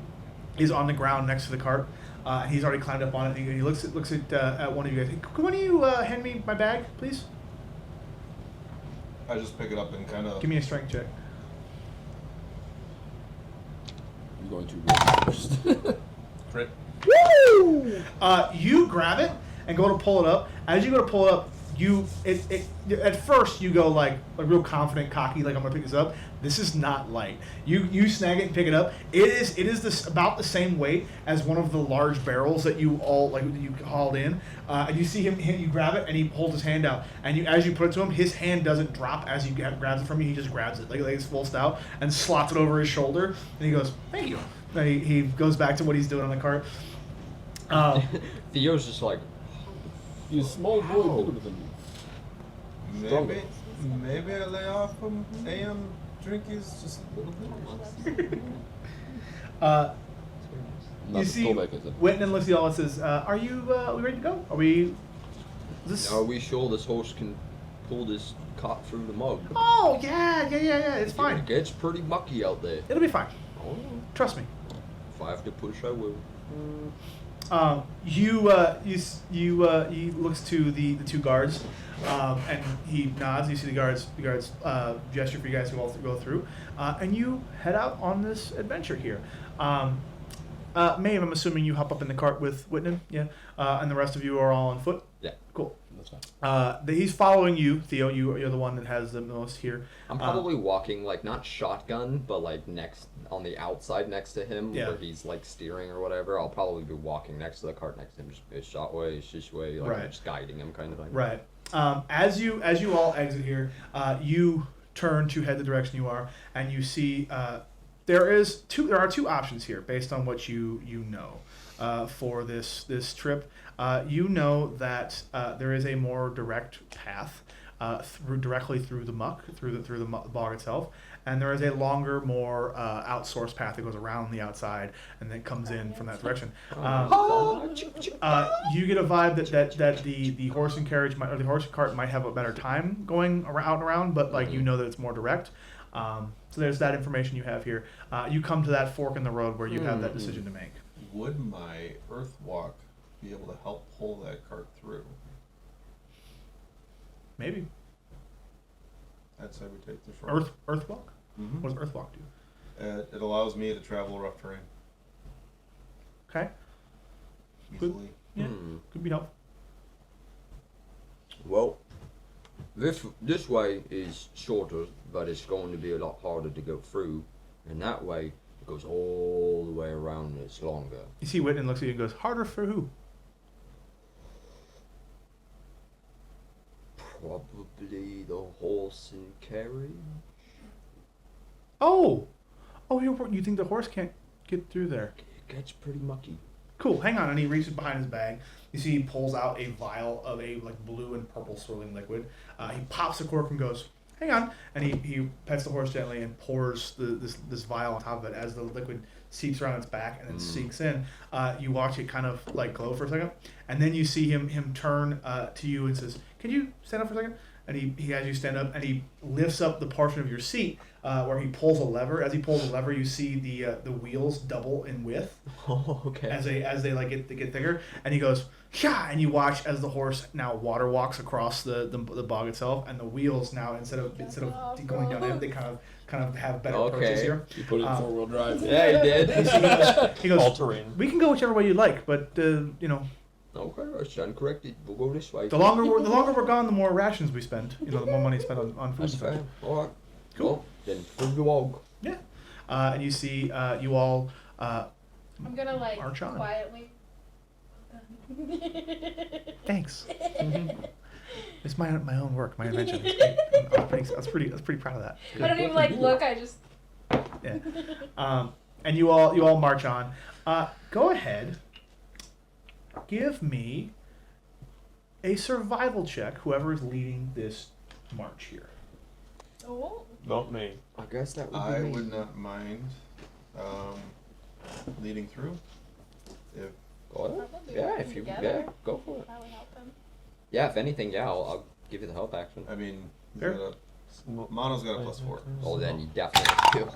[SPEAKER 1] is on the ground next to the cart. And he's already climbed up on it. And he looks at one of you guys. Could one of you hand me my bag, please?
[SPEAKER 5] I just pick it up and kind of.
[SPEAKER 1] Give me a strength check.
[SPEAKER 2] You're going to read first.
[SPEAKER 5] Crit.
[SPEAKER 1] Woo! You grab it and go to pull it up. As you go to pull it up, at first you go like real confident, cocky, like I'm gonna pick this up. This is not light. You snag it and pick it up. It is about the same weight as one of the large barrels that you all that you hauled in. And you see him. You grab it and he holds his hand out. And as you put it to him, his hand doesn't drop as you grabs it from you. He just grabs it like it's full stout and slots it over his shoulder. And he goes, "Thank you." And he goes back to what he's doing on the cart.
[SPEAKER 7] Theo's just like,
[SPEAKER 2] You small boy bigger than you.
[SPEAKER 5] Maybe I lay off from AM drinkies just a little bit.
[SPEAKER 2] Not
[SPEAKER 1] You see,
[SPEAKER 2] Tovek, is it?
[SPEAKER 1] Whitman looks at y'all and says, "Are we ready to go? Are we? Is this?
[SPEAKER 7] are we sure this horse can pull this cart through the mud?
[SPEAKER 1] Oh yeah. It's fine.
[SPEAKER 7] It gets pretty mucky out there.
[SPEAKER 1] It'll be fine.
[SPEAKER 7] Oh,
[SPEAKER 1] Trust me."
[SPEAKER 7] if I have to push, I will.
[SPEAKER 1] He looks to the two guards, and he nods. You see the guards gesture for you guys to all go through, and you head out on this adventure here. Maeve, I'm assuming you hop up in the cart with Whitman, yeah, and the rest of you are all on foot.
[SPEAKER 4] Yeah.
[SPEAKER 1] Cool.
[SPEAKER 2] That's fine.
[SPEAKER 1] He's following you, Theo. You're the one that has the most here.
[SPEAKER 4] I'm probably walking like not shotgun, but like next on the outside next to him,
[SPEAKER 1] Yeah.
[SPEAKER 4] where he's like steering or whatever. I'll probably be walking next to the cart next to him, just shot way, shish way, like
[SPEAKER 1] Right.
[SPEAKER 4] just guiding him kind of thing.
[SPEAKER 1] Right. As you all exit here, you turn to head the direction you are, and you see there are two options here based on what you know for this trip. You know that there is a more direct path directly through the muck, through the bog itself, and there is a longer, more outsourced path that goes around the outside and then comes in from that direction. You get a vibe that the horse and carriage or the horse and cart might have a better time going around, but like you know that it's more direct. So there's that information you have here. You come to that fork in the road where you have that decision to make.
[SPEAKER 5] Would my earth walk be able to help pull that cart through?
[SPEAKER 1] Maybe.
[SPEAKER 5] I'd say we take the short.
[SPEAKER 1] Earth walk.
[SPEAKER 5] Mm-hmm.
[SPEAKER 1] What does earth walk do?
[SPEAKER 5] It allows me to travel rough terrain
[SPEAKER 1] Okay.
[SPEAKER 5] easily.
[SPEAKER 1] Yeah. Could be helpful.
[SPEAKER 7] Well, this way is shorter, but it's going to be a lot harder to go through, and that way it goes all the way around and it's longer.
[SPEAKER 1] You see Whitman looks at you and goes, harder for who?
[SPEAKER 7] Probably the horse and carriage.
[SPEAKER 1] Oh, you think the horse can't get through there?
[SPEAKER 7] It gets pretty mucky.
[SPEAKER 1] Cool. Hang on. And he reaches behind his bag. You see he pulls out a vial of a like blue and purple swirling liquid. He pops the cork and goes, hang on. And he pets the horse gently and pours this vial on top of it as the liquid seeps around its back and then sinks in. You watch it kind of like glow for a second. And then you see him turn to you and says, can you stand up for a second? And he has you stand up and he lifts up the portion of your seat where he pulls a lever. As he pulls the lever, you see the wheels double in width.
[SPEAKER 7] Oh, okay.
[SPEAKER 1] As they like get thicker, and he goes, "Sha!" And you watch as the horse now water walks across the bog itself, and the wheels now instead of going down in, they kind of have better approaches here.
[SPEAKER 2] You put it in 4-wheel drive.
[SPEAKER 7] Yeah, he did.
[SPEAKER 1] He goes,
[SPEAKER 6] All terrain.
[SPEAKER 1] "We can go whichever way you like, but
[SPEAKER 7] Okay, I stand corrected. We'll go this way.
[SPEAKER 1] the longer we're gone, the more rations we spend. The more money spent on food.
[SPEAKER 7] That's fair. All right.
[SPEAKER 1] Cool.
[SPEAKER 7] Well, then through the log.
[SPEAKER 1] Yeah, and you see you all.
[SPEAKER 3] I'm gonna like
[SPEAKER 1] March on.
[SPEAKER 3] quietly.
[SPEAKER 1] Thanks. It's my own work, my invention. I was pretty proud of that.
[SPEAKER 3] I don't even like look. I just.
[SPEAKER 1] Yeah. And you all march on. Go ahead. Give me a survival check. Whoever is leading this march here.
[SPEAKER 3] Oh.
[SPEAKER 6] Not me.
[SPEAKER 7] I guess that would be
[SPEAKER 5] I
[SPEAKER 7] me.
[SPEAKER 5] would not mind leading through. If
[SPEAKER 7] Go ahead.
[SPEAKER 3] Probably
[SPEAKER 7] Yeah,
[SPEAKER 3] working
[SPEAKER 7] if you
[SPEAKER 3] together.
[SPEAKER 7] go for it.
[SPEAKER 3] That would help him.
[SPEAKER 4] Yeah, if anything, yeah, I'll give you the help action.
[SPEAKER 5] I mean, he's
[SPEAKER 1] Fair.
[SPEAKER 5] got Mono's got a +4.
[SPEAKER 4] Oh, then you definitely do.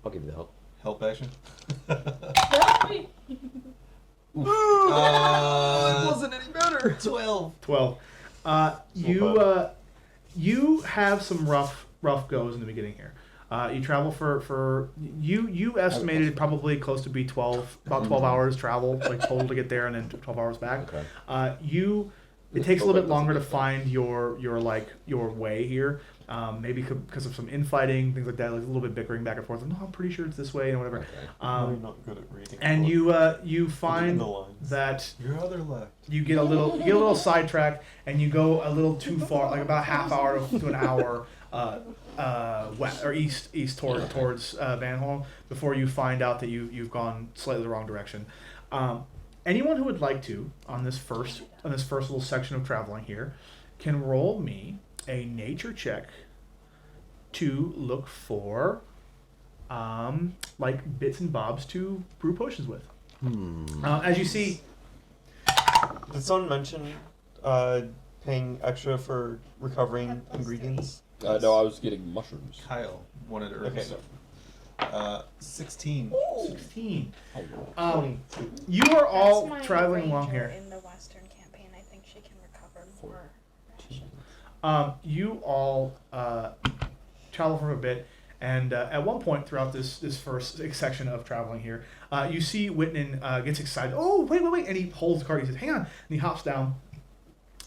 [SPEAKER 4] I'll give you the help.
[SPEAKER 5] Help action.
[SPEAKER 6] It wasn't any better. 12.
[SPEAKER 1] 12. You have some rough goes in the beginning here. You travel for you estimated probably close to be about 12 hours travel like total to get there and then 12 hours back.
[SPEAKER 4] Okay.
[SPEAKER 1] It takes a little bit longer to find your way here. Maybe because of some infighting, things like that, like a little bit bickering back and forth. No, I'm pretty sure it's this way and whatever.
[SPEAKER 4] Okay.
[SPEAKER 6] I'm not good at reading.
[SPEAKER 1] And you find
[SPEAKER 6] the lines.
[SPEAKER 1] that
[SPEAKER 5] Your other left.
[SPEAKER 1] you get a little sidetracked and you go a little too far, like about a half hour to an hour west or east towards Van Holm before you find out that you've gone slightly the wrong direction. Anyone who would like to on this first little section of traveling here can roll me a nature check to look for like bits and bobs to brew potions with. As you see,
[SPEAKER 6] Did someone mention paying extra for recovering ingredients?
[SPEAKER 2] No, I was getting mushrooms.
[SPEAKER 5] Kyle wanted herbs.
[SPEAKER 6] Okay, no.
[SPEAKER 5] 16.
[SPEAKER 1] 16.
[SPEAKER 2] Oh,
[SPEAKER 1] You are all
[SPEAKER 3] That's my
[SPEAKER 1] traveling along
[SPEAKER 3] ranger
[SPEAKER 1] here.
[SPEAKER 3] in the Western campaign. I think she can recover more rations.
[SPEAKER 1] You all travel for a bit, and at one point throughout this first section of traveling here, you see Whitman gets excited. Oh, wait! And he holds the cart. He says, "Hang on!" And he hops down,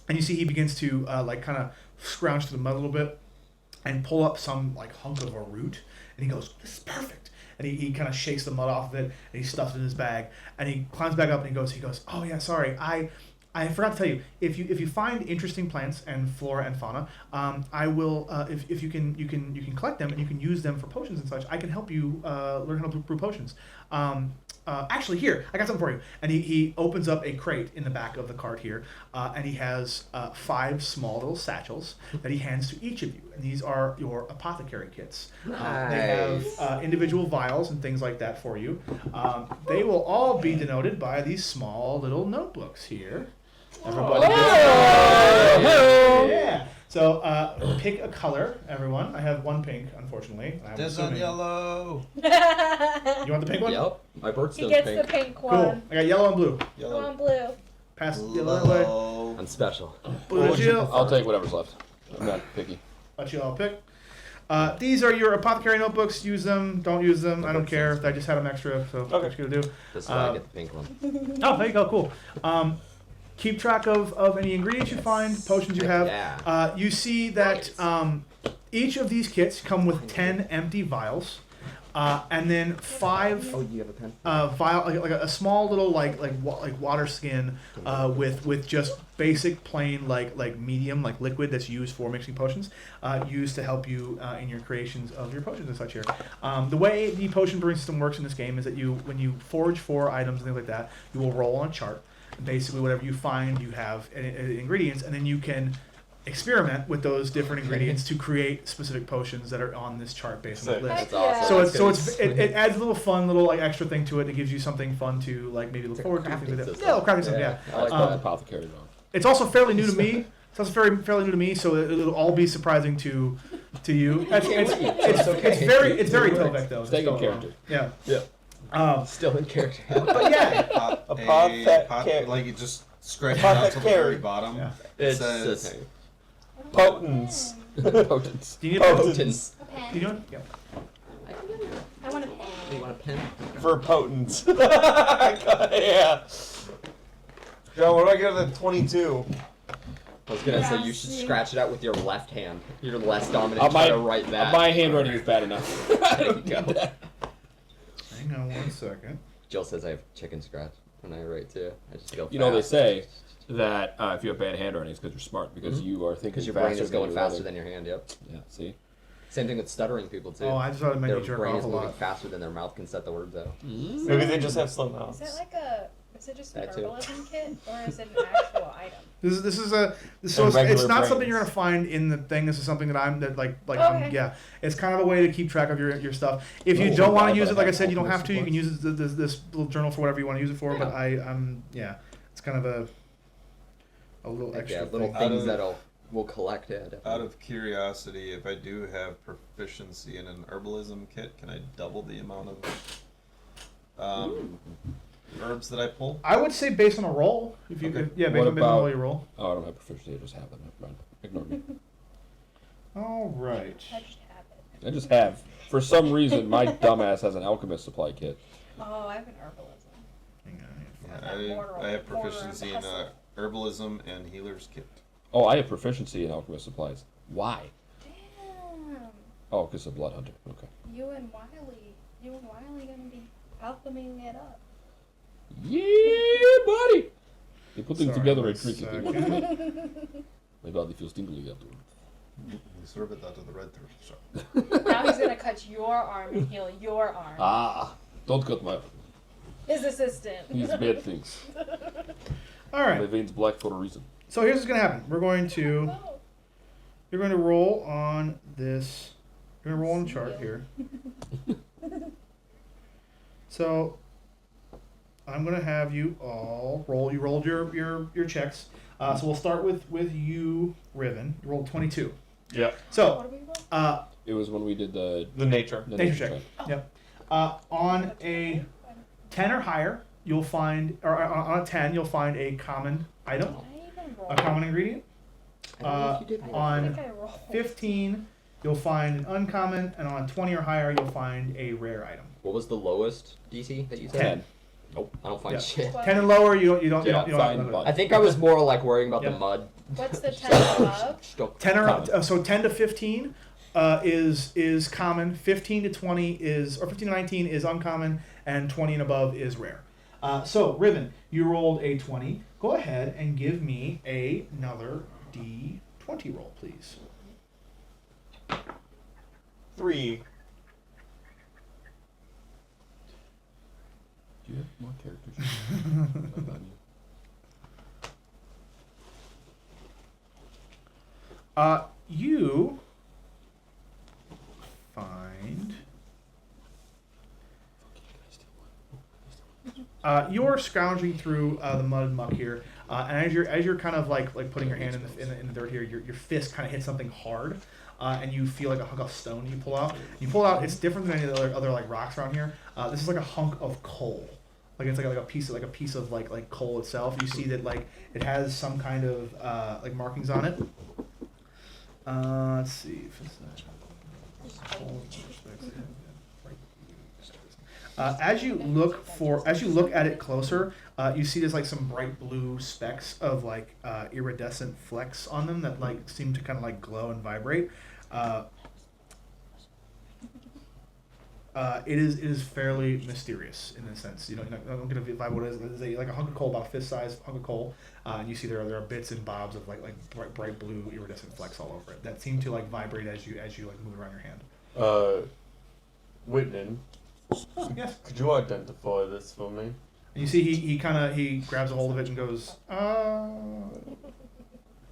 [SPEAKER 1] and you see he begins to like kind of scrounge through the mud a little bit, and pull up some like hunk of a root. And he goes, "This is perfect." And he kind of shakes the mud off of it, and he stuffs it in his bag, and he climbs back up and he goes, "Oh yeah, sorry, I forgot to tell you, if you find interesting plants and flora and fauna, I will if you can collect them and you can use them for potions and such. I can help you learn how to brew potions. Actually, here I got something for you." And he opens up a crate in the back of the cart here, and he has 5 small little satchels that he hands to each of you, and these are your apothecary kits. They have individual vials and things like that for you. They will all be denoted by these small little notebooks here. Everybody. Yeah. So pick a color, everyone. I have one pink, unfortunately. I'm
[SPEAKER 5] There's on
[SPEAKER 1] assuming-
[SPEAKER 5] yellow.
[SPEAKER 1] You want the pink one?
[SPEAKER 7] Yep. My
[SPEAKER 3] He
[SPEAKER 7] birthstone's
[SPEAKER 3] gets
[SPEAKER 7] pink.
[SPEAKER 3] the pink
[SPEAKER 1] Cool.
[SPEAKER 3] one.
[SPEAKER 1] I got yellow and blue.
[SPEAKER 3] Come
[SPEAKER 5] Yellow.
[SPEAKER 3] on, blue.
[SPEAKER 1] Pass yellow that way.
[SPEAKER 5] Low.
[SPEAKER 7] I'm special.
[SPEAKER 1] Blue to Jill.
[SPEAKER 2] I'll take whatever's left. I'm not picky.
[SPEAKER 1] Let you all pick. These are your apothecary notebooks. Use them. Don't use them. I don't care. I just had them extra, so what you gonna do?
[SPEAKER 7] This is why I get the pink one.
[SPEAKER 1] Oh, there you go. Cool. Keep track of any ingredients you find, potions you have.
[SPEAKER 7] Yeah.
[SPEAKER 1] You see that each of these kits come with 10 empty vials, and then 5
[SPEAKER 7] Oh, you have a pen?
[SPEAKER 1] vial, like a small little like water skin with just basic plain like medium like liquid that's used for mixing potions, used to help you in your creations of your potions and such here. The way the potion brewing system works in this game is that when you forage for items and things like that, you will roll on a chart. Basically, whatever you find, you have ingredients, and then you can experiment with those different ingredients to create specific potions that are on this chart based on the list.
[SPEAKER 3] Heck yeah.
[SPEAKER 1] So it adds a little fun little like extra thing to it. It gives you something fun to like maybe look forward to. Things like that.
[SPEAKER 7] system.
[SPEAKER 1] Yeah, a little crafting system. Yeah.
[SPEAKER 2] I like that apothecary though.
[SPEAKER 1] It's also fairly new to me. It's also fairly new to me, so it'll all be surprising to you. It's very Tovek though.
[SPEAKER 2] Stay in
[SPEAKER 1] Don't get me wrong.
[SPEAKER 2] character.
[SPEAKER 1] Yeah.
[SPEAKER 7] Still in character.
[SPEAKER 1] But yeah.
[SPEAKER 5] Like you just scratch it out to the very bottom.
[SPEAKER 1] Yeah.
[SPEAKER 5] It
[SPEAKER 7] It's
[SPEAKER 5] says
[SPEAKER 7] just
[SPEAKER 6] Potence.
[SPEAKER 2] Potence.
[SPEAKER 1] Do you need a pen?
[SPEAKER 7] Potence.
[SPEAKER 3] A pen.
[SPEAKER 1] Do you know it? Yeah.
[SPEAKER 3] I want a pen.
[SPEAKER 7] Do you want a pen?
[SPEAKER 6] For potence. Yeah. John, what do I get at 22?
[SPEAKER 7] I was gonna say you should scratch it out with your left hand. You're less dominant.
[SPEAKER 2] My,
[SPEAKER 7] Try to write that.
[SPEAKER 2] my handwriting is bad enough. I don't need that.
[SPEAKER 1] Hang on 1 second.
[SPEAKER 7] Jill says I have chicken scratch when I write too. I just go.
[SPEAKER 2] You know, they
[SPEAKER 7] fast.
[SPEAKER 2] say that if you have bad handwriting, it's because you're smart, because you are thinking
[SPEAKER 7] Because your
[SPEAKER 2] faster
[SPEAKER 7] brain is going
[SPEAKER 2] than
[SPEAKER 7] faster
[SPEAKER 2] your
[SPEAKER 7] than your hand. Yep.
[SPEAKER 2] Yeah, see?
[SPEAKER 7] Same thing with stuttering people too.
[SPEAKER 1] Oh, I just thought it meant
[SPEAKER 7] Their
[SPEAKER 1] you jerk
[SPEAKER 7] brain
[SPEAKER 1] off
[SPEAKER 7] is
[SPEAKER 1] a
[SPEAKER 7] moving
[SPEAKER 1] lot.
[SPEAKER 7] faster than their mouth can set the words out.
[SPEAKER 6] Maybe they just have slow mouths.
[SPEAKER 3] Is it just an
[SPEAKER 7] That too.
[SPEAKER 3] herbalism kit, or is it an actual item?
[SPEAKER 1] This is so it's
[SPEAKER 6] regular
[SPEAKER 1] not something
[SPEAKER 6] brains.
[SPEAKER 1] you're gonna find in the thing. This is something that
[SPEAKER 3] Okay.
[SPEAKER 1] yeah. It's kind of a way to keep track of your stuff. If you
[SPEAKER 2] Oh,
[SPEAKER 1] don't want
[SPEAKER 2] God,
[SPEAKER 1] to use
[SPEAKER 2] but
[SPEAKER 1] it, like I
[SPEAKER 2] I
[SPEAKER 1] said, you don't
[SPEAKER 2] have
[SPEAKER 1] have to. You can use this little journal for whatever you want to use it for. But yeah, it's kind of a little
[SPEAKER 7] Like,
[SPEAKER 1] extra
[SPEAKER 7] yeah, little
[SPEAKER 1] thing.
[SPEAKER 7] things that'll we'll collect. Yeah, definitely.
[SPEAKER 5] out of curiosity, if I do have proficiency in an herbalism kit, can I double the amount of herbs that I pull?
[SPEAKER 1] I would say based on a roll. If you
[SPEAKER 5] Okay.
[SPEAKER 1] yeah, based
[SPEAKER 2] What
[SPEAKER 1] on the roll
[SPEAKER 2] about-
[SPEAKER 1] you roll.
[SPEAKER 2] Oh, I don't have proficiency, I just have them. Never mind. Ignore me.
[SPEAKER 1] All right.
[SPEAKER 3] I just have it.
[SPEAKER 2] I just have. For some reason, my dumbass has an alchemist supply kit.
[SPEAKER 3] Oh, I have an herbalism.
[SPEAKER 1] Hang on.
[SPEAKER 5] I have proficiency in herbalism and healer's kit.
[SPEAKER 2] Oh, I have proficiency in alchemist supplies. Why?
[SPEAKER 3] Damn.
[SPEAKER 2] Oh, because of blood hunter. Okay.
[SPEAKER 3] You and Wiley gonna be alcheming it up.
[SPEAKER 2] Yeah, buddy! They put things
[SPEAKER 1] Sorry,
[SPEAKER 2] together
[SPEAKER 1] one
[SPEAKER 2] and tricky
[SPEAKER 1] second.
[SPEAKER 2] things. My body feels tingly afterwards.
[SPEAKER 5] We serve it out to the red throat.
[SPEAKER 3] Now he's gonna cut your arm and heal your arm.
[SPEAKER 2] Ah! Don't cut my...
[SPEAKER 3] His assistant.
[SPEAKER 2] These bad things.
[SPEAKER 1] All
[SPEAKER 2] My
[SPEAKER 1] right.
[SPEAKER 2] veins black for a reason.
[SPEAKER 1] So here's what's gonna happen. You're going to roll on this. You're gonna roll on the chart here. So I'm gonna have you all roll. You rolled your checks. So we'll start with you, Riven. You rolled 22.
[SPEAKER 6] Yeah.
[SPEAKER 1] So
[SPEAKER 3] What do we roll?
[SPEAKER 2] It was when we did the
[SPEAKER 6] The nature.
[SPEAKER 1] nature check. Yep. On a 10 or higher, you'll find, or on a 10, you'll find a common item,
[SPEAKER 3] Did I even roll?
[SPEAKER 1] a common ingredient.
[SPEAKER 4] I don't know if you did
[SPEAKER 3] I
[SPEAKER 4] roll.
[SPEAKER 3] don't
[SPEAKER 1] On
[SPEAKER 3] think I rolled.
[SPEAKER 1] 15, you'll find an uncommon, and on 20 or higher, you'll find a rare item.
[SPEAKER 4] What was the lowest DC that you said?
[SPEAKER 2] 10.
[SPEAKER 4] Nope, I don't find
[SPEAKER 1] Yeah.
[SPEAKER 4] shit.
[SPEAKER 1] 10 and lower, you don't
[SPEAKER 2] Yeah,
[SPEAKER 1] have
[SPEAKER 2] fine,
[SPEAKER 1] none of
[SPEAKER 2] but-
[SPEAKER 1] it.
[SPEAKER 4] I think I was more like worrying about
[SPEAKER 1] Yeah.
[SPEAKER 4] the mud.
[SPEAKER 3] What's the 10 above?
[SPEAKER 4] Stuck.
[SPEAKER 1] 10 or
[SPEAKER 2] Common.
[SPEAKER 1] so 10 to 15 is common. 15 to 20 is, or 15 to 19 is uncommon, and 20 and above is rare. So Ribbon, you rolled a 20. Go ahead and give me another D20 roll, please.
[SPEAKER 6] 3.
[SPEAKER 2] Do you have more characters?
[SPEAKER 1] You find you're scrounging through the mud and muck here, and as you're kind of like putting your hand in the dirt here, your fist kind of hits something hard, and you feel like a hunk of stone you pull out. You pull out. It's different than any of the other like rocks around here. This is like a hunk of coal. Like it's like a piece of like coal itself. You see that like it has some kind of like markings on it. Let's see. If it's as you look at it closer, you see there's like some bright blue specks of like iridescent flecks on them that like seem to kind of like glow and vibrate. It is fairly mysterious in a sense. You know, I'm not gonna vibe what it is. It's like a hunk of coal, about a fist size hunk of coal, and you see there are bits and bobs of like bright blue iridescent flecks all over it that seem to like vibrate as you like move around your hand.
[SPEAKER 6] Whitman,
[SPEAKER 1] Yes.
[SPEAKER 6] could you identify this for me?
[SPEAKER 1] And you see he grabs a hold of it and goes,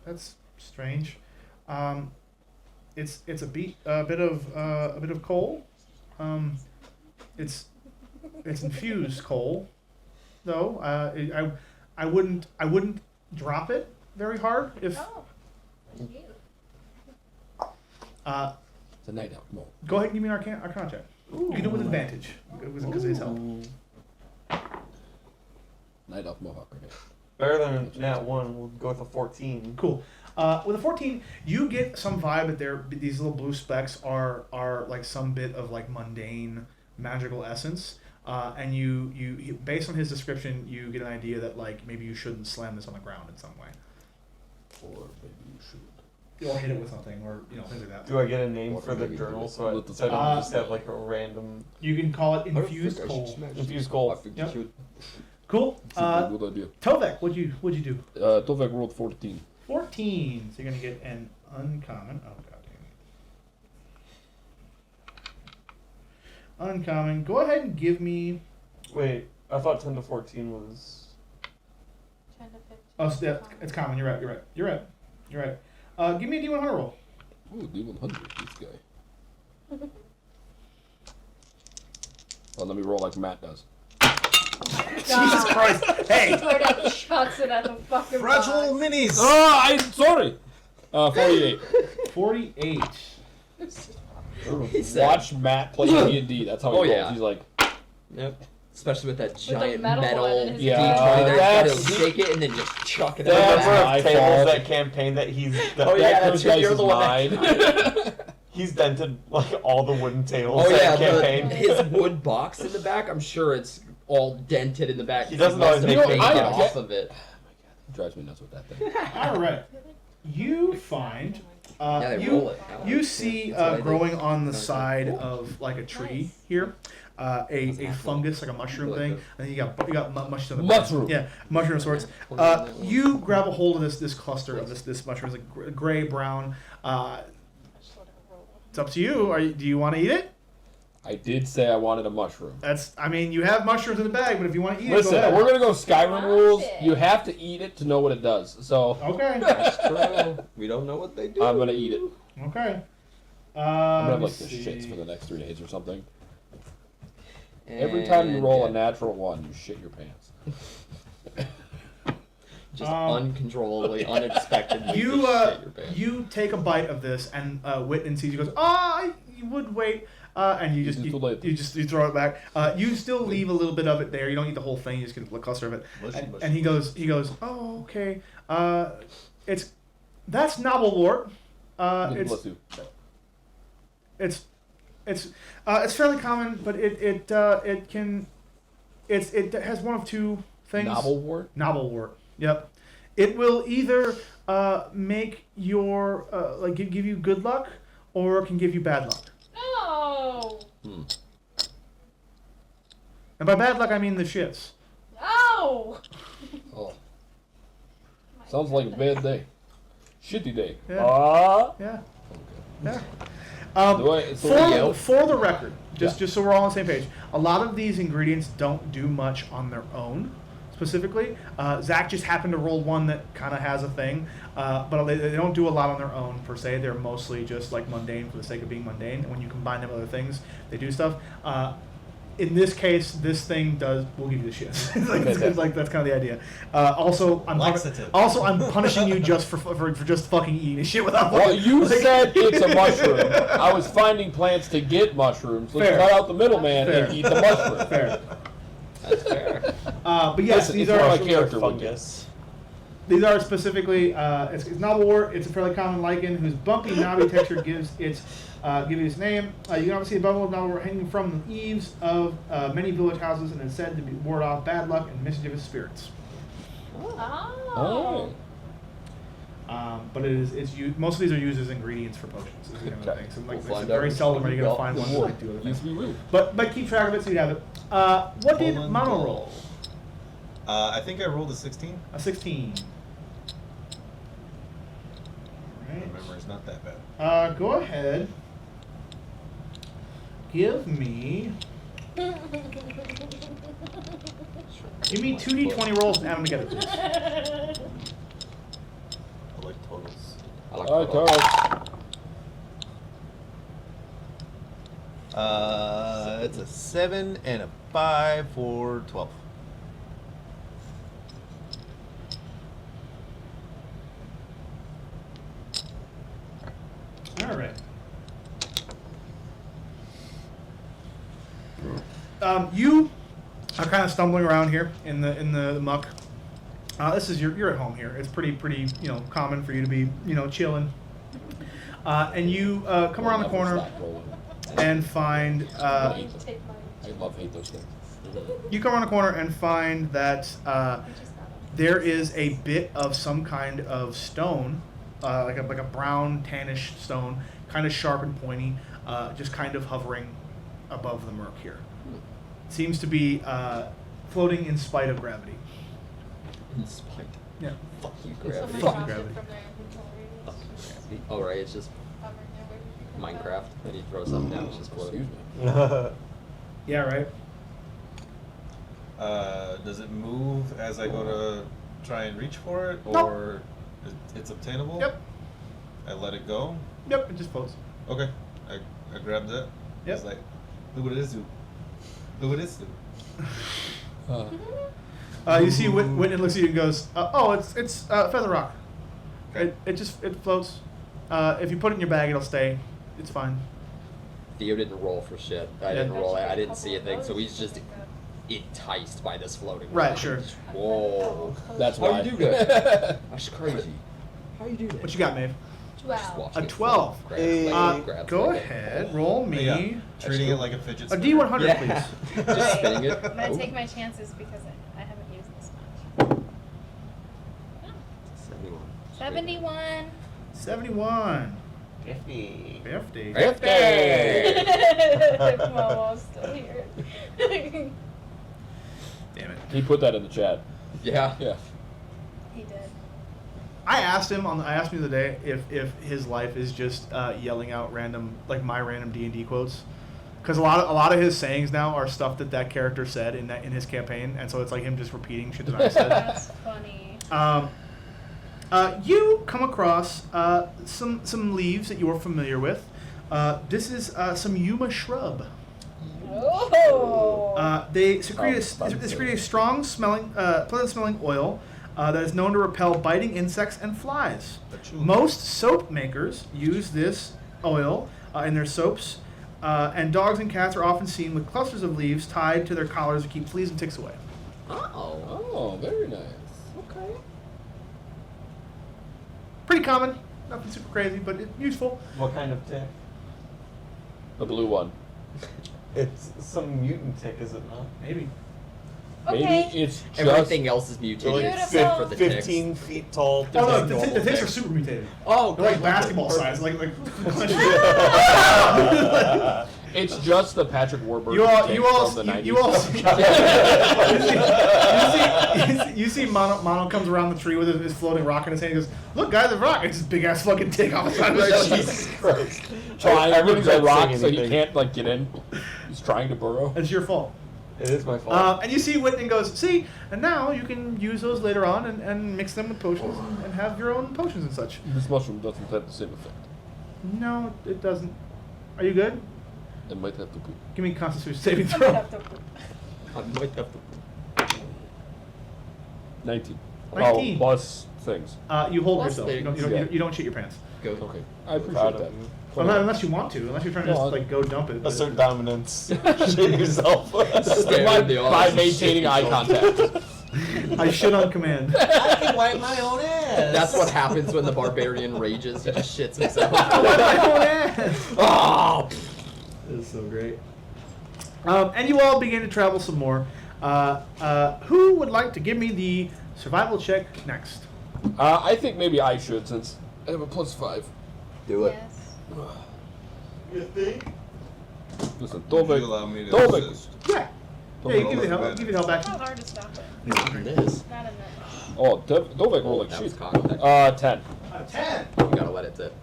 [SPEAKER 1] that's strange. It's a bit of coal. It's infused coal, though. I wouldn't drop it very hard if.
[SPEAKER 3] Oh, cute.
[SPEAKER 2] It's a night out. No.
[SPEAKER 1] Go ahead and give me an arcana check. You can do it with advantage because of his help.
[SPEAKER 2] Night elf mohawk. Okay.
[SPEAKER 6] Better than nat 1. We'll go with a 14.
[SPEAKER 1] Cool. With a 14, you get some vibe that these little blue specks are like some bit of like mundane magical essence, and you based on his description, you get an idea that like maybe you shouldn't slam this on the ground in some way,
[SPEAKER 2] Or maybe you should.
[SPEAKER 1] or hit it with something, or things like that.
[SPEAKER 6] Do I get a name
[SPEAKER 2] What
[SPEAKER 6] for the
[SPEAKER 2] maybe
[SPEAKER 6] journal
[SPEAKER 2] do
[SPEAKER 6] so I
[SPEAKER 2] with the-
[SPEAKER 6] don't just have like a random
[SPEAKER 1] You can call it
[SPEAKER 7] I don't
[SPEAKER 1] infused
[SPEAKER 7] think I should
[SPEAKER 1] coal.
[SPEAKER 7] smash
[SPEAKER 6] infused
[SPEAKER 7] it.
[SPEAKER 6] coal?
[SPEAKER 7] I think
[SPEAKER 1] Yep.
[SPEAKER 7] you should.
[SPEAKER 1] Cool.
[SPEAKER 2] It's a good idea.
[SPEAKER 1] Tovek, what'd you do?
[SPEAKER 2] Tovek rolled 14.
[SPEAKER 1] 14. So you're gonna get an uncommon. Oh god damn it. Uncommon. Go ahead and give me.
[SPEAKER 6] Wait, I thought 10 to 14 was.
[SPEAKER 3] 10 to 15.
[SPEAKER 1] Oh, so yeah, it's common. You're right. Give me a D100 roll.
[SPEAKER 2] Ooh, D100. This guy. Oh, let me roll like Matt does.
[SPEAKER 1] Jesus Christ! Hey.
[SPEAKER 3] Jordan chucks it at the fucking
[SPEAKER 5] Fragile
[SPEAKER 3] box.
[SPEAKER 5] minis!
[SPEAKER 2] Oh, I'm sorry. 48.
[SPEAKER 1] 48.
[SPEAKER 4] He said-
[SPEAKER 2] Watch Matt play D&D. That's how he
[SPEAKER 4] Oh,
[SPEAKER 2] rolls.
[SPEAKER 4] yeah.
[SPEAKER 2] He's like,
[SPEAKER 4] Yep. Especially with that
[SPEAKER 3] the
[SPEAKER 4] giant
[SPEAKER 3] metal
[SPEAKER 4] metal,
[SPEAKER 3] one in his
[SPEAKER 2] Yeah,
[SPEAKER 4] D20 there,
[SPEAKER 2] that's-
[SPEAKER 4] he'll shake it and then just chuck it
[SPEAKER 2] That's
[SPEAKER 4] out.
[SPEAKER 6] Remember
[SPEAKER 2] my
[SPEAKER 6] of tables
[SPEAKER 2] fault.
[SPEAKER 6] that campaign that he's
[SPEAKER 4] Oh, yeah,
[SPEAKER 2] that
[SPEAKER 4] that's
[SPEAKER 2] first
[SPEAKER 4] you're
[SPEAKER 2] dice
[SPEAKER 4] the
[SPEAKER 2] is
[SPEAKER 4] one
[SPEAKER 2] mine.
[SPEAKER 6] he's dented like all the wooden tables
[SPEAKER 4] Oh
[SPEAKER 6] that
[SPEAKER 4] yeah,
[SPEAKER 6] campaign.
[SPEAKER 4] his wood box in the back. I'm sure it's all dented in the back.
[SPEAKER 6] He doesn't
[SPEAKER 4] must
[SPEAKER 6] know
[SPEAKER 4] have
[SPEAKER 6] his
[SPEAKER 4] been
[SPEAKER 6] name.
[SPEAKER 4] painted
[SPEAKER 2] I
[SPEAKER 4] off
[SPEAKER 2] get-
[SPEAKER 4] of it.
[SPEAKER 2] Drives me nuts with that thing.
[SPEAKER 1] All right. You find.
[SPEAKER 4] Yeah, they
[SPEAKER 1] you
[SPEAKER 4] roll it.
[SPEAKER 1] you see
[SPEAKER 4] That's what I did.
[SPEAKER 1] growing on the
[SPEAKER 4] Nice.
[SPEAKER 1] side of like a tree
[SPEAKER 3] Nice.
[SPEAKER 1] here, a fungus like a mushroom
[SPEAKER 7] Like
[SPEAKER 1] thing,
[SPEAKER 7] that.
[SPEAKER 1] and then you got mushrooms. on the
[SPEAKER 2] Mushroom.
[SPEAKER 1] Yeah, mushroom of sorts. You grab a hold of this cluster of this mushroom. It's like gray brown. It's up to you. Do you want to eat it?
[SPEAKER 2] I did say I wanted a mushroom.
[SPEAKER 1] You have mushrooms in the bag, but if you want to eat
[SPEAKER 2] Listen,
[SPEAKER 1] it, go
[SPEAKER 2] we're
[SPEAKER 1] ahead.
[SPEAKER 2] gonna go Skyrim
[SPEAKER 3] Want
[SPEAKER 2] rules.
[SPEAKER 3] it.
[SPEAKER 2] You have to eat it to know what it does. So
[SPEAKER 1] Okay.
[SPEAKER 7] That's true. We don't know what they do.
[SPEAKER 2] I'm gonna eat it.
[SPEAKER 1] Okay.
[SPEAKER 2] I'm gonna have
[SPEAKER 1] let
[SPEAKER 2] like
[SPEAKER 1] me
[SPEAKER 2] the
[SPEAKER 1] see.
[SPEAKER 2] shits for the next 3 days or something. Every time you roll a natural one, you shit your pants.
[SPEAKER 4] Just uncontrollably, unexpectedly.
[SPEAKER 1] You
[SPEAKER 4] just shit your pants.
[SPEAKER 1] you take a bite of this, and Whitman sees you. Goes, you would wait. and you just
[SPEAKER 2] It's too late.
[SPEAKER 1] you throw it back. You still leave a little bit of it there. You don't eat the whole thing. You just get a cluster of it. And he goes, oh, okay. That's Nobblewort.
[SPEAKER 2] Bless you.
[SPEAKER 1] It's fairly common, but it has one of two things.
[SPEAKER 2] Nobblewort?
[SPEAKER 1] Nobblewort. Yep. It will either make your give you good luck, or it can give you bad luck.
[SPEAKER 3] No.
[SPEAKER 1] And by bad luck, I mean the shits.
[SPEAKER 3] No.
[SPEAKER 2] Oh. Sounds like a bad day. Shitty day.
[SPEAKER 1] Yeah. Yeah. For the record, just so we're all on the same page, a lot of these ingredients don't do much on their own. Specifically, Zach just happened to roll one that kind of has a thing, but they don't do a lot on their own per se. They're mostly just like mundane for the sake of being mundane. And when you combine them with other things, they do stuff. In this case, this thing will give you the shits. That's kind of the idea. Also, I'm punishing you just for just fucking eating this shit without.
[SPEAKER 2] Well, you said it's a mushroom. I was finding plants to get mushrooms. Let's cut out the middleman and eat the mushroom.
[SPEAKER 1] Fair.
[SPEAKER 4] That's fair.
[SPEAKER 1] But yes,
[SPEAKER 2] Listen,
[SPEAKER 1] these
[SPEAKER 2] it's
[SPEAKER 1] are
[SPEAKER 2] what my character would do.
[SPEAKER 6] fungus.
[SPEAKER 1] These are specifically it's Nobblewort. It's a fairly common lichen whose bumpy, knobby texture gives its name. You can often see a bubble of Nobblewort hanging from the eaves of many village houses, and is said to ward off bad luck and mischievous spirits.
[SPEAKER 3] Oh.
[SPEAKER 1] But it's used. Most of these are used as ingredients for potions. Is the kind of thing. So
[SPEAKER 7] We'll
[SPEAKER 1] it's
[SPEAKER 7] find
[SPEAKER 1] very
[SPEAKER 7] out.
[SPEAKER 1] seldom are you going to find ones that do other things. But keep track of it so you have it. What did Mono roll?
[SPEAKER 5] I think I rolled a 16.
[SPEAKER 1] A 16.
[SPEAKER 5] My memory's not that bad.
[SPEAKER 1] Go ahead. Give me 2d20 rolls and add them together, please.
[SPEAKER 5] I like totals.
[SPEAKER 4] I like
[SPEAKER 2] All right,
[SPEAKER 4] totals.
[SPEAKER 2] Carl.
[SPEAKER 5] It's a 7 and a 5 for 12.
[SPEAKER 1] All right. You are kind of stumbling around here in the muck. This is you're at home here. It's pretty common for you to be chilling. And you come around the corner and find.
[SPEAKER 2] I love hate those things.
[SPEAKER 1] You come around the corner and find that there is a bit of some kind of stone, like a brown tannish stone, kind of sharp and pointy, just kind of hovering above the murk here. Seems to be floating in spite of gravity.
[SPEAKER 4] In spite.
[SPEAKER 1] Yeah.
[SPEAKER 4] Fuck you,
[SPEAKER 3] Somebody
[SPEAKER 4] gravity.
[SPEAKER 1] Fuck
[SPEAKER 3] dropped it
[SPEAKER 1] gravity.
[SPEAKER 3] from their inventory.
[SPEAKER 4] Oh, right, it's just
[SPEAKER 3] Hovering there, where did you pick
[SPEAKER 4] Minecraft. And you throw something down, it's just floating.
[SPEAKER 2] Excuse me.
[SPEAKER 1] Yeah. Right.
[SPEAKER 5] Does it move as I go to try and reach for it,
[SPEAKER 1] Nope.
[SPEAKER 5] or it's obtainable?
[SPEAKER 1] Yep.
[SPEAKER 5] I let it go.
[SPEAKER 1] Yep. It just floats.
[SPEAKER 5] Okay. I grabbed it.
[SPEAKER 1] Yep.
[SPEAKER 5] It's like, look what it is do. Look what it's do.
[SPEAKER 1] You see Whitney looks at you and goes, it's feather rock.
[SPEAKER 5] Okay.
[SPEAKER 1] It floats. If you put it in your bag, it'll stay. It's fine.
[SPEAKER 4] Theo didn't roll for shit. I didn't roll. I didn't see a thing, so he's just enticed by this floating.
[SPEAKER 1] Right,
[SPEAKER 4] rock.
[SPEAKER 1] sure.
[SPEAKER 4] Whoa.
[SPEAKER 2] That's
[SPEAKER 7] How
[SPEAKER 2] why.
[SPEAKER 7] you do that? That's crazy. How you do that?
[SPEAKER 1] What you got, Maeve?
[SPEAKER 4] Just
[SPEAKER 3] 12.
[SPEAKER 4] watch
[SPEAKER 1] A
[SPEAKER 4] it
[SPEAKER 1] 12.
[SPEAKER 4] float.
[SPEAKER 6] Hey.
[SPEAKER 4] Grabs
[SPEAKER 1] Go
[SPEAKER 4] like it.
[SPEAKER 1] ahead. Roll me
[SPEAKER 5] Yeah. Treating it like a fidget
[SPEAKER 1] a
[SPEAKER 5] spinner.
[SPEAKER 1] D100,
[SPEAKER 4] Yeah.
[SPEAKER 1] please.
[SPEAKER 4] Just spinning it.
[SPEAKER 3] I'm gonna
[SPEAKER 4] Oh.
[SPEAKER 3] take my chances because I haven't used this much.
[SPEAKER 4] 71.
[SPEAKER 1] 71.
[SPEAKER 6] 50.
[SPEAKER 1] 50.
[SPEAKER 4] 50!
[SPEAKER 3] Momo's still here.
[SPEAKER 1] Damn it.
[SPEAKER 2] He put that in the chat.
[SPEAKER 4] Yeah.
[SPEAKER 2] Yeah.
[SPEAKER 3] He did.
[SPEAKER 1] I asked him the other day if his life is just yelling out random my random D&D quotes, because a lot of his sayings now are stuff that character said in his campaign, and so it's like him just repeating shit that I said.
[SPEAKER 3] That's funny.
[SPEAKER 1] You come across some leaves that you are familiar with. This is some Yuma shrub.
[SPEAKER 3] Oh.
[SPEAKER 1] They secrete
[SPEAKER 2] Oh,
[SPEAKER 1] a strong smelling, pleasant smelling oil that is known to repel biting insects and flies. Most soap makers use this oil in their soaps And dogs and cats are often seen with clusters of leaves tied to their collars to keep fleas and ticks away.
[SPEAKER 4] Oh.
[SPEAKER 2] Oh, very nice.
[SPEAKER 4] Okay.
[SPEAKER 1] Pretty common. Nothing super crazy, but it's useful.
[SPEAKER 6] What kind of tick?
[SPEAKER 2] The blue one.
[SPEAKER 6] It's some mutant tick, is it not?
[SPEAKER 1] Maybe.
[SPEAKER 3] Okay.
[SPEAKER 2] Maybe it's just.
[SPEAKER 4] Everything else is
[SPEAKER 6] They're
[SPEAKER 4] mutated
[SPEAKER 6] like
[SPEAKER 3] Beautiful.
[SPEAKER 4] except for the ticks.
[SPEAKER 6] 15 feet tall.
[SPEAKER 1] Oh no,
[SPEAKER 6] just
[SPEAKER 1] the
[SPEAKER 6] normal
[SPEAKER 1] ticks are super mutated.
[SPEAKER 4] Oh,
[SPEAKER 1] They're like
[SPEAKER 4] good.
[SPEAKER 1] basketball size, like.
[SPEAKER 2] It's just the Patrick Warburton.
[SPEAKER 1] You all,
[SPEAKER 2] tick
[SPEAKER 1] you all,
[SPEAKER 2] from the
[SPEAKER 1] you
[SPEAKER 2] 90s.
[SPEAKER 1] all. You see, Mono comes around the tree with his floating rock in his hand. He goes, "Look, guys, the rock!" It's this big ass fucking tick off the side of the show.
[SPEAKER 6] Jesus Christ.
[SPEAKER 2] Trying
[SPEAKER 6] I
[SPEAKER 2] to move the
[SPEAKER 6] regret
[SPEAKER 2] rock
[SPEAKER 6] saying
[SPEAKER 2] so he
[SPEAKER 6] anything.
[SPEAKER 2] can't like get in. He's trying to burrow.
[SPEAKER 1] It's your fault.
[SPEAKER 6] It is my fault.
[SPEAKER 1] And you see Whitney goes, "See, and now you can use those later on and mix them with potions and have your own potions and such."
[SPEAKER 2] This mushroom doesn't have the same effect.
[SPEAKER 1] No, it doesn't. Are you good?
[SPEAKER 2] It might have to be.
[SPEAKER 1] Give me a Constitution saving
[SPEAKER 3] I'm
[SPEAKER 1] throw.
[SPEAKER 3] gonna have to-
[SPEAKER 4] I might have to.
[SPEAKER 2] 19.
[SPEAKER 1] 19.
[SPEAKER 2] Oh, plus things.
[SPEAKER 1] You hold
[SPEAKER 4] Plus
[SPEAKER 1] yourself. You don't,
[SPEAKER 2] things.
[SPEAKER 1] you don't shit your pants.
[SPEAKER 4] Go.
[SPEAKER 2] Okay. I appreciate
[SPEAKER 6] Proud
[SPEAKER 2] that.
[SPEAKER 6] of you.
[SPEAKER 1] Unless you want to. Unless you're trying to
[SPEAKER 2] No,
[SPEAKER 1] just
[SPEAKER 2] I-
[SPEAKER 1] like go dump it.
[SPEAKER 6] Assert dominance. Shit yourself.
[SPEAKER 4] Stare
[SPEAKER 2] by,
[SPEAKER 4] in the
[SPEAKER 2] by
[SPEAKER 4] eyes.
[SPEAKER 2] maintaining eye contact.
[SPEAKER 1] I shit on command.
[SPEAKER 6] I can wipe my own ass.
[SPEAKER 4] That's what happens when the barbarian rages. He just shits himself.
[SPEAKER 1] Oh, this is so great. And you all begin to travel some more. Who would like to give me the survival check next?
[SPEAKER 2] I think maybe I should since I have a +5.
[SPEAKER 7] Do it.
[SPEAKER 3] Yes.
[SPEAKER 6] You think?
[SPEAKER 2] Listen,
[SPEAKER 5] Would you
[SPEAKER 2] Dovek.
[SPEAKER 5] allow me to
[SPEAKER 2] Dovek.
[SPEAKER 5] assist?
[SPEAKER 1] Yeah. Yeah, you give me the help. Give me the help back.
[SPEAKER 3] It's not hard to stop it.
[SPEAKER 4] This.
[SPEAKER 3] Not in this.
[SPEAKER 2] Oh, Dovek rolled like
[SPEAKER 4] That was
[SPEAKER 2] shit.
[SPEAKER 4] contact.
[SPEAKER 2] 10.
[SPEAKER 1] 10.
[SPEAKER 4] You gotta let it tip.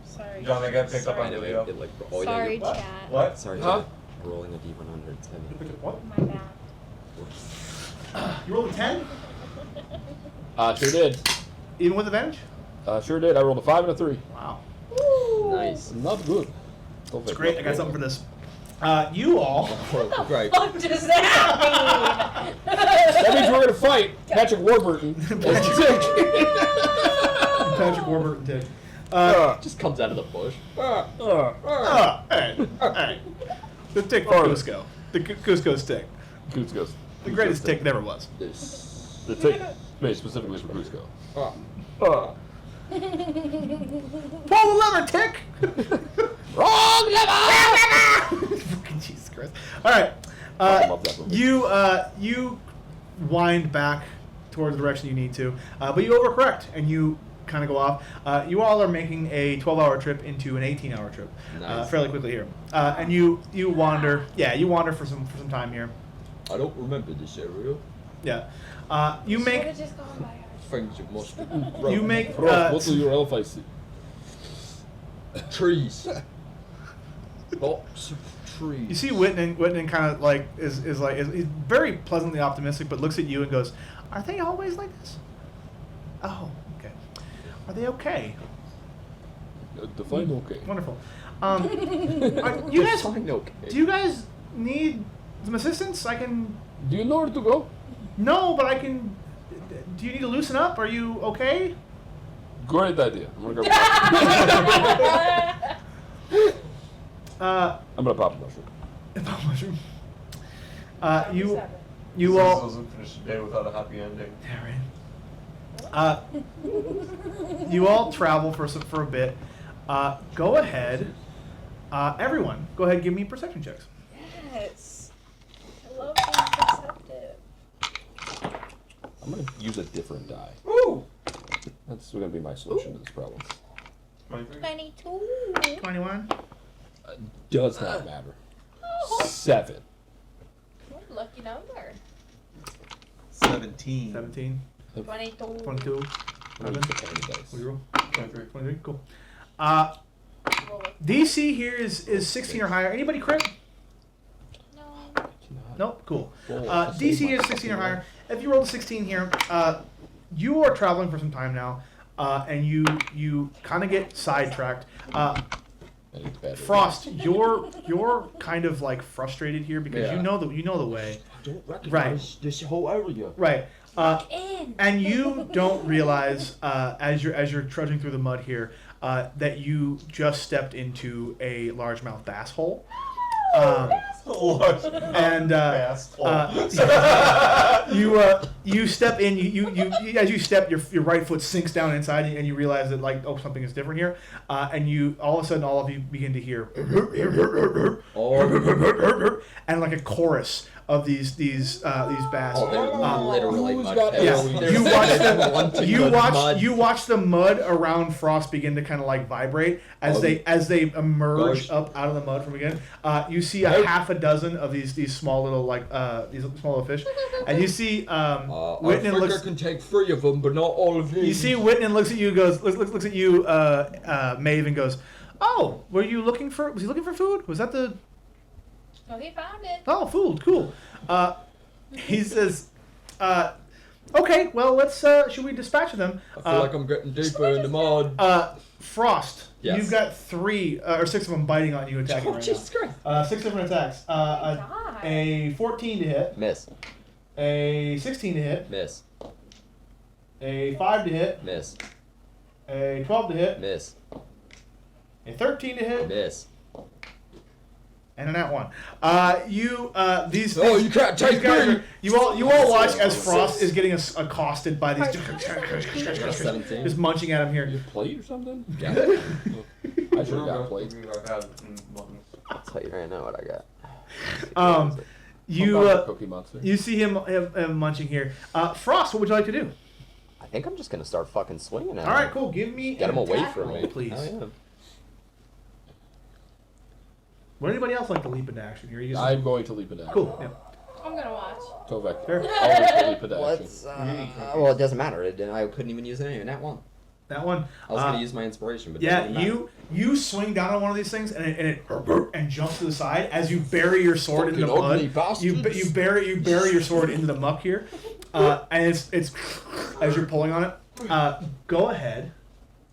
[SPEAKER 3] Sorry.
[SPEAKER 6] John, I got picked up
[SPEAKER 3] Sorry.
[SPEAKER 6] on
[SPEAKER 4] I know
[SPEAKER 6] video.
[SPEAKER 4] you did like. Oh, yeah,
[SPEAKER 3] Sorry,
[SPEAKER 4] you-
[SPEAKER 3] chat.
[SPEAKER 6] What?
[SPEAKER 4] Sorry,
[SPEAKER 2] Huh?
[SPEAKER 4] rolling a D100. It's heavy.
[SPEAKER 1] What?
[SPEAKER 3] My bad.
[SPEAKER 1] You rolled a 10?
[SPEAKER 2] Sure did.
[SPEAKER 1] Even with advantage?
[SPEAKER 2] Sure did. I rolled a 5 and a 3.
[SPEAKER 1] Wow.
[SPEAKER 4] Nice.
[SPEAKER 2] Not good. Dovek,
[SPEAKER 1] That's great.
[SPEAKER 2] not
[SPEAKER 1] I got
[SPEAKER 2] good.
[SPEAKER 1] something for this. You all.
[SPEAKER 4] Right.
[SPEAKER 3] What does that mean?
[SPEAKER 2] That means we're gonna fight Patrick Warburton.
[SPEAKER 1] Patrick Warburton did.
[SPEAKER 4] Just comes out of the bush.
[SPEAKER 1] Hey. The tick from Cusco. The Cusco stick.
[SPEAKER 2] Cusco's.
[SPEAKER 1] The greatest tick there ever was.
[SPEAKER 2] This. The tick made specifically for Cusco.
[SPEAKER 1] Pull the lever, tick!
[SPEAKER 2] Wrong lever!
[SPEAKER 1] Fucking Jesus Christ. Alright.
[SPEAKER 2] I love that movie.
[SPEAKER 1] You wind back towards the direction you need to, but you overcorrect and you kind of go off. You all are making a 12-hour trip into an 18-hour trip,
[SPEAKER 4] Nice.
[SPEAKER 1] fairly quickly here. And you wander. Yeah, you wander for some time here.
[SPEAKER 7] I don't remember this area.
[SPEAKER 1] Yeah. You make
[SPEAKER 3] Should've just gone by ours.
[SPEAKER 7] Things it must be.
[SPEAKER 1] you make
[SPEAKER 2] Ross, what do your elf I see?
[SPEAKER 7] trees. Lots of trees.
[SPEAKER 1] You see Whitman kind of like is he's very pleasantly optimistic, but looks at you and goes, "Are they always like this?" Oh, okay. Are they okay?
[SPEAKER 2] Define okay.
[SPEAKER 1] Wonderful. You guys,
[SPEAKER 4] Fine, okay.
[SPEAKER 1] do you guys need some assistance? I can.
[SPEAKER 2] Do you know where to go?
[SPEAKER 1] No, but I can. Do you need to loosen up? Are you okay?
[SPEAKER 2] Great idea. I'm gonna go. I'm gonna pop a mushroom.
[SPEAKER 1] You
[SPEAKER 6] This
[SPEAKER 1] all.
[SPEAKER 6] doesn't finish the day without a happy ending.
[SPEAKER 1] Yeah, right. You all travel for a bit. Go ahead. Everyone, go ahead and give me perception checks.
[SPEAKER 3] Yes. I love being perceptive.
[SPEAKER 2] I'm gonna use a different die.
[SPEAKER 6] Woo!
[SPEAKER 2] That's gonna be my solution to this problem.
[SPEAKER 6] 23.
[SPEAKER 3] 22.
[SPEAKER 1] 21.
[SPEAKER 2] Does not matter. 7.
[SPEAKER 3] Lucky number.
[SPEAKER 5] 17.
[SPEAKER 1] 17.
[SPEAKER 3] 22.
[SPEAKER 1] 22.
[SPEAKER 2] I'm gonna use the tiny dice.
[SPEAKER 1] What do you roll?
[SPEAKER 6] 23.
[SPEAKER 1] 23. Cool.
[SPEAKER 3] Roll it.
[SPEAKER 1] DC here is 16 or higher. Anybody crit?
[SPEAKER 3] No.
[SPEAKER 1] Nope. Cool.
[SPEAKER 2] Roll.
[SPEAKER 1] DC is 16 or higher. If you roll a 16 here, you are traveling for some time now, and you kind of get sidetracked. Frost, you're kind of like frustrated here because
[SPEAKER 2] Yeah.
[SPEAKER 1] you know the way.
[SPEAKER 7] I don't recognize this whole area.
[SPEAKER 1] Right.
[SPEAKER 3] In.
[SPEAKER 1] And you don't realize as you're trudging through the mud here, that you just stepped into a largemouth bass hole. And you step in. You as you step, your right foot sinks down inside, and you realize that like something is different here. And you all of a sudden all of you begin to hear and like a chorus of these bass.
[SPEAKER 7] Oh, they're literally
[SPEAKER 2] who's
[SPEAKER 7] mud
[SPEAKER 2] got
[SPEAKER 7] pits.
[SPEAKER 2] arrows?
[SPEAKER 7] They're
[SPEAKER 1] You watch
[SPEAKER 7] blunting the mud.
[SPEAKER 1] you watch the mud around Frost begin to kind of like vibrate as they emerge
[SPEAKER 7] Gosh.
[SPEAKER 1] up out of the mud from again. You see a half a dozen of these small little these small little fish, and you see
[SPEAKER 7] I
[SPEAKER 1] Whitney
[SPEAKER 7] think
[SPEAKER 1] looks.
[SPEAKER 7] I can take 3 of them, but not all of these.
[SPEAKER 1] You see Whitney looks at you, looks at you, Maeve, and goes, "Oh, were you looking for? Was he looking for food? Was that the?
[SPEAKER 3] Oh, he found it.
[SPEAKER 1] Oh, food, cool." He says, "Okay, well, let's. Should we dispatch them?"
[SPEAKER 7] I feel like I'm getting deeper in the mud.
[SPEAKER 1] Frost.
[SPEAKER 7] Yes.
[SPEAKER 1] You've got 3 or 6 of them biting on you, attacking
[SPEAKER 7] Oh,
[SPEAKER 1] right
[SPEAKER 7] Jesus Christ.
[SPEAKER 1] now. 6 different attacks.
[SPEAKER 3] God.
[SPEAKER 1] A 14 to hit,
[SPEAKER 4] Miss.
[SPEAKER 1] a 16 to hit,
[SPEAKER 4] Miss.
[SPEAKER 1] a 5 to hit,
[SPEAKER 4] Miss.
[SPEAKER 1] a 12 to hit,
[SPEAKER 4] Miss.
[SPEAKER 1] a 13 to hit,
[SPEAKER 4] Miss.
[SPEAKER 1] and a nat 1. These.
[SPEAKER 7] Oh, you can't
[SPEAKER 1] these
[SPEAKER 7] take
[SPEAKER 1] guys
[SPEAKER 7] me!
[SPEAKER 1] are, you all watch as Frost is getting accosted by these.
[SPEAKER 4] That's 17.
[SPEAKER 1] Just munching at him
[SPEAKER 2] You
[SPEAKER 1] here.
[SPEAKER 2] have plate or something?
[SPEAKER 4] Yeah.
[SPEAKER 2] I should have got plate.
[SPEAKER 4] I'll tell you right now what I got.
[SPEAKER 2] Cookie Monster.
[SPEAKER 1] You see him munching here. Frost, what would you like to do?
[SPEAKER 4] I think I'm just gonna start fucking swinging at him.
[SPEAKER 1] All right, cool. Give me
[SPEAKER 4] Get
[SPEAKER 1] an
[SPEAKER 4] him away
[SPEAKER 1] attack
[SPEAKER 4] from
[SPEAKER 1] roll,
[SPEAKER 4] me,
[SPEAKER 1] please.
[SPEAKER 4] Oh, yeah.
[SPEAKER 1] Would anybody else like to leap into action here? You just-
[SPEAKER 2] I'm going to leap into action.
[SPEAKER 1] Cool. Yeah.
[SPEAKER 3] I'm gonna watch.
[SPEAKER 2] Tovek.
[SPEAKER 1] Fair.
[SPEAKER 2] I'll leap into action.
[SPEAKER 4] What's well, it doesn't matter. I couldn't even use it anyway. That one.
[SPEAKER 1] That one.
[SPEAKER 4] I was gonna use my inspiration, but it
[SPEAKER 1] Yeah,
[SPEAKER 4] doesn't matter.
[SPEAKER 1] you swing down on one of these things and it jumps to the side as you bury your sword into the
[SPEAKER 7] Fucking ugly
[SPEAKER 1] mud. You
[SPEAKER 7] bastards.
[SPEAKER 1] bury your sword into the muck here, and it's as you're pulling on it. Go ahead,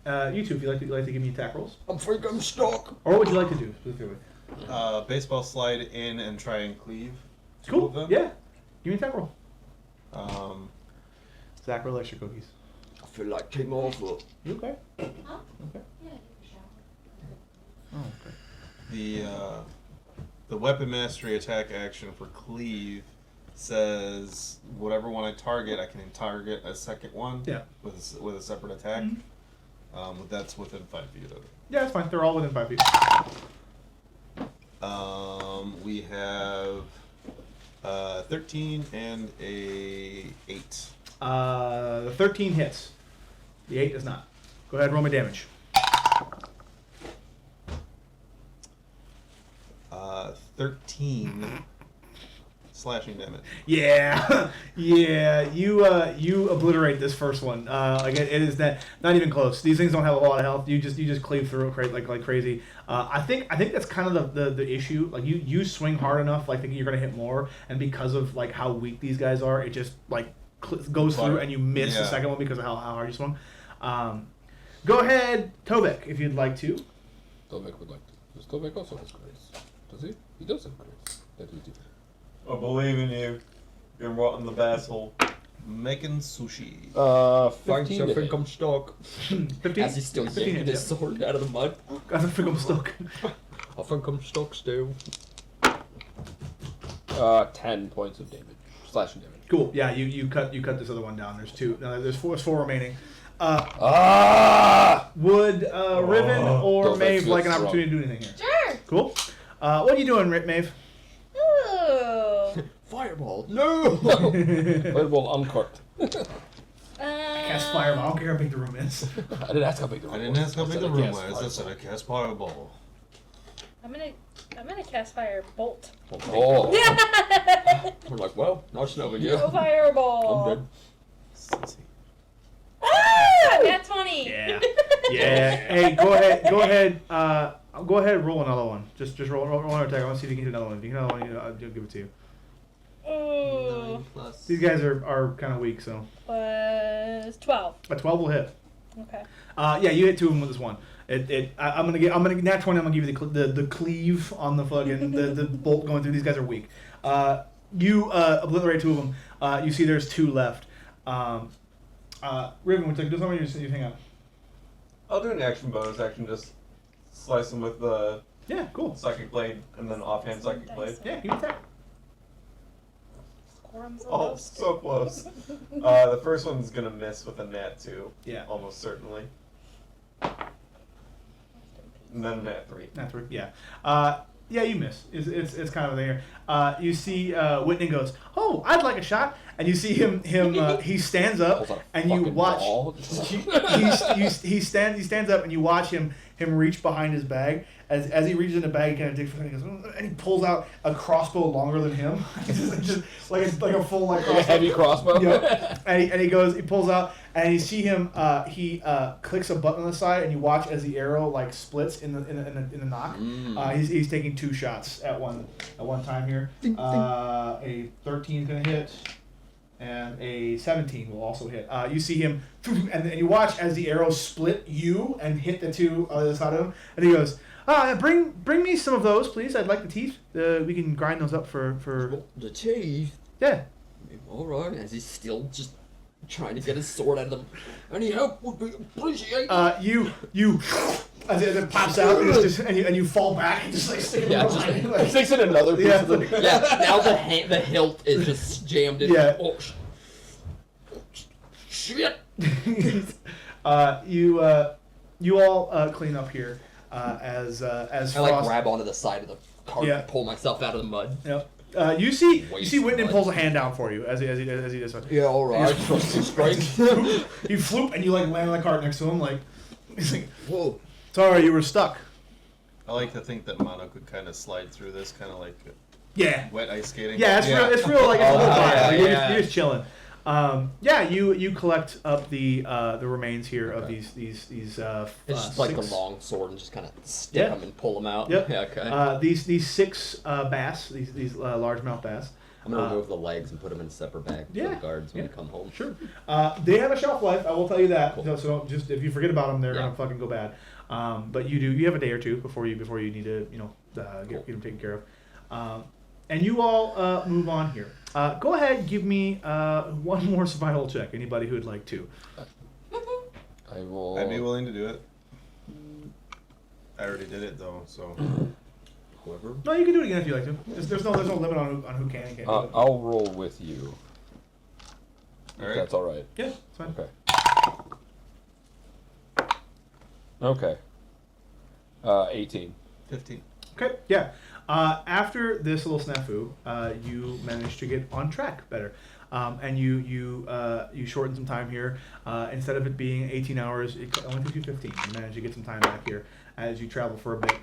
[SPEAKER 1] you two, if you'd like to give me attack rolls,
[SPEAKER 7] I'm freaking stuck.
[SPEAKER 1] or what would you like to do specifically?
[SPEAKER 5] Baseball slide in and try and cleave. Two
[SPEAKER 1] Cool.
[SPEAKER 5] of them.
[SPEAKER 1] Yeah. Give me an attack roll.
[SPEAKER 5] Um,
[SPEAKER 1] Zach, roll extra cookies.
[SPEAKER 7] I feel like King Arthur.
[SPEAKER 1] You okay?
[SPEAKER 3] Huh?
[SPEAKER 1] Okay.
[SPEAKER 3] Yeah.
[SPEAKER 1] Oh, okay.
[SPEAKER 5] the weapon mastery attack action for cleave says whatever one I target, I can target a second one.
[SPEAKER 1] Yeah.
[SPEAKER 5] With a separate attack. That's within 5 feet of it.
[SPEAKER 1] Yeah, that's fine. They're all within 5 feet.
[SPEAKER 5] We have 13 and a 8.
[SPEAKER 1] The 13 hits. The 8 does not. Go ahead, roll me damage.
[SPEAKER 5] 13 slashing damage.
[SPEAKER 1] Yeah, yeah. You obliterate this first one. Like it is not even close. These things don't have a lot of health. You just cleave through it like crazy. I think that's kind of the issue. Like you swing hard enough, like thinking you're gonna hit more, and because of like how weak these guys are, it just like goes through and you miss the second one because of how hard you swung. Go ahead, Tovek, if you'd like to.
[SPEAKER 2] Tovek would like to. Does Tovek also has grace? Does he? He does have grace. That is different.
[SPEAKER 6] I believe in you. You're rotting the bass hole.
[SPEAKER 5] Making sushi.
[SPEAKER 7] Thanks,
[SPEAKER 2] 15
[SPEAKER 7] I
[SPEAKER 2] to
[SPEAKER 7] think
[SPEAKER 2] hit.
[SPEAKER 7] I'm stuck.
[SPEAKER 1] 15?
[SPEAKER 4] As he's still
[SPEAKER 1] 15
[SPEAKER 4] yanking
[SPEAKER 1] hits,
[SPEAKER 4] his sword out of the mud.
[SPEAKER 1] I think I'm stuck.
[SPEAKER 7] I think I'm stuck still.
[SPEAKER 2] 10 points of damage. Slashing damage.
[SPEAKER 1] Cool. Yeah, you cut this other one down. There's 2. No, there's 4 remaining. Would Riven or
[SPEAKER 2] Don't
[SPEAKER 1] Maeve
[SPEAKER 2] feel
[SPEAKER 1] like an
[SPEAKER 2] strong.
[SPEAKER 1] opportunity to do anything here?
[SPEAKER 3] Sure.
[SPEAKER 1] Cool. What are you doing, Maeve?
[SPEAKER 3] Ooh.
[SPEAKER 7] Fireball. No!
[SPEAKER 2] Fireball uncorked.
[SPEAKER 1] Cast fireball. I don't care how big the room is.
[SPEAKER 2] I didn't ask how big the room
[SPEAKER 5] I
[SPEAKER 2] was.
[SPEAKER 5] didn't ask how big
[SPEAKER 2] said
[SPEAKER 5] the
[SPEAKER 2] I
[SPEAKER 5] room
[SPEAKER 2] cast
[SPEAKER 5] was. I said I cast fireball.
[SPEAKER 3] I'm gonna cast fire bolt.
[SPEAKER 2] Oh.
[SPEAKER 7] I'm like, well, nice knowing you.
[SPEAKER 3] Go fireball.
[SPEAKER 7] I'm dead.
[SPEAKER 3] Ah, nat 20.
[SPEAKER 1] Yeah. Yeah. Hey, go ahead. Go ahead. And roll another one. Just roll another attack. I want to see if you can hit another one. If you can hit another one, I'll give it to you.
[SPEAKER 3] Ooh.
[SPEAKER 1] These guys are kind of weak, so
[SPEAKER 3] Was 12.
[SPEAKER 1] a 12 will hit.
[SPEAKER 3] Okay.
[SPEAKER 1] Yeah, you hit 2 of them with this one. I'm gonna nat 20. I'm gonna give you the cleave on the fucking the bolt going through. These guys are weak. You obliterate 2 of them. You see, there's 2 left. Riven, would you like to do something? Or you hang out.
[SPEAKER 6] I'll do an action bonus action. Just slice him with the
[SPEAKER 1] Yeah, cool.
[SPEAKER 6] psychic blade, and then offhand psychic blade.
[SPEAKER 1] Yeah, give me attack.
[SPEAKER 6] Oh, so close. The first one's gonna miss with a nat 2.
[SPEAKER 1] Yeah.
[SPEAKER 6] Almost certainly. And then a nat 3.
[SPEAKER 1] Not three. Yeah. Yeah, you miss. It's kind of there. You see Whitney goes, "Oh, I'd like a shot." And you see him he stands up
[SPEAKER 2] Pulls out a
[SPEAKER 1] and you
[SPEAKER 2] fucking
[SPEAKER 1] watch
[SPEAKER 2] ball.
[SPEAKER 1] he stands up and you watch him reach behind his bag. As he reaches in the bag, he kind of digs for it, and he pulls out a crossbow longer than him, just like a full like
[SPEAKER 2] Like a
[SPEAKER 1] crossbow.
[SPEAKER 2] heavy crossbow.
[SPEAKER 1] Yep. And he pulls out, and you see him. He clicks a button on the side, and you watch as the arrow like splits in the knock. He's taking 2 shots at one time here. A 13 is gonna hit, and a 17 will also hit. You see him, and you watch as the arrow split you and hit the 2 on the other side of him, and he goes. Bring me some of those, please. I'd like the teeth. We can grind those up for.
[SPEAKER 7] The teeth.
[SPEAKER 1] Yeah.
[SPEAKER 7] All right. As he's still just trying to get his sword out of them. Any help would be appreciated.
[SPEAKER 1] You as it pops out and you fall back and just like stick it
[SPEAKER 7] Yeah,
[SPEAKER 1] behind
[SPEAKER 7] just-
[SPEAKER 1] you, like,
[SPEAKER 2] Sticks in another piece
[SPEAKER 1] Yeah.
[SPEAKER 2] of the.
[SPEAKER 7] Yeah. Now the hilt is just jammed in.
[SPEAKER 1] Yeah.
[SPEAKER 7] Oh, shit.
[SPEAKER 1] You all clean up here as
[SPEAKER 7] I
[SPEAKER 1] Frost.
[SPEAKER 7] like grab onto the side of the cart
[SPEAKER 1] Yeah.
[SPEAKER 7] and pull myself out of the mud.
[SPEAKER 1] Yep. You see
[SPEAKER 7] Waste
[SPEAKER 1] Whitman
[SPEAKER 7] blood.
[SPEAKER 1] pulls a hand down for you as he does so.
[SPEAKER 7] Yeah, all right. Trust your strength.
[SPEAKER 1] You floop and you like land on the cart next to him like he's like,
[SPEAKER 7] Whoa.
[SPEAKER 1] sorry you were stuck.
[SPEAKER 5] I like to think that Mono could kind of slide through this, kind of like
[SPEAKER 1] Yeah.
[SPEAKER 5] wet ice skating.
[SPEAKER 1] Yeah, it's real like it's
[SPEAKER 6] Oh,
[SPEAKER 1] real
[SPEAKER 6] yeah,
[SPEAKER 1] vibe.
[SPEAKER 6] yeah.
[SPEAKER 1] You're just chilling. You collect up the remains here of these
[SPEAKER 7] It's just like
[SPEAKER 1] 6
[SPEAKER 7] the long sword and just kind of stick
[SPEAKER 1] Yeah.
[SPEAKER 7] them and pull them out.
[SPEAKER 1] Yep.
[SPEAKER 7] Yeah, okay.
[SPEAKER 1] These 6 bass, these largemouth bass.
[SPEAKER 7] I'm gonna remove the legs and put them in a separate bag for
[SPEAKER 1] Yeah,
[SPEAKER 7] the guards when
[SPEAKER 1] yeah.
[SPEAKER 7] they come home.
[SPEAKER 1] Sure. They have a shelf life. I will tell you that.
[SPEAKER 7] Cool.
[SPEAKER 1] So don't just if you forget about them, they're
[SPEAKER 7] Yeah.
[SPEAKER 1] gonna fucking go bad. But you do. You have a day or two before you need to get
[SPEAKER 7] Cool.
[SPEAKER 1] them taken care of. And you all move on here. Go ahead, give me one more survival check. Anybody who would like to.
[SPEAKER 2] I will.
[SPEAKER 5] I'd be willing to do it. I already did it though, so.
[SPEAKER 7] Whoever.
[SPEAKER 1] No, you can do it again if you like to. There's no limit on who can and can't. do it.
[SPEAKER 2] I'll roll with you. If
[SPEAKER 5] Alright.
[SPEAKER 2] that's all right.
[SPEAKER 1] Yeah, it's fine.
[SPEAKER 2] Okay. Okay. 18.
[SPEAKER 5] 15.
[SPEAKER 1] Okay, yeah. After this little snafu, you managed to get on track better, and you shortened some time here. Instead of it being 18 hours, it only took you 15. You managed to get some time back here as you travel for a bit.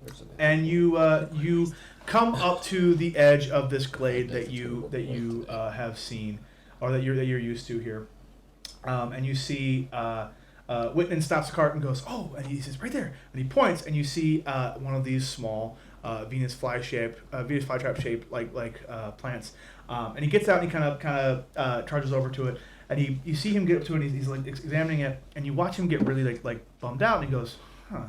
[SPEAKER 2] There's an
[SPEAKER 1] And you come up to the edge of this glade that you have seen, or that you're used to here, and you see. Whitman stops the cart and goes, "Oh!" And he says, "Right there!" And he points, and you see one of these small Venus flytrap shaped like plants. And he gets out and he kind of charges over to it, and you see him get up to it. And he's like examining it, and you watch him get really like bummed out, and he goes, "Huh."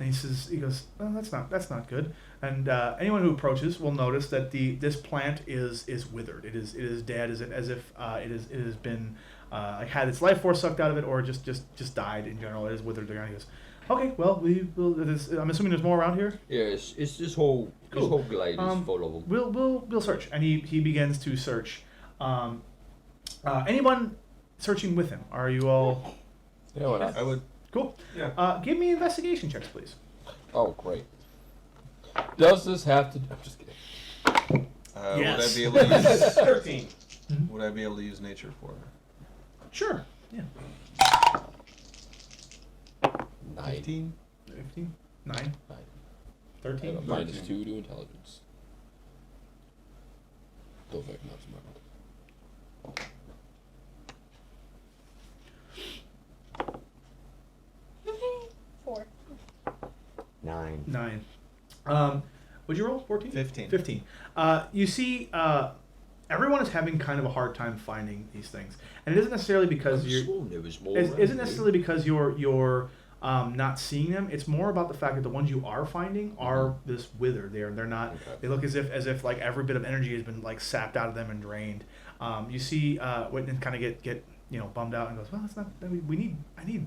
[SPEAKER 1] And he goes, "Oh, that's not good." And anyone who approaches will notice that this plant is withered. It is dead, as if it has been had its life force sucked out of it, or just died in general. It is withered to the ground. He goes, "Okay, well I'm assuming there's more around here.
[SPEAKER 7] Yeah, it's this whole
[SPEAKER 1] Cool.
[SPEAKER 7] glade is full of them.
[SPEAKER 1] We'll search." And he begins to search. Anyone searching with him? Are you all
[SPEAKER 2] Yeah, why not?
[SPEAKER 5] I would.
[SPEAKER 1] cool?
[SPEAKER 6] Yeah.
[SPEAKER 1] Give me investigation checks, please.
[SPEAKER 2] Oh, great. Does this have to? I'm just kidding.
[SPEAKER 1] Yes.
[SPEAKER 5] Would I be able to use?
[SPEAKER 6] 13.
[SPEAKER 5] Would I be able to use nature for?
[SPEAKER 1] Sure. Yeah.
[SPEAKER 2] 9.
[SPEAKER 5] 15.
[SPEAKER 1] 15, 9,
[SPEAKER 2] 9.
[SPEAKER 1] 13.
[SPEAKER 2] I have a minus 2 to intelligence. Still very not smart.
[SPEAKER 3] 4.
[SPEAKER 7] 9.
[SPEAKER 1] 9. Would you roll 14?
[SPEAKER 5] 15.
[SPEAKER 1] 15. You see, everyone is having kind of a hard time finding these things, and it isn't necessarily because
[SPEAKER 7] I
[SPEAKER 1] you're.
[SPEAKER 7] sworn there was more
[SPEAKER 1] It
[SPEAKER 7] around
[SPEAKER 1] isn't
[SPEAKER 7] here.
[SPEAKER 1] necessarily because you're not seeing them. It's more about the fact that the ones you are finding are this withered. They're not.
[SPEAKER 7] Okay.
[SPEAKER 1] They look as if like every bit of energy has been like sapped out of them and drained. You see Whitman kind of get bummed out and goes, well, that's not. I need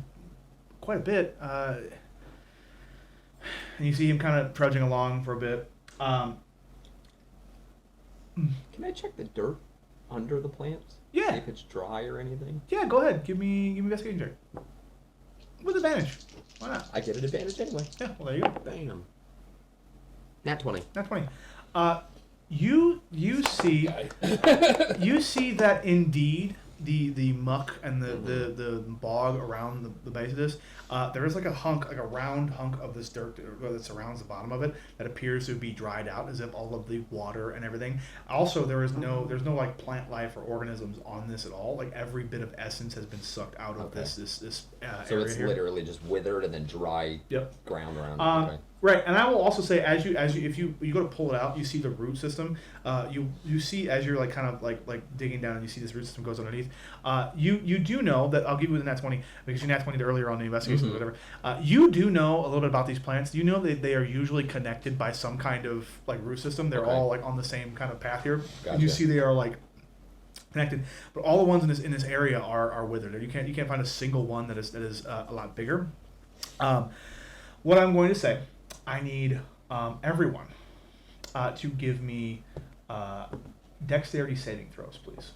[SPEAKER 1] quite a bit. And you see him kind of trudging along for a bit.
[SPEAKER 4] Can I check the dirt under the plants?
[SPEAKER 1] Yeah.
[SPEAKER 4] See if it's dry or anything?
[SPEAKER 1] Yeah, go ahead. Give me investigation check. With advantage. Why not?
[SPEAKER 4] I get an advantage anyway.
[SPEAKER 1] Yeah, well, there you go.
[SPEAKER 4] Bam. Nat 20.
[SPEAKER 1] Not 20. You see you see that indeed the muck and the bog around the base of this, there is like a round hunk of this dirt that surrounds the bottom of it that appears to be dried out as if all of the water and everything. Also, there's no like plant life or organisms on this at all. Like every bit of essence has been sucked out of this
[SPEAKER 4] So
[SPEAKER 1] area
[SPEAKER 4] it's
[SPEAKER 1] here.
[SPEAKER 4] literally just withered and then dry
[SPEAKER 1] Yep.
[SPEAKER 4] ground around it. Okay.
[SPEAKER 1] Right, and I will also say, if you go to pull it out, you see the root system. You see as you're like kind of like digging down, and you see this root system goes underneath. You do know that I'll give you the nat 20 because you nat 20'd earlier on the investigation or whatever. You do know a little bit about these plants. You know that they are usually connected by some kind of like root system. They're all like on the same kind of path here.
[SPEAKER 4] Gotcha.
[SPEAKER 1] And you see they are like connected, but all the ones in this area are withered. You can't find a single one that is a lot bigger. What I'm going to say. I need everyone to give me dexterity saving throws, please.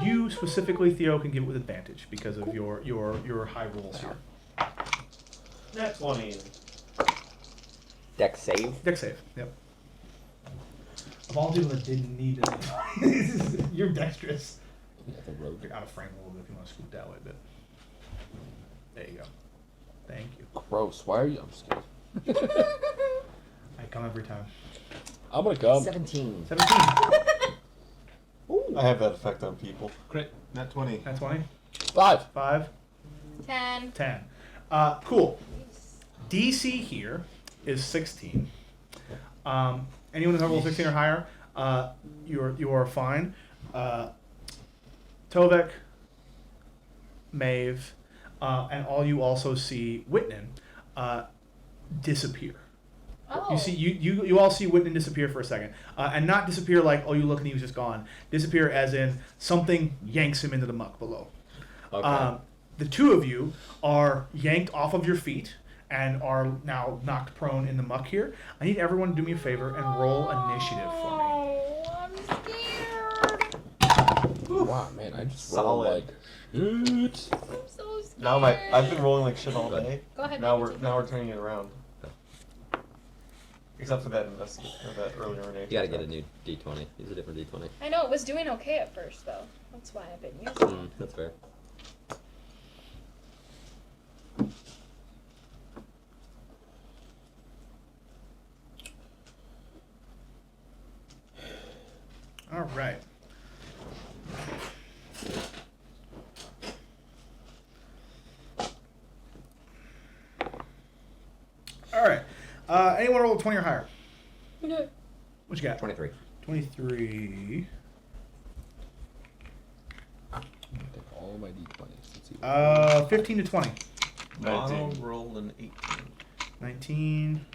[SPEAKER 1] You specifically, Theo, can give it with advantage because of your high rolls here.
[SPEAKER 6] Nat 20.
[SPEAKER 4] Deck save?
[SPEAKER 1] Dex save. Yep. Of all people that didn't need it, you're dexterous.
[SPEAKER 2] The rogue.
[SPEAKER 1] You're out of frame a little bit if you want to scoot that way a bit. There you go. Thank you.
[SPEAKER 2] Gross. Why are you? I'm just kidding.
[SPEAKER 1] I come every time.
[SPEAKER 2] I'm gonna come.
[SPEAKER 4] 17.
[SPEAKER 1] 17.
[SPEAKER 6] I have that effect on people.
[SPEAKER 5] Crit. Nat 20.
[SPEAKER 1] Nat 20.
[SPEAKER 2] 5.
[SPEAKER 1] 5.
[SPEAKER 3] 10.
[SPEAKER 1] 10. Cool. DC here is 16. Anyone who's level 16 or higher, you are fine. Tovek, Maeve, and all you also see Whitnan disappear.
[SPEAKER 3] Oh.
[SPEAKER 1] You see, you all see Whitnan disappear for a second, and not disappear like, oh, you look and he was just gone. Disappear as in something yanks him into the muck below.
[SPEAKER 4] Okay.
[SPEAKER 1] The two of you are yanked off of your feet and are now knocked prone in the muck here. I need everyone to do me a favor and roll initiative for me.
[SPEAKER 3] Oh, I'm scared.
[SPEAKER 2] Wow, man, I just
[SPEAKER 6] Solid.
[SPEAKER 2] rolled like shit.
[SPEAKER 3] I'm so scared.
[SPEAKER 6] Now I've been rolling like shit all day.
[SPEAKER 3] Go ahead.
[SPEAKER 6] Now
[SPEAKER 3] Matthew.
[SPEAKER 6] we're turning it around. Except for that that earlier nature.
[SPEAKER 4] You gotta get a new D20. Use a different D20.
[SPEAKER 3] I know it was doing okay at first though. That's why I've been using it.
[SPEAKER 4] That's fair.
[SPEAKER 1] All right. All right. Anyone roll 20 or higher?
[SPEAKER 3] No.
[SPEAKER 1] What you got?
[SPEAKER 4] 23.
[SPEAKER 1] 23.
[SPEAKER 2] I'm gonna take all my d20s. Let's see.
[SPEAKER 1] 15 to 20.
[SPEAKER 5] I'll
[SPEAKER 6] 19.
[SPEAKER 5] roll an 18.
[SPEAKER 1] 19.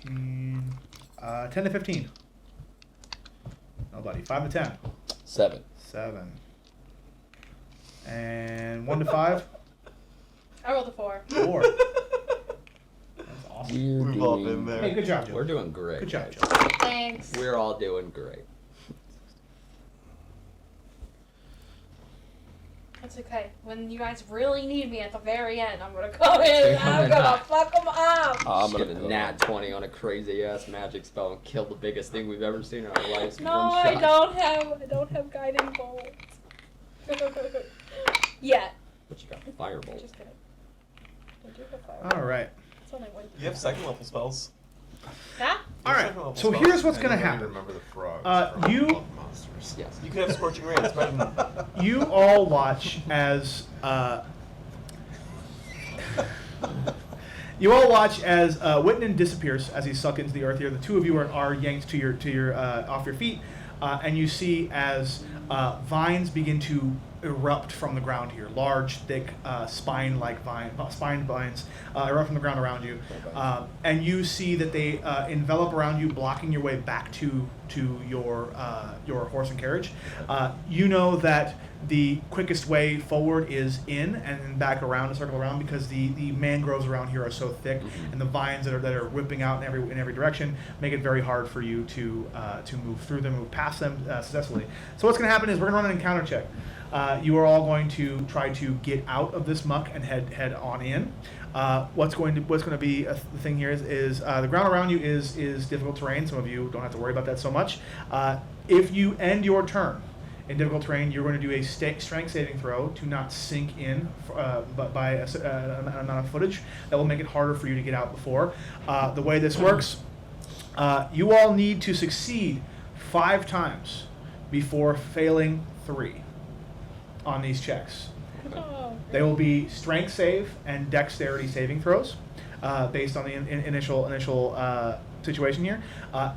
[SPEAKER 1] 18. 10 to 15. Nobody. 5 to 10.
[SPEAKER 2] 7.
[SPEAKER 1] 7. And 1 to 5.
[SPEAKER 3] I rolled a 4.
[SPEAKER 1] 4. That's awesome.
[SPEAKER 2] We're
[SPEAKER 6] We've all
[SPEAKER 2] doing-
[SPEAKER 6] been there.
[SPEAKER 1] Hey, good job, Joe.
[SPEAKER 4] We're doing great.
[SPEAKER 1] Good job,
[SPEAKER 4] guys.
[SPEAKER 1] Joe.
[SPEAKER 3] Thanks.
[SPEAKER 4] We're all doing great.
[SPEAKER 3] That's okay. When you guys really need me at the very end, I'm gonna come in and I'm gonna fuck them up.
[SPEAKER 2] I'm
[SPEAKER 4] Get
[SPEAKER 2] gonna
[SPEAKER 4] a nat 20 on a crazy ass magic spell and kill the biggest thing we've ever seen in our lives. in
[SPEAKER 3] No,
[SPEAKER 4] one
[SPEAKER 3] I
[SPEAKER 4] shot.
[SPEAKER 3] don't have guiding bolts. Yet.
[SPEAKER 4] But you got firebolt.
[SPEAKER 3] Just kidding. I do have fire.
[SPEAKER 1] All right.
[SPEAKER 3] It's only one.
[SPEAKER 6] You have second level spells.
[SPEAKER 3] Huh?
[SPEAKER 1] All right. So here's what's going to happen.
[SPEAKER 5] Remember the frogs.
[SPEAKER 1] from you-
[SPEAKER 5] Love monsters.
[SPEAKER 4] Yes.
[SPEAKER 6] You could have scorching ray. It's better than
[SPEAKER 1] You all watch as Whitnan disappears as he's sucked into the earth here. The two of you are yanked to your off your feet, and you see as vines begin to erupt from the ground here. Large, thick, spine-like spine vines erupt from the ground around you, and you see that they envelop around you, blocking your way back to your horse and carriage. You know that the quickest way forward is in and then back around, to circle around, because the mangroves around here are so thick, and the vines that are whipping out in every direction make it very hard for you to move through them, move past them successfully. So what's going to happen is we're going to run an encounter check. You are all going to try to get out of this muck and head on in. What's going to be the thing here is the ground around you is difficult terrain. Some of you don't have to worry about that so much. If you end your turn in difficult terrain, you're going to do a strength saving throw to not sink in, but by an amount of footage that will make it harder for you to get out before. The way this works, you all need to succeed 5 times before failing 3 on these checks. They will be strength save and dexterity saving throws based on the initial situation here.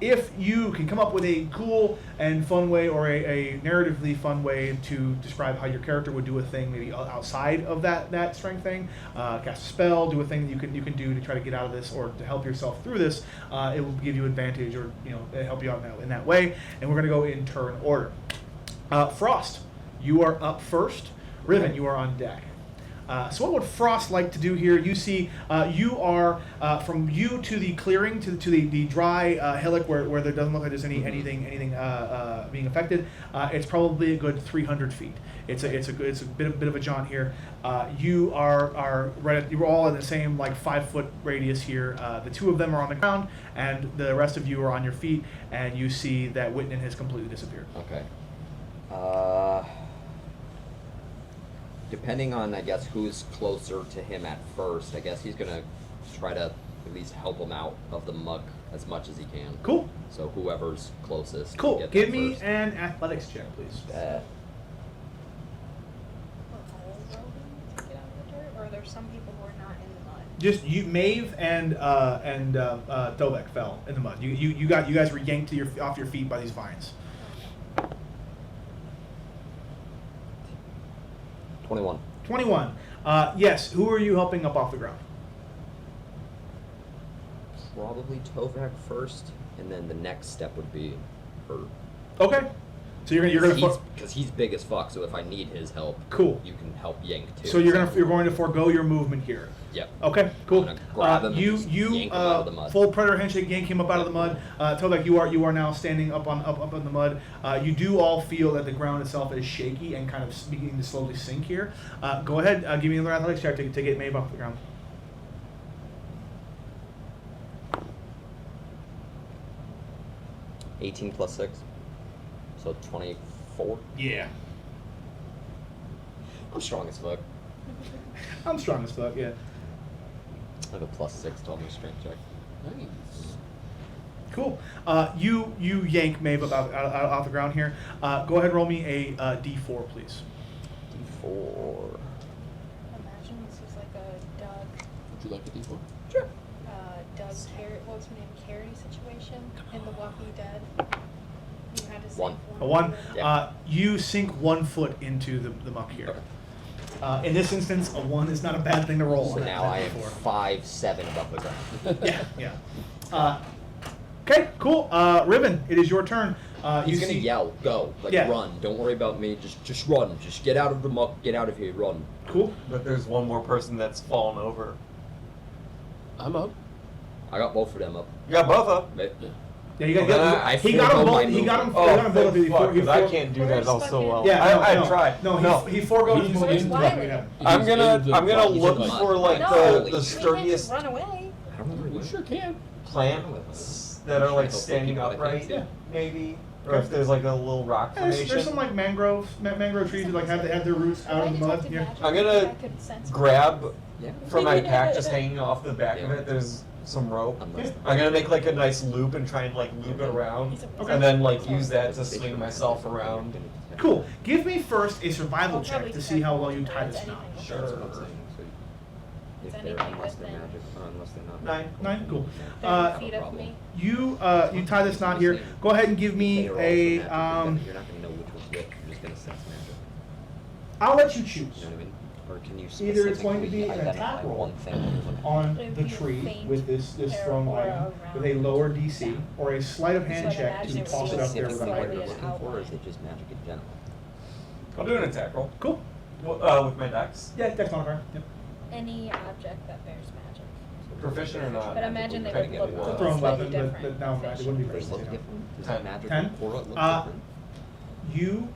[SPEAKER 1] If you can come up with a cool and fun way, or a narratively fun way to describe how your character would do a thing maybe outside of that strength thing, cast a spell, do a thing that you can do to try to get out of this or to help yourself through this, it will give you advantage, or help you out in that way. And we're going to go in turn order. Frost, you are up first. Riven, you are on deck. So what would Frost like to do here? You see, you are from you to the clearing, to the dry hillock where there doesn't look like there's anything being affected. It's probably a good 300 feet. It's a bit of a jaunt here. You are you're all in the same 5-foot radius here. The 2 of them are on the ground, and the rest of you are on your feet. And you see that Whitman has completely disappeared.
[SPEAKER 4] Okay. Depending on, I guess, who's closer to him at first, I guess he's gonna try to at least help him out of the muck as much as he can.
[SPEAKER 1] Cool.
[SPEAKER 4] So whoever's closest.
[SPEAKER 1] Cool.
[SPEAKER 4] Get
[SPEAKER 1] Give
[SPEAKER 4] there
[SPEAKER 1] me
[SPEAKER 4] first.
[SPEAKER 1] an athletics check, please.
[SPEAKER 3] Or there's some people who are not in the mud.
[SPEAKER 1] Just you, Maeve and Dobek fell in the mud. You guys were yanked off your feet by these vines.
[SPEAKER 4] 21.
[SPEAKER 1] 21. Yes. Who are you helping up off the ground?
[SPEAKER 4] Probably Tovak first, and then the next step would be her.
[SPEAKER 1] Okay. So you're gonna
[SPEAKER 4] Because he's big as fuck, so if I need his help,
[SPEAKER 1] cool.
[SPEAKER 4] you can help yank too.
[SPEAKER 1] So you're going to forego your movement here.
[SPEAKER 4] Yep.
[SPEAKER 1] Okay, cool.
[SPEAKER 4] I'm gonna grab him and
[SPEAKER 1] You
[SPEAKER 4] just yank him out of the mud.
[SPEAKER 1] full predator handshake, yank him up out of the mud. Tovek, you are now standing up in the mud. You do all feel that the ground itself is shaky and kind of beginning to slowly sink here. Go ahead, give me another athletics check to get Maeve off the ground.
[SPEAKER 4] $18 plus 6, so 24.
[SPEAKER 1] Yeah.
[SPEAKER 4] I'm strong as fuck.
[SPEAKER 1] I'm strong as fuck. Yeah.
[SPEAKER 4] I have a plus 6 to all my strength check.
[SPEAKER 2] Nice.
[SPEAKER 1] Cool. You yank Maeve up out off the ground here. Go ahead, roll me a D4, please.
[SPEAKER 4] D4.
[SPEAKER 3] Imagine this is like a Doug,
[SPEAKER 2] Would you like a D4?
[SPEAKER 1] Sure.
[SPEAKER 3] what was her name, Carrie situation in The Walking Dead. You had to save
[SPEAKER 4] One.
[SPEAKER 1] A 1.
[SPEAKER 4] Yeah.
[SPEAKER 1] You sink 1 foot into the muck here. In this instance, a 1 is not a bad thing to roll.
[SPEAKER 4] So
[SPEAKER 1] on
[SPEAKER 4] now
[SPEAKER 1] that
[SPEAKER 4] I am
[SPEAKER 1] D4.
[SPEAKER 4] 5'7" above the ground.
[SPEAKER 1] Yeah. Okay, cool. Riven, it is your turn.
[SPEAKER 4] He's
[SPEAKER 1] you
[SPEAKER 4] gonna
[SPEAKER 1] see,
[SPEAKER 4] yell, go, like
[SPEAKER 1] Yeah.
[SPEAKER 4] run. Don't worry about me. Just run. Just get out of the muck. Get out of here. Run.
[SPEAKER 1] Cool.
[SPEAKER 6] But there's one more person that's fallen over.
[SPEAKER 2] I'm up.
[SPEAKER 4] I got both of them up.
[SPEAKER 6] You got both up.
[SPEAKER 4] But
[SPEAKER 1] Yeah, you got.
[SPEAKER 6] I
[SPEAKER 1] he got them
[SPEAKER 4] forego my
[SPEAKER 1] both. He got them.
[SPEAKER 6] Oh,
[SPEAKER 1] He got them both
[SPEAKER 6] thank fuck, 'cause I
[SPEAKER 1] before.
[SPEAKER 6] can't do that
[SPEAKER 3] Where's
[SPEAKER 6] also
[SPEAKER 3] fucking-
[SPEAKER 6] well.
[SPEAKER 1] Yeah,
[SPEAKER 6] I
[SPEAKER 1] no,
[SPEAKER 6] tried.
[SPEAKER 1] No, he forgoes his
[SPEAKER 2] He's
[SPEAKER 1] movement.
[SPEAKER 2] in
[SPEAKER 3] Why?
[SPEAKER 1] Yeah.
[SPEAKER 6] I'm
[SPEAKER 2] He's
[SPEAKER 6] gonna
[SPEAKER 2] in the-
[SPEAKER 6] I'm gonna
[SPEAKER 4] he's
[SPEAKER 6] look
[SPEAKER 4] in the
[SPEAKER 6] for like
[SPEAKER 3] No,
[SPEAKER 6] the
[SPEAKER 3] you can't
[SPEAKER 6] sturdiest
[SPEAKER 3] just run away.
[SPEAKER 4] I don't remember.
[SPEAKER 2] You sure can.
[SPEAKER 6] plants that are like standing upright,
[SPEAKER 1] Yeah.
[SPEAKER 6] maybe, or if there's like a little rock
[SPEAKER 1] Yeah,
[SPEAKER 6] formation.
[SPEAKER 1] there's some like mangrove trees that like have their roots out of the mud. Yeah.
[SPEAKER 6] I'm gonna grab
[SPEAKER 4] Yeah.
[SPEAKER 6] from my pack, just hanging off the back of it. There's some rope.
[SPEAKER 4] Unless
[SPEAKER 6] I'm gonna make like a nice loop and try and like loop it around,
[SPEAKER 1] Okay.
[SPEAKER 6] and then like use that to swing myself around.
[SPEAKER 1] Cool. Give me first a survival
[SPEAKER 3] I'll
[SPEAKER 1] check
[SPEAKER 3] probably
[SPEAKER 1] to see how well you
[SPEAKER 3] do
[SPEAKER 1] tie
[SPEAKER 3] that
[SPEAKER 1] this
[SPEAKER 3] to
[SPEAKER 1] knot.
[SPEAKER 3] anything.
[SPEAKER 6] Sure.
[SPEAKER 4] That's what I'm saying. So
[SPEAKER 3] Is
[SPEAKER 4] if they're,
[SPEAKER 3] anything
[SPEAKER 4] unless they're
[SPEAKER 3] within-
[SPEAKER 4] magic, unless they're not.
[SPEAKER 6] 9.
[SPEAKER 1] 9. Cool.
[SPEAKER 3] 30 feet of me.
[SPEAKER 1] You tie this knot here. Go ahead and give me
[SPEAKER 4] They're all
[SPEAKER 1] a
[SPEAKER 4] so magic, you're not gonna know which one's which. You're just gonna sense magic.
[SPEAKER 1] I'll let you choose.
[SPEAKER 4] You know what I mean? Or can you
[SPEAKER 1] Either it's going to be
[SPEAKER 4] specifically
[SPEAKER 1] an
[SPEAKER 4] identify
[SPEAKER 1] attack roll
[SPEAKER 4] one thing that you're looking at?
[SPEAKER 1] on
[SPEAKER 3] It'd
[SPEAKER 1] the
[SPEAKER 3] be a
[SPEAKER 1] tree
[SPEAKER 3] faint
[SPEAKER 1] with this thrown
[SPEAKER 3] aura
[SPEAKER 1] item with a
[SPEAKER 3] around
[SPEAKER 1] lower DC,
[SPEAKER 3] sound.
[SPEAKER 1] or a sleight of hand
[SPEAKER 3] So I'd
[SPEAKER 1] check
[SPEAKER 3] imagine
[SPEAKER 1] to
[SPEAKER 3] it would
[SPEAKER 1] toss
[SPEAKER 3] be
[SPEAKER 1] it up there with a
[SPEAKER 4] Specifically what
[SPEAKER 1] higher
[SPEAKER 4] you're
[SPEAKER 3] slightly
[SPEAKER 1] DC.
[SPEAKER 4] looking for, or is
[SPEAKER 3] outline.
[SPEAKER 4] it just magic in general?
[SPEAKER 6] I'll do an attack roll.
[SPEAKER 1] Cool.
[SPEAKER 6] With my dex.
[SPEAKER 1] Yeah, dex modifier. Yep.
[SPEAKER 3] Any object that bears magic.
[SPEAKER 6] Proficient or not?
[SPEAKER 3] But imagine they
[SPEAKER 4] Try to
[SPEAKER 3] would
[SPEAKER 4] get
[SPEAKER 3] look
[SPEAKER 4] it
[SPEAKER 1] It's a
[SPEAKER 4] out.
[SPEAKER 1] thrown
[SPEAKER 3] slightly
[SPEAKER 1] weapon,
[SPEAKER 3] different.
[SPEAKER 1] but no, it wouldn't be
[SPEAKER 4] Does it look
[SPEAKER 1] very
[SPEAKER 4] different? Does
[SPEAKER 6] 10.
[SPEAKER 4] the magic
[SPEAKER 1] 10?
[SPEAKER 4] aura look different?
[SPEAKER 1] You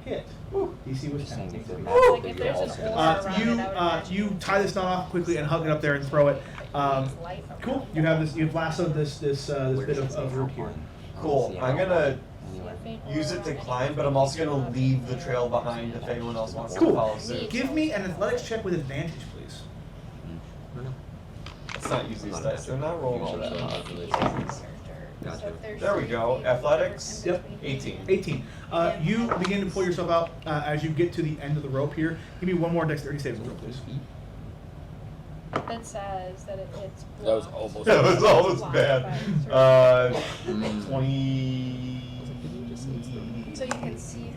[SPEAKER 1] hit. DC was
[SPEAKER 4] Just saying
[SPEAKER 1] 10.
[SPEAKER 4] if they're
[SPEAKER 3] Like
[SPEAKER 4] magic,
[SPEAKER 3] if
[SPEAKER 4] but
[SPEAKER 3] there's
[SPEAKER 4] you're
[SPEAKER 3] an
[SPEAKER 4] also
[SPEAKER 3] aura
[SPEAKER 4] gonna
[SPEAKER 3] around
[SPEAKER 1] You
[SPEAKER 3] it, I would imagine
[SPEAKER 1] you tie this knot off quickly and hug it up there and throw it.
[SPEAKER 3] Light
[SPEAKER 1] Cool.
[SPEAKER 3] around
[SPEAKER 1] You
[SPEAKER 3] it.
[SPEAKER 1] have this. You've lassoed this
[SPEAKER 4] Where
[SPEAKER 1] bit
[SPEAKER 4] does it say
[SPEAKER 1] of root
[SPEAKER 4] how
[SPEAKER 1] here.
[SPEAKER 4] far?
[SPEAKER 6] Cool.
[SPEAKER 4] See
[SPEAKER 6] I'm
[SPEAKER 4] how
[SPEAKER 6] gonna
[SPEAKER 4] far? Anyway.
[SPEAKER 6] use it to climb, but I'm also gonna leave the trail behind if anyone else wants to
[SPEAKER 1] Cool.
[SPEAKER 6] follow suit.
[SPEAKER 1] Give me an athletics check with advantage, please.
[SPEAKER 4] I don't know.
[SPEAKER 6] Let's not use these dice. They're not roll
[SPEAKER 4] Usually
[SPEAKER 6] well.
[SPEAKER 4] not really. Gotcha.
[SPEAKER 3] So if there's
[SPEAKER 6] There we go.
[SPEAKER 3] 3 feet
[SPEAKER 6] Athletics.
[SPEAKER 3] in
[SPEAKER 1] Yep.
[SPEAKER 3] between
[SPEAKER 6] 18.
[SPEAKER 1] 18. You begin to pull yourself out as you get to the end of the rope here. Give me one more dexterity saving throw, please.
[SPEAKER 3] that says that it's
[SPEAKER 2] That was
[SPEAKER 3] blocked.
[SPEAKER 2] almost.
[SPEAKER 6] That was almost
[SPEAKER 3] Blocked
[SPEAKER 6] bad.
[SPEAKER 3] by
[SPEAKER 6] Uh, 20.
[SPEAKER 3] So you can see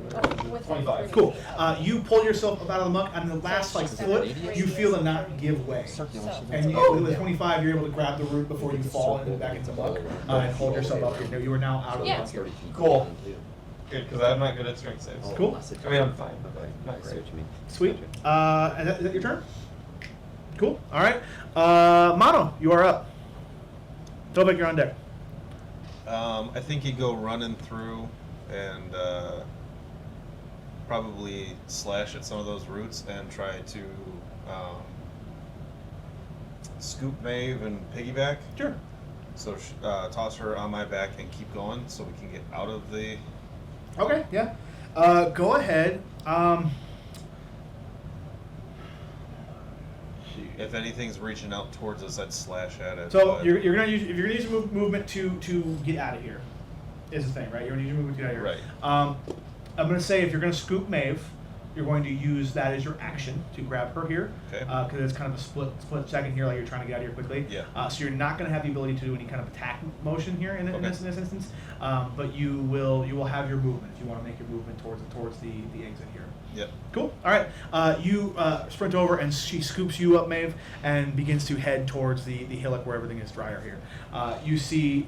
[SPEAKER 3] through, within
[SPEAKER 6] 25.
[SPEAKER 3] 30
[SPEAKER 1] Cool.
[SPEAKER 3] feet of it.
[SPEAKER 1] You pull yourself up out of the muck, and the last like foot, you feel the knot give way. And you,
[SPEAKER 6] Oh.
[SPEAKER 1] with 25, you're able to grab the root before you fall and back into the muck and hold yourself up here. You are now out of the
[SPEAKER 3] Yeah.
[SPEAKER 1] muck here.
[SPEAKER 6] Cool. Good, because I'm not good at strength saves.
[SPEAKER 1] Cool.
[SPEAKER 6] I mean, I'm fine, but
[SPEAKER 4] Okay.
[SPEAKER 6] not
[SPEAKER 4] I see
[SPEAKER 6] great.
[SPEAKER 4] what you mean.
[SPEAKER 1] Sweet.
[SPEAKER 4] Gotcha.
[SPEAKER 1] Is that your turn? Cool. All right. Mono, you are up. Tobek, you're on deck.
[SPEAKER 5] I think you go running through and probably slash at some of those roots and try to scoop Maeve and piggyback.
[SPEAKER 1] Sure.
[SPEAKER 5] So toss her on my back and keep going so we can get out of the.
[SPEAKER 1] Okay. Yeah. Go ahead.
[SPEAKER 5] If anything's reaching out towards us, I'd slash at it.
[SPEAKER 1] So
[SPEAKER 5] but-
[SPEAKER 1] you're gonna use if you're gonna use your movement to get out of here, is the thing, right? You're gonna use your movement to get out of here.
[SPEAKER 5] Right.
[SPEAKER 1] I'm gonna say if you're gonna scoop Maeve, you're going to use that as your action to grab her here.
[SPEAKER 5] Okay.
[SPEAKER 1] Because it's kind of a split second here, like you're trying to get out of here quickly.
[SPEAKER 5] Yeah.
[SPEAKER 1] So you're not gonna have the ability to do any kind of attack motion here in
[SPEAKER 5] Okay.
[SPEAKER 1] this instance. But you will have your movement if you want to make your movement towards the exit here.
[SPEAKER 5] Yep.
[SPEAKER 1] Cool. All right. You sprint over, and she scoops you up, Maeve, and begins to head towards the hillock where everything is drier here. You see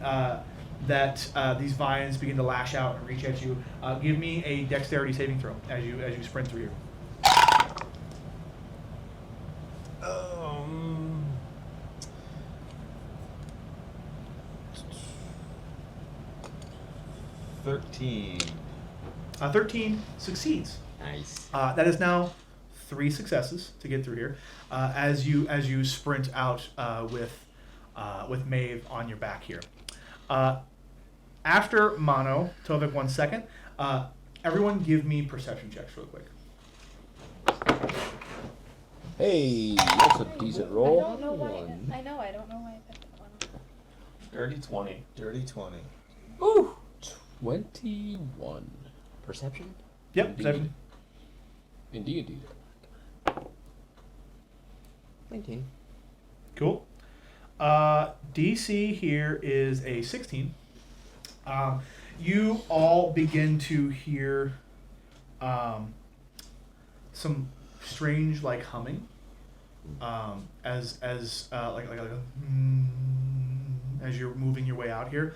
[SPEAKER 1] that these vines begin to lash out and reach at you. Give me a dexterity saving throw as you sprint through here.
[SPEAKER 5] 13.
[SPEAKER 1] 13 succeeds.
[SPEAKER 4] Nice.
[SPEAKER 1] That is now 3 successes to get through here. As you sprint out with Maeve on your back here. After Mono, Tovik 1 second. Everyone give me perception checks real quick.
[SPEAKER 2] Hey, that's a decent
[SPEAKER 3] I
[SPEAKER 2] roll.
[SPEAKER 3] don't know why. I know. I don't know why I picked that one.
[SPEAKER 6] Dirty 20.
[SPEAKER 5] Dirty 20.
[SPEAKER 2] Ooh, 21.
[SPEAKER 4] Perception?
[SPEAKER 1] Yep,
[SPEAKER 2] Indeed.
[SPEAKER 1] perception.
[SPEAKER 2] Indeed.
[SPEAKER 4] 19.
[SPEAKER 1] Cool. DC here is a 16. You all begin to hear some strange like humming as you're moving your way out here.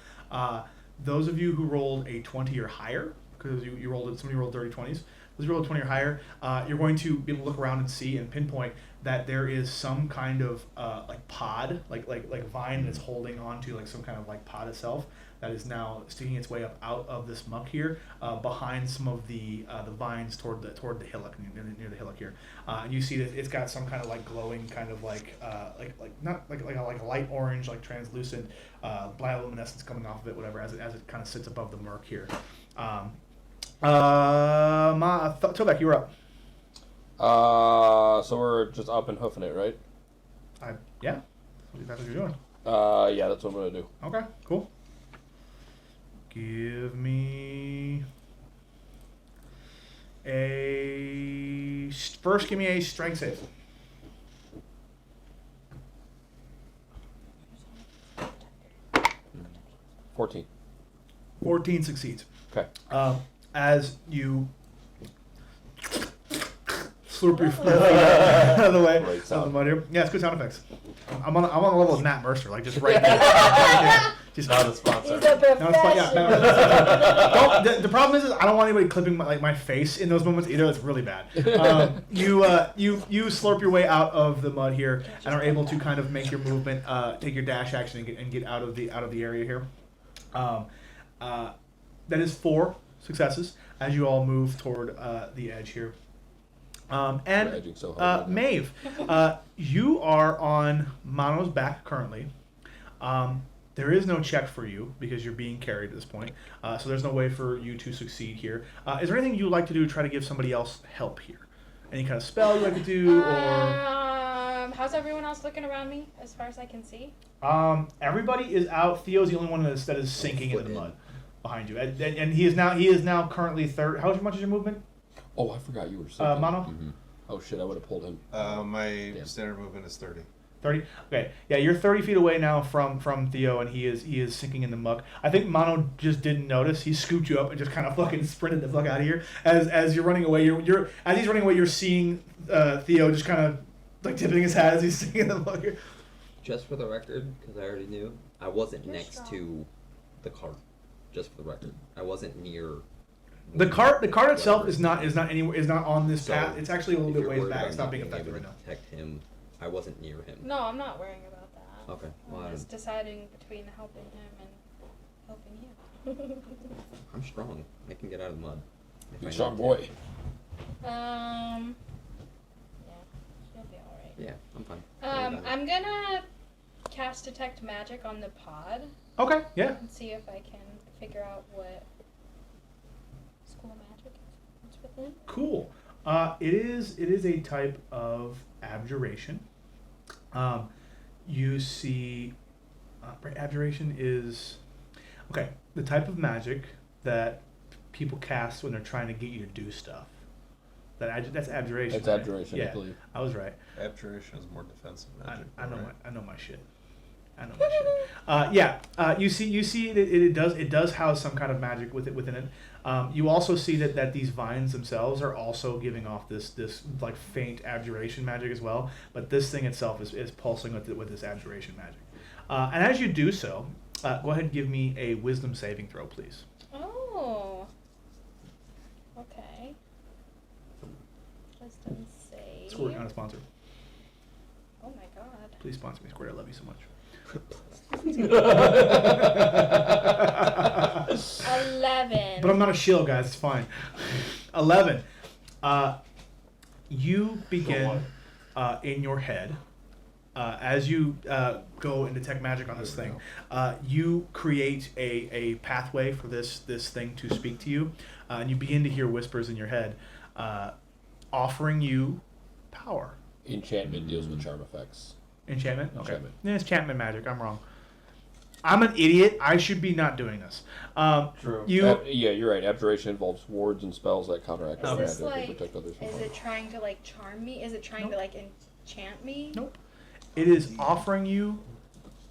[SPEAKER 1] Those of you who rolled a 20 or higher, because you rolled it, somebody rolled 30 20s. Those who rolled 20 or higher, you're going to be able to look around and see and pinpoint that there is some kind of like pod, like vine that's holding onto like some kind of like pod itself that is now sticking its way up out of this muck here, behind some of the vines toward the hillock, near the hillock here. And you see that it's got some kind of like glowing kind of like not like a light orange, like translucent bioluminescence coming off of it, whatever, as it kind of sits above the murk here. Tobek, you're up.
[SPEAKER 2] So we're just up and hoofing it, right?
[SPEAKER 1] Yeah, that's what you're doing.
[SPEAKER 2] Yeah, that's what I'm gonna do.
[SPEAKER 1] Okay, cool. Give me give me a strength save.
[SPEAKER 2] 14.
[SPEAKER 1] 14 succeeds.
[SPEAKER 2] Okay.
[SPEAKER 1] As you slurp your feet out of the way.
[SPEAKER 2] Great
[SPEAKER 1] Out of the
[SPEAKER 2] sound.
[SPEAKER 1] mud here. Yeah, it's good sound effects. I'm on the level of Matt Mercer, like just right there. Right there. Just
[SPEAKER 6] Not a sponsor.
[SPEAKER 3] He's a
[SPEAKER 1] No, it's fine. Yeah,
[SPEAKER 3] professional.
[SPEAKER 1] the problem is I don't want anybody clipping my face in those moments either. That's really bad. You slurp your way out of the mud here and are able to kind of make your movement, take your dash action and get out of the area here. That is 4 successes as you all move toward the edge here.
[SPEAKER 2] We're
[SPEAKER 1] And
[SPEAKER 2] edging so hard right now.
[SPEAKER 1] Maeve, you are on Mono's back currently. There is no check for you because you're being carried at this point, so there's no way for you to succeed here. Is there anything you would like to do to try to give somebody else help here? Any kind of spell you like to do, or
[SPEAKER 3] How's everyone else looking around me as far as I can see?
[SPEAKER 1] everybody is out. Theo's the only one that is sinking in the mud behind you, and he is now currently third. How much is your movement,
[SPEAKER 2] Oh, I forgot you were sinking.
[SPEAKER 1] Mono?
[SPEAKER 2] Mm-hmm. Oh shit, I would have pulled him.
[SPEAKER 5] My
[SPEAKER 2] Damn.
[SPEAKER 5] standard movement is 30.
[SPEAKER 1] 30. Okay, yeah, you're 30 feet away now from Theo, and he is sinking in the muck. I think Mono just didn't notice. He scooped you up and just kind of fucking sprinted the fuck out of here. As you're running away, as he's running away, you're seeing Theo just kind of like tipping his hat as he's sinking in the muck here.
[SPEAKER 4] Just for the record, because I already knew, I wasn't
[SPEAKER 3] You're
[SPEAKER 4] next
[SPEAKER 3] strong.
[SPEAKER 4] to the cart. Just for the record, I wasn't near.
[SPEAKER 1] The cart itself is not on this
[SPEAKER 4] So,
[SPEAKER 1] path. It's actually a little
[SPEAKER 4] if
[SPEAKER 1] bit
[SPEAKER 4] you're
[SPEAKER 1] ways
[SPEAKER 4] worried
[SPEAKER 1] back.
[SPEAKER 4] about
[SPEAKER 1] It's not
[SPEAKER 4] me
[SPEAKER 1] being affected
[SPEAKER 4] able
[SPEAKER 1] right
[SPEAKER 4] to
[SPEAKER 1] now.
[SPEAKER 4] Protect him. I wasn't near him.
[SPEAKER 3] No, I'm not worrying about that.
[SPEAKER 4] Okay. Well,
[SPEAKER 3] I'm just deciding between helping him and helping you.
[SPEAKER 4] I'm strong. I can get out of the mud. if I
[SPEAKER 2] You
[SPEAKER 4] need
[SPEAKER 2] strong
[SPEAKER 4] to.
[SPEAKER 2] boy.
[SPEAKER 3] Yeah, she'll be alright.
[SPEAKER 4] Yeah, I'm fine. Don't worry about it.
[SPEAKER 3] I'm gonna cast Detect Magic on the pod
[SPEAKER 1] Okay, yeah.
[SPEAKER 3] and see if I can figure out what school magic is within.
[SPEAKER 1] Cool. It is a type of abjuration. You see, abjuration is okay. The type of magic that people cast when they're trying to get you to do stuff. That's abjuration.
[SPEAKER 2] That's
[SPEAKER 1] right?
[SPEAKER 2] abjuration, I
[SPEAKER 1] Yeah,
[SPEAKER 2] believe.
[SPEAKER 1] I was right.
[SPEAKER 5] Abjuration is more defensive magic.
[SPEAKER 1] I know
[SPEAKER 5] right?
[SPEAKER 1] my shit. I know my shit. You see that it does house some kind of magic within it. You also see that these vines themselves are also giving off this like faint abjuration magic as well. But this thing itself is pulsing with this abjuration magic. And as you do so, go ahead and give me a wisdom saving throw, please.
[SPEAKER 3] Oh. Okay. Wisdom save.
[SPEAKER 1] Squirt, not a sponsor.
[SPEAKER 3] Oh my god.
[SPEAKER 1] Please sponsor me, Squirt. I love you so much.
[SPEAKER 3] 11.
[SPEAKER 1] But I'm not a shill, guys. It's fine. 11. You begin in your head as you go and detect magic on this thing. You create a pathway for this thing to speak to you, and you begin to hear whispers in your head, offering you power.
[SPEAKER 2] Enchantment deals with charm effects.
[SPEAKER 1] Enchantment? Okay.
[SPEAKER 2] Enchantment.
[SPEAKER 1] Yeah, it's enchantment magic. I'm wrong. I'm an idiot. I should be not doing this.
[SPEAKER 6] True.
[SPEAKER 2] Yeah, you're right. Abjuration involves wards and spells that counteract
[SPEAKER 3] Is
[SPEAKER 2] other
[SPEAKER 3] this
[SPEAKER 2] magic and
[SPEAKER 3] like,
[SPEAKER 2] protect others from
[SPEAKER 3] is
[SPEAKER 2] harm.
[SPEAKER 3] it trying to like charm me? Is it trying to like enchant me?
[SPEAKER 1] Nope. It is offering you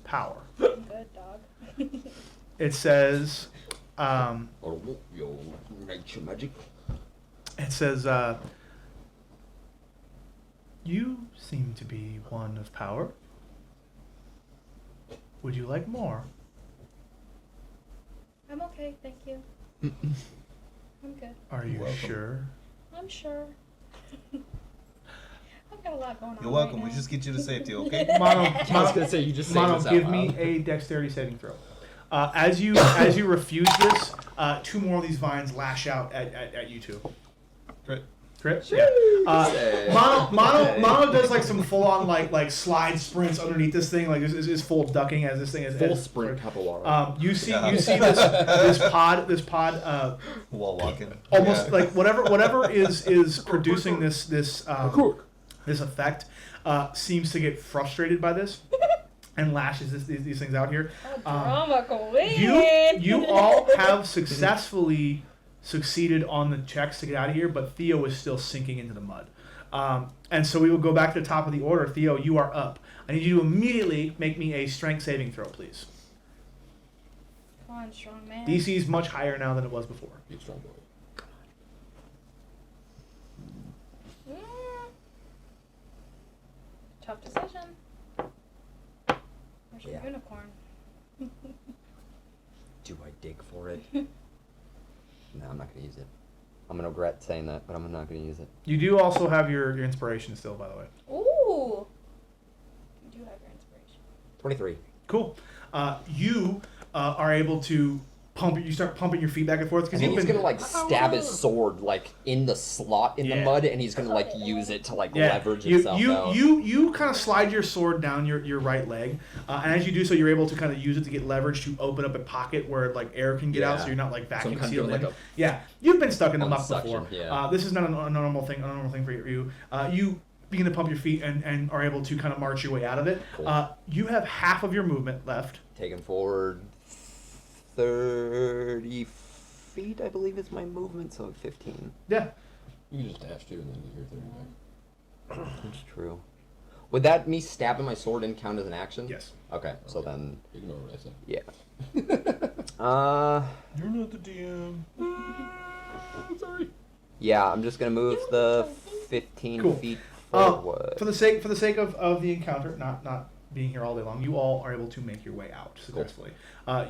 [SPEAKER 1] power.
[SPEAKER 3] I'm good, dog.
[SPEAKER 1] It says,
[SPEAKER 7] Or your nature magic.
[SPEAKER 1] you seem to be one of power. Would you like more?
[SPEAKER 3] I'm okay, thank you. I'm good.
[SPEAKER 1] Are you
[SPEAKER 5] welcome.
[SPEAKER 1] sure?
[SPEAKER 3] I'm sure. I've got a lot going on.
[SPEAKER 5] You're welcome.
[SPEAKER 3] Right
[SPEAKER 5] We
[SPEAKER 3] now.
[SPEAKER 5] just get you to safety, okay?
[SPEAKER 1] Mono,
[SPEAKER 4] I was
[SPEAKER 1] Mono,
[SPEAKER 4] gonna say you just say
[SPEAKER 1] Mono,
[SPEAKER 4] this out
[SPEAKER 1] give
[SPEAKER 4] loud.
[SPEAKER 1] me a dexterity saving throw. As you refuse this, 2 more of these vines lash out at you two.
[SPEAKER 5] Crit.
[SPEAKER 1] Crit? Yeah.
[SPEAKER 4] Say.
[SPEAKER 1] Mono does like some full on like slide sprints underneath this thing, like is full ducking as this thing is
[SPEAKER 4] Full sprint Capillara.
[SPEAKER 1] You see
[SPEAKER 5] Yeah.
[SPEAKER 1] this pod
[SPEAKER 5] Wall walking.
[SPEAKER 1] almost
[SPEAKER 5] Yeah.
[SPEAKER 1] like whatever is producing this effect seems to get frustrated by this and lashes these things out here.
[SPEAKER 3] Oh, drama queen.
[SPEAKER 1] You all have successfully succeeded on the checks to get out of here, but Theo is still sinking into the mud. And so we will go back to the top of the order. Theo, you are up. I need you to immediately make me a strength saving throw, please.
[SPEAKER 3] Come on, strong man.
[SPEAKER 1] DC is much higher now than it was before.
[SPEAKER 2] Be a strong boy.
[SPEAKER 3] tough decision. Where's your
[SPEAKER 7] Yeah.
[SPEAKER 3] unicorn?
[SPEAKER 4] Do I dig for it? No, I'm not gonna use it. I'm gonna regret saying that, but I'm not gonna use it.
[SPEAKER 1] You do also have your inspiration still, by the way.
[SPEAKER 3] Ooh. You do have your inspiration.
[SPEAKER 4] 23.
[SPEAKER 1] Cool. You are able to you start pumping your feet back and forth
[SPEAKER 4] And
[SPEAKER 1] because
[SPEAKER 4] then
[SPEAKER 1] you've
[SPEAKER 4] he's
[SPEAKER 1] been
[SPEAKER 4] gonna like stab his sword like in the slot in the
[SPEAKER 1] Yeah.
[SPEAKER 4] mud, and he's gonna like use it to like leverage himself out.
[SPEAKER 1] You kind of slide your sword down your right leg, and as you do so, you're able to kind of use it to get leverage to open up a pocket where like air can get out, so
[SPEAKER 4] Yeah.
[SPEAKER 1] you're not like
[SPEAKER 4] So I'm
[SPEAKER 1] vacuum
[SPEAKER 4] kind of
[SPEAKER 1] sealed
[SPEAKER 4] doing
[SPEAKER 1] in.
[SPEAKER 4] like a
[SPEAKER 1] Yeah, you've been stuck in the
[SPEAKER 4] one
[SPEAKER 1] muck
[SPEAKER 4] suction,
[SPEAKER 1] before.
[SPEAKER 4] yeah.
[SPEAKER 1] This is not a normal thing for you. You begin to pump your feet and are able to kind of march your way out of it.
[SPEAKER 4] Cool.
[SPEAKER 1] You have half of your movement left.
[SPEAKER 4] Taking forward 30 feet, I believe is my movement, so 15.
[SPEAKER 1] Yeah.
[SPEAKER 2] You can just dash too, and then you're 30 back.
[SPEAKER 4] That's true. Would that me stabbing my sword in count as an action?
[SPEAKER 1] Yes.
[SPEAKER 4] Okay, so then
[SPEAKER 2] Ignore what I said.
[SPEAKER 4] yeah.
[SPEAKER 5] You're not the DM.
[SPEAKER 2] Sorry.
[SPEAKER 4] Yeah, I'm just gonna move the 15
[SPEAKER 1] Cool.
[SPEAKER 4] feet
[SPEAKER 1] For
[SPEAKER 4] forward.
[SPEAKER 1] the sake of the encounter, not being here all day long, you all are able to make your way out successfully.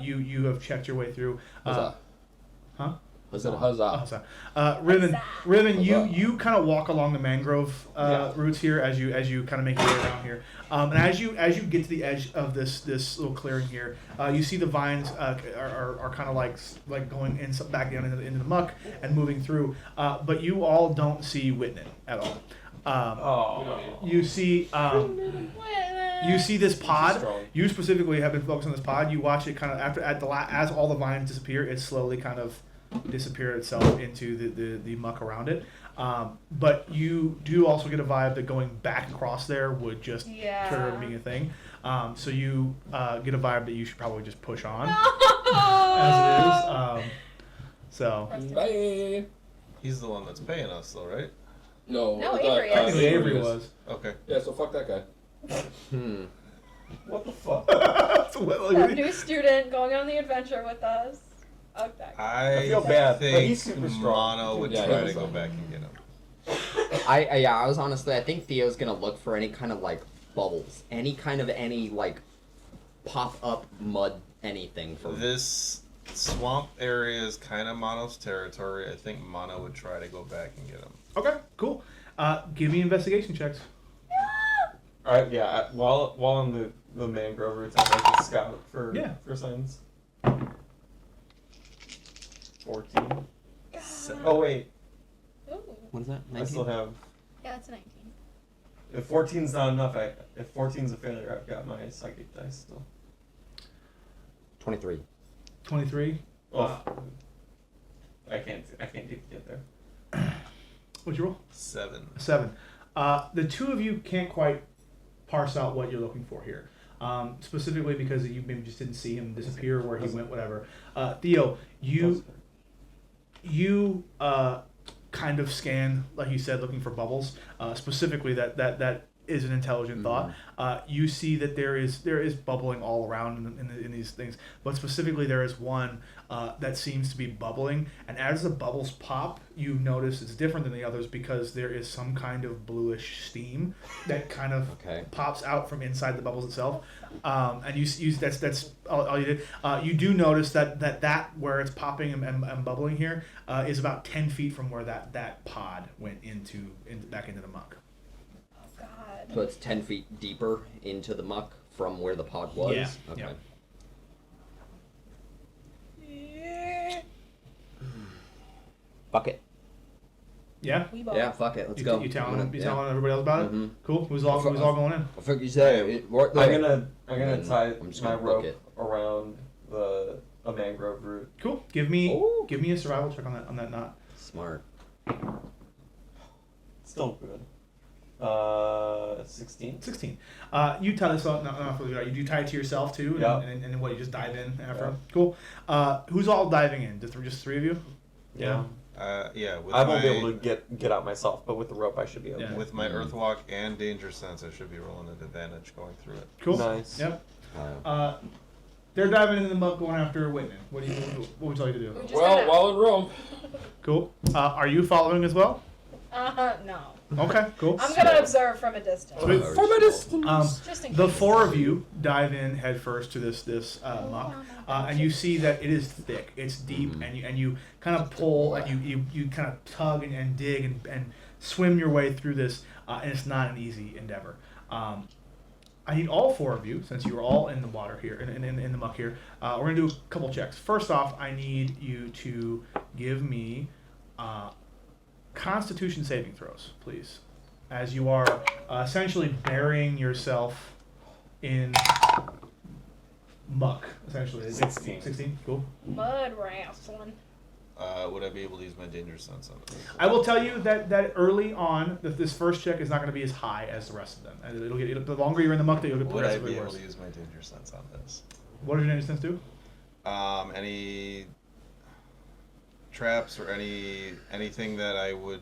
[SPEAKER 1] You have checked your way through.
[SPEAKER 2] Huzzah.
[SPEAKER 1] Huh?
[SPEAKER 2] I said huzzah.
[SPEAKER 1] Huzzah. Riven,
[SPEAKER 2] Huzzah.
[SPEAKER 1] you kind of walk along the mangrove roots here as you kind of make your way around here. And as you get to the edge of this little clearing here, you see the vines are kind of like going back down into the muck and moving through. But you all don't see Whitney at all. You see this pod.
[SPEAKER 6] strong.
[SPEAKER 1] You specifically have been focused on this pod. You watch it kind of as all the vines disappear, it slowly kind of disappear itself into the muck around it. But you do also get a vibe that going back across there would just trigger it being a thing. So you get a vibe that you should probably just push on as it is. So
[SPEAKER 2] Bye.
[SPEAKER 5] He's the one that's paying us, though, right?
[SPEAKER 2] No.
[SPEAKER 3] No,
[SPEAKER 2] I thought,
[SPEAKER 3] Avery
[SPEAKER 1] I think
[SPEAKER 3] is.
[SPEAKER 1] Avery was.
[SPEAKER 5] Okay.
[SPEAKER 2] Yeah, so fuck that guy.
[SPEAKER 6] What the fuck?
[SPEAKER 3] That new student going on the adventure with us. Okay.
[SPEAKER 5] I
[SPEAKER 6] feel bad, but
[SPEAKER 5] think
[SPEAKER 6] he's super strong.
[SPEAKER 5] Mono would
[SPEAKER 2] Yeah,
[SPEAKER 5] try
[SPEAKER 2] he
[SPEAKER 5] to go
[SPEAKER 2] was.
[SPEAKER 5] back and get him.
[SPEAKER 4] I was honestly, I think Theo's gonna look for any kind of like bubbles, any like pop up mud, anything for
[SPEAKER 5] This swamp area is kind of Mono's territory. I think Mono would try to go back and get him.
[SPEAKER 1] Okay, cool. Give me investigation checks.
[SPEAKER 6] Alright, yeah. While on the mangrove roots, I'd like to scout for signs. 14. Oh wait,
[SPEAKER 3] Ooh.
[SPEAKER 4] What is that?
[SPEAKER 6] I still have.
[SPEAKER 3] Yeah, it's a 19.
[SPEAKER 6] If 14's not enough, if 14's a failure, I've got my psychic dice still.
[SPEAKER 4] 23.
[SPEAKER 1] 23.
[SPEAKER 6] Well, I can't even get there.
[SPEAKER 1] What'd you roll?
[SPEAKER 5] 7.
[SPEAKER 1] 7. The two of you can't quite parse out what you're looking for here. Specifically because you maybe just didn't see him disappear, where he went, whatever. Theo, you kind of scan, like you said, looking for bubbles. Specifically, that is an intelligent thought. You see that there is bubbling all around in these things, but specifically there is one that seems to be bubbling, and as the bubbles pop, you notice it's different than the others because there is some kind of bluish steam that kind of pops out from inside the bubbles itself. And you that's all you did. You do notice that where it's popping and bubbling here is about 10 feet from where that pod went back into the muck.
[SPEAKER 3] Oh God.
[SPEAKER 4] So it's 10 feet deeper into the muck from where the pod was?
[SPEAKER 1] Yeah,
[SPEAKER 4] Okay.
[SPEAKER 1] yeah.
[SPEAKER 4] Fuck it.
[SPEAKER 1] Yeah.
[SPEAKER 3] We both.
[SPEAKER 4] Yeah, fuck it. Let's go.
[SPEAKER 1] You telling
[SPEAKER 4] Yeah.
[SPEAKER 1] everybody else about it?
[SPEAKER 4] Mhm.
[SPEAKER 1] Cool. Who's all going in?
[SPEAKER 4] I think you said it right there.
[SPEAKER 6] I'm gonna
[SPEAKER 4] then
[SPEAKER 6] tie
[SPEAKER 4] I'm just
[SPEAKER 6] my
[SPEAKER 4] gonna book
[SPEAKER 6] rope
[SPEAKER 4] it.
[SPEAKER 6] around a mangrove root.
[SPEAKER 1] Cool. Give me
[SPEAKER 4] Ooh.
[SPEAKER 1] a survival check on that knot.
[SPEAKER 4] Smart.
[SPEAKER 6] Still good. 16.
[SPEAKER 1] 16. You tie this up. Not for the You do tie it to yourself too, and,
[SPEAKER 6] Yeah.
[SPEAKER 1] and what you just dive in after.
[SPEAKER 6] Yeah.
[SPEAKER 1] Cool. Who's all diving in? Just three of you?
[SPEAKER 6] Yeah.
[SPEAKER 5] Yeah. With
[SPEAKER 6] I won't be
[SPEAKER 5] my-
[SPEAKER 6] able to get out myself, but with the rope I should be able
[SPEAKER 1] Yeah.
[SPEAKER 6] to.
[SPEAKER 5] With my Earthwalk and Danger Sense, I should be rolling an advantage going through it.
[SPEAKER 1] Cool.
[SPEAKER 6] Nice.
[SPEAKER 1] Yep. They're diving into the muck, going after Whitman. What would you tell you to do?
[SPEAKER 3] We're just
[SPEAKER 2] Well,
[SPEAKER 3] gonna-
[SPEAKER 2] while in Rome.
[SPEAKER 1] Cool. Are you following as well?
[SPEAKER 3] No.
[SPEAKER 1] Okay, cool.
[SPEAKER 3] I'm gonna observe from a distance.
[SPEAKER 1] Sweet.
[SPEAKER 2] From a distance.
[SPEAKER 3] Just in
[SPEAKER 1] The
[SPEAKER 3] case.
[SPEAKER 1] four of you dive in head first to this muck, and you see that it is thick, it's deep, and you kind of pull and you kind of tug and dig and swim your way through this, and it's not an easy endeavor. I need all four of you, since you are all in the water here, in the muck here. We're gonna do a couple checks. First off, I need you to give me Constitution saving throws, please, as you are essentially burying yourself in muck. Essentially,
[SPEAKER 6] 16.
[SPEAKER 1] 16, cool.
[SPEAKER 3] Mud wrestling.
[SPEAKER 5] Would I be able to use my danger sense on it?
[SPEAKER 1] I will tell you that early on, that this first check is not going to be as high as the rest of them. And the longer you're in the muck, you'll get
[SPEAKER 5] Would I
[SPEAKER 1] progressively
[SPEAKER 5] be able
[SPEAKER 1] worse.
[SPEAKER 5] to use my danger sense on this?
[SPEAKER 1] What does your danger sense do?
[SPEAKER 5] Any traps or anything that I would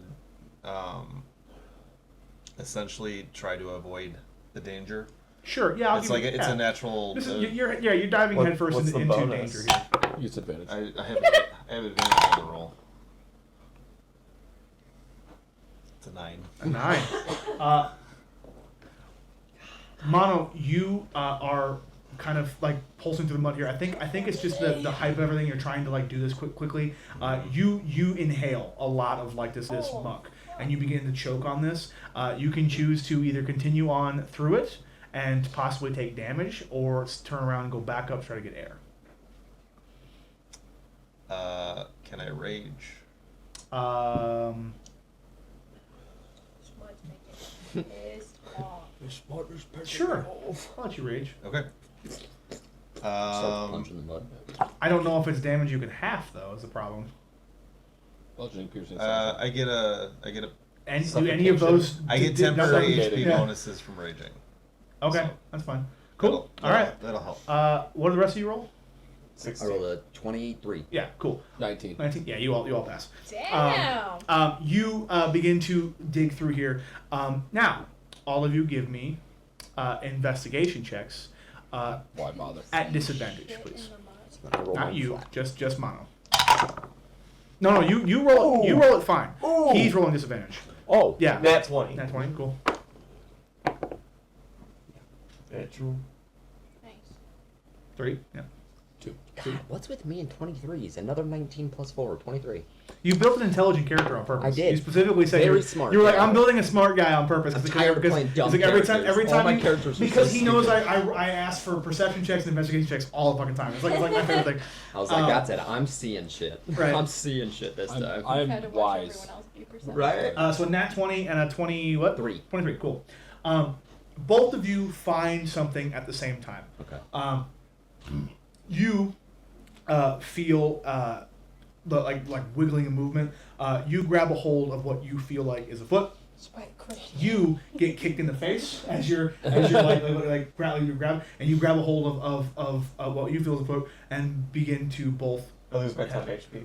[SPEAKER 5] essentially try to avoid the danger.
[SPEAKER 1] Sure, yeah. I'll
[SPEAKER 5] It's
[SPEAKER 1] give
[SPEAKER 5] like
[SPEAKER 1] you,
[SPEAKER 5] it's
[SPEAKER 1] yeah.
[SPEAKER 5] a natural.
[SPEAKER 1] This is, you're diving
[SPEAKER 6] What-
[SPEAKER 1] headfirst
[SPEAKER 6] what's the
[SPEAKER 1] into
[SPEAKER 6] bonus?
[SPEAKER 1] danger here.
[SPEAKER 2] Use advantage.
[SPEAKER 5] I have advantage on the roll. It's a 9.
[SPEAKER 1] A 9. Mono, you are kind of like pulsing through the mud here. I think it's just the hype of everything. You're trying to like do this quickly. You inhale a lot of like this muck, and you begin to choke on this. You can choose to either continue on through it and possibly take damage, or turn around and go back up, try to get air.
[SPEAKER 5] Can I rage?
[SPEAKER 3] Mud's making me pissed off.
[SPEAKER 1] Sure. I'll let you rage.
[SPEAKER 5] Okay.
[SPEAKER 7] Start punching the mud.
[SPEAKER 1] I don't know if it's damage you can half though. Is the problem.
[SPEAKER 2] Bludgeoning, piercing.
[SPEAKER 5] I get a.
[SPEAKER 1] And do any of those?
[SPEAKER 5] I get
[SPEAKER 1] did not
[SPEAKER 5] temporary
[SPEAKER 1] suffocation?
[SPEAKER 5] HP
[SPEAKER 1] Yeah.
[SPEAKER 5] bonuses from raging.
[SPEAKER 1] Okay,
[SPEAKER 5] So,
[SPEAKER 1] that's fine. Cool. All right.
[SPEAKER 5] That'll help.
[SPEAKER 1] What do the rest of you roll?
[SPEAKER 7] I
[SPEAKER 6] 16.
[SPEAKER 7] rolled a 23.
[SPEAKER 1] Yeah, cool.
[SPEAKER 2] 19.
[SPEAKER 1] 19. Yeah, you all pass.
[SPEAKER 3] Damn.
[SPEAKER 1] You begin to dig through here. Now, all of you give me investigation checks
[SPEAKER 2] Why bother?
[SPEAKER 1] at disadvantage,
[SPEAKER 3] Shit
[SPEAKER 1] please.
[SPEAKER 3] in the mud.
[SPEAKER 7] I roll
[SPEAKER 1] Not
[SPEAKER 7] mine
[SPEAKER 1] you,
[SPEAKER 7] flat.
[SPEAKER 1] just Mono. No, you roll. You roll it fine.
[SPEAKER 6] Ooh.
[SPEAKER 1] He's rolling disadvantage.
[SPEAKER 7] Oh,
[SPEAKER 1] Yeah.
[SPEAKER 6] Nat 20.
[SPEAKER 1] Nat 20. Cool.
[SPEAKER 6] Natural.
[SPEAKER 3] Nice.
[SPEAKER 1] 3. Yeah.
[SPEAKER 2] 2.
[SPEAKER 7] God, what's with me in 23s? Another 19 plus 4, 23.
[SPEAKER 1] You built an intelligent character on purpose.
[SPEAKER 7] I did.
[SPEAKER 1] You specifically said
[SPEAKER 7] Very
[SPEAKER 1] you were,
[SPEAKER 7] smart,
[SPEAKER 1] You were like,
[SPEAKER 7] yeah.
[SPEAKER 1] I'm building a smart guy on purpose.
[SPEAKER 7] I'm
[SPEAKER 1] because-
[SPEAKER 7] tired of
[SPEAKER 1] because-
[SPEAKER 7] playing dumb
[SPEAKER 1] because every time
[SPEAKER 7] characters.
[SPEAKER 1] my
[SPEAKER 7] my characters are
[SPEAKER 1] because
[SPEAKER 7] so
[SPEAKER 1] he knows
[SPEAKER 7] stupid.
[SPEAKER 1] I ask for perception checks and investigation checks all the fucking time. It's like my favorite thing.
[SPEAKER 7] I was like,
[SPEAKER 1] Um,
[SPEAKER 7] that's it. I'm seeing shit.
[SPEAKER 1] right.
[SPEAKER 7] I'm seeing shit this time.
[SPEAKER 2] I'm
[SPEAKER 3] Had to watch
[SPEAKER 2] wise.
[SPEAKER 3] everyone else be perceptive.
[SPEAKER 6] Right?
[SPEAKER 1] So nat 20 and a 20 what?
[SPEAKER 7] 3.
[SPEAKER 1] 23. Cool. Both of you find something at the same time.
[SPEAKER 7] Okay.
[SPEAKER 1] You feel like wiggling and movement. You grab a hold of what you feel like is a foot.
[SPEAKER 3] Spike Christian.
[SPEAKER 1] You get kicked in the face as you're like grab, and you grab a hold of what you feel is a foot and begin to both.
[SPEAKER 6] I lose my 10 HP.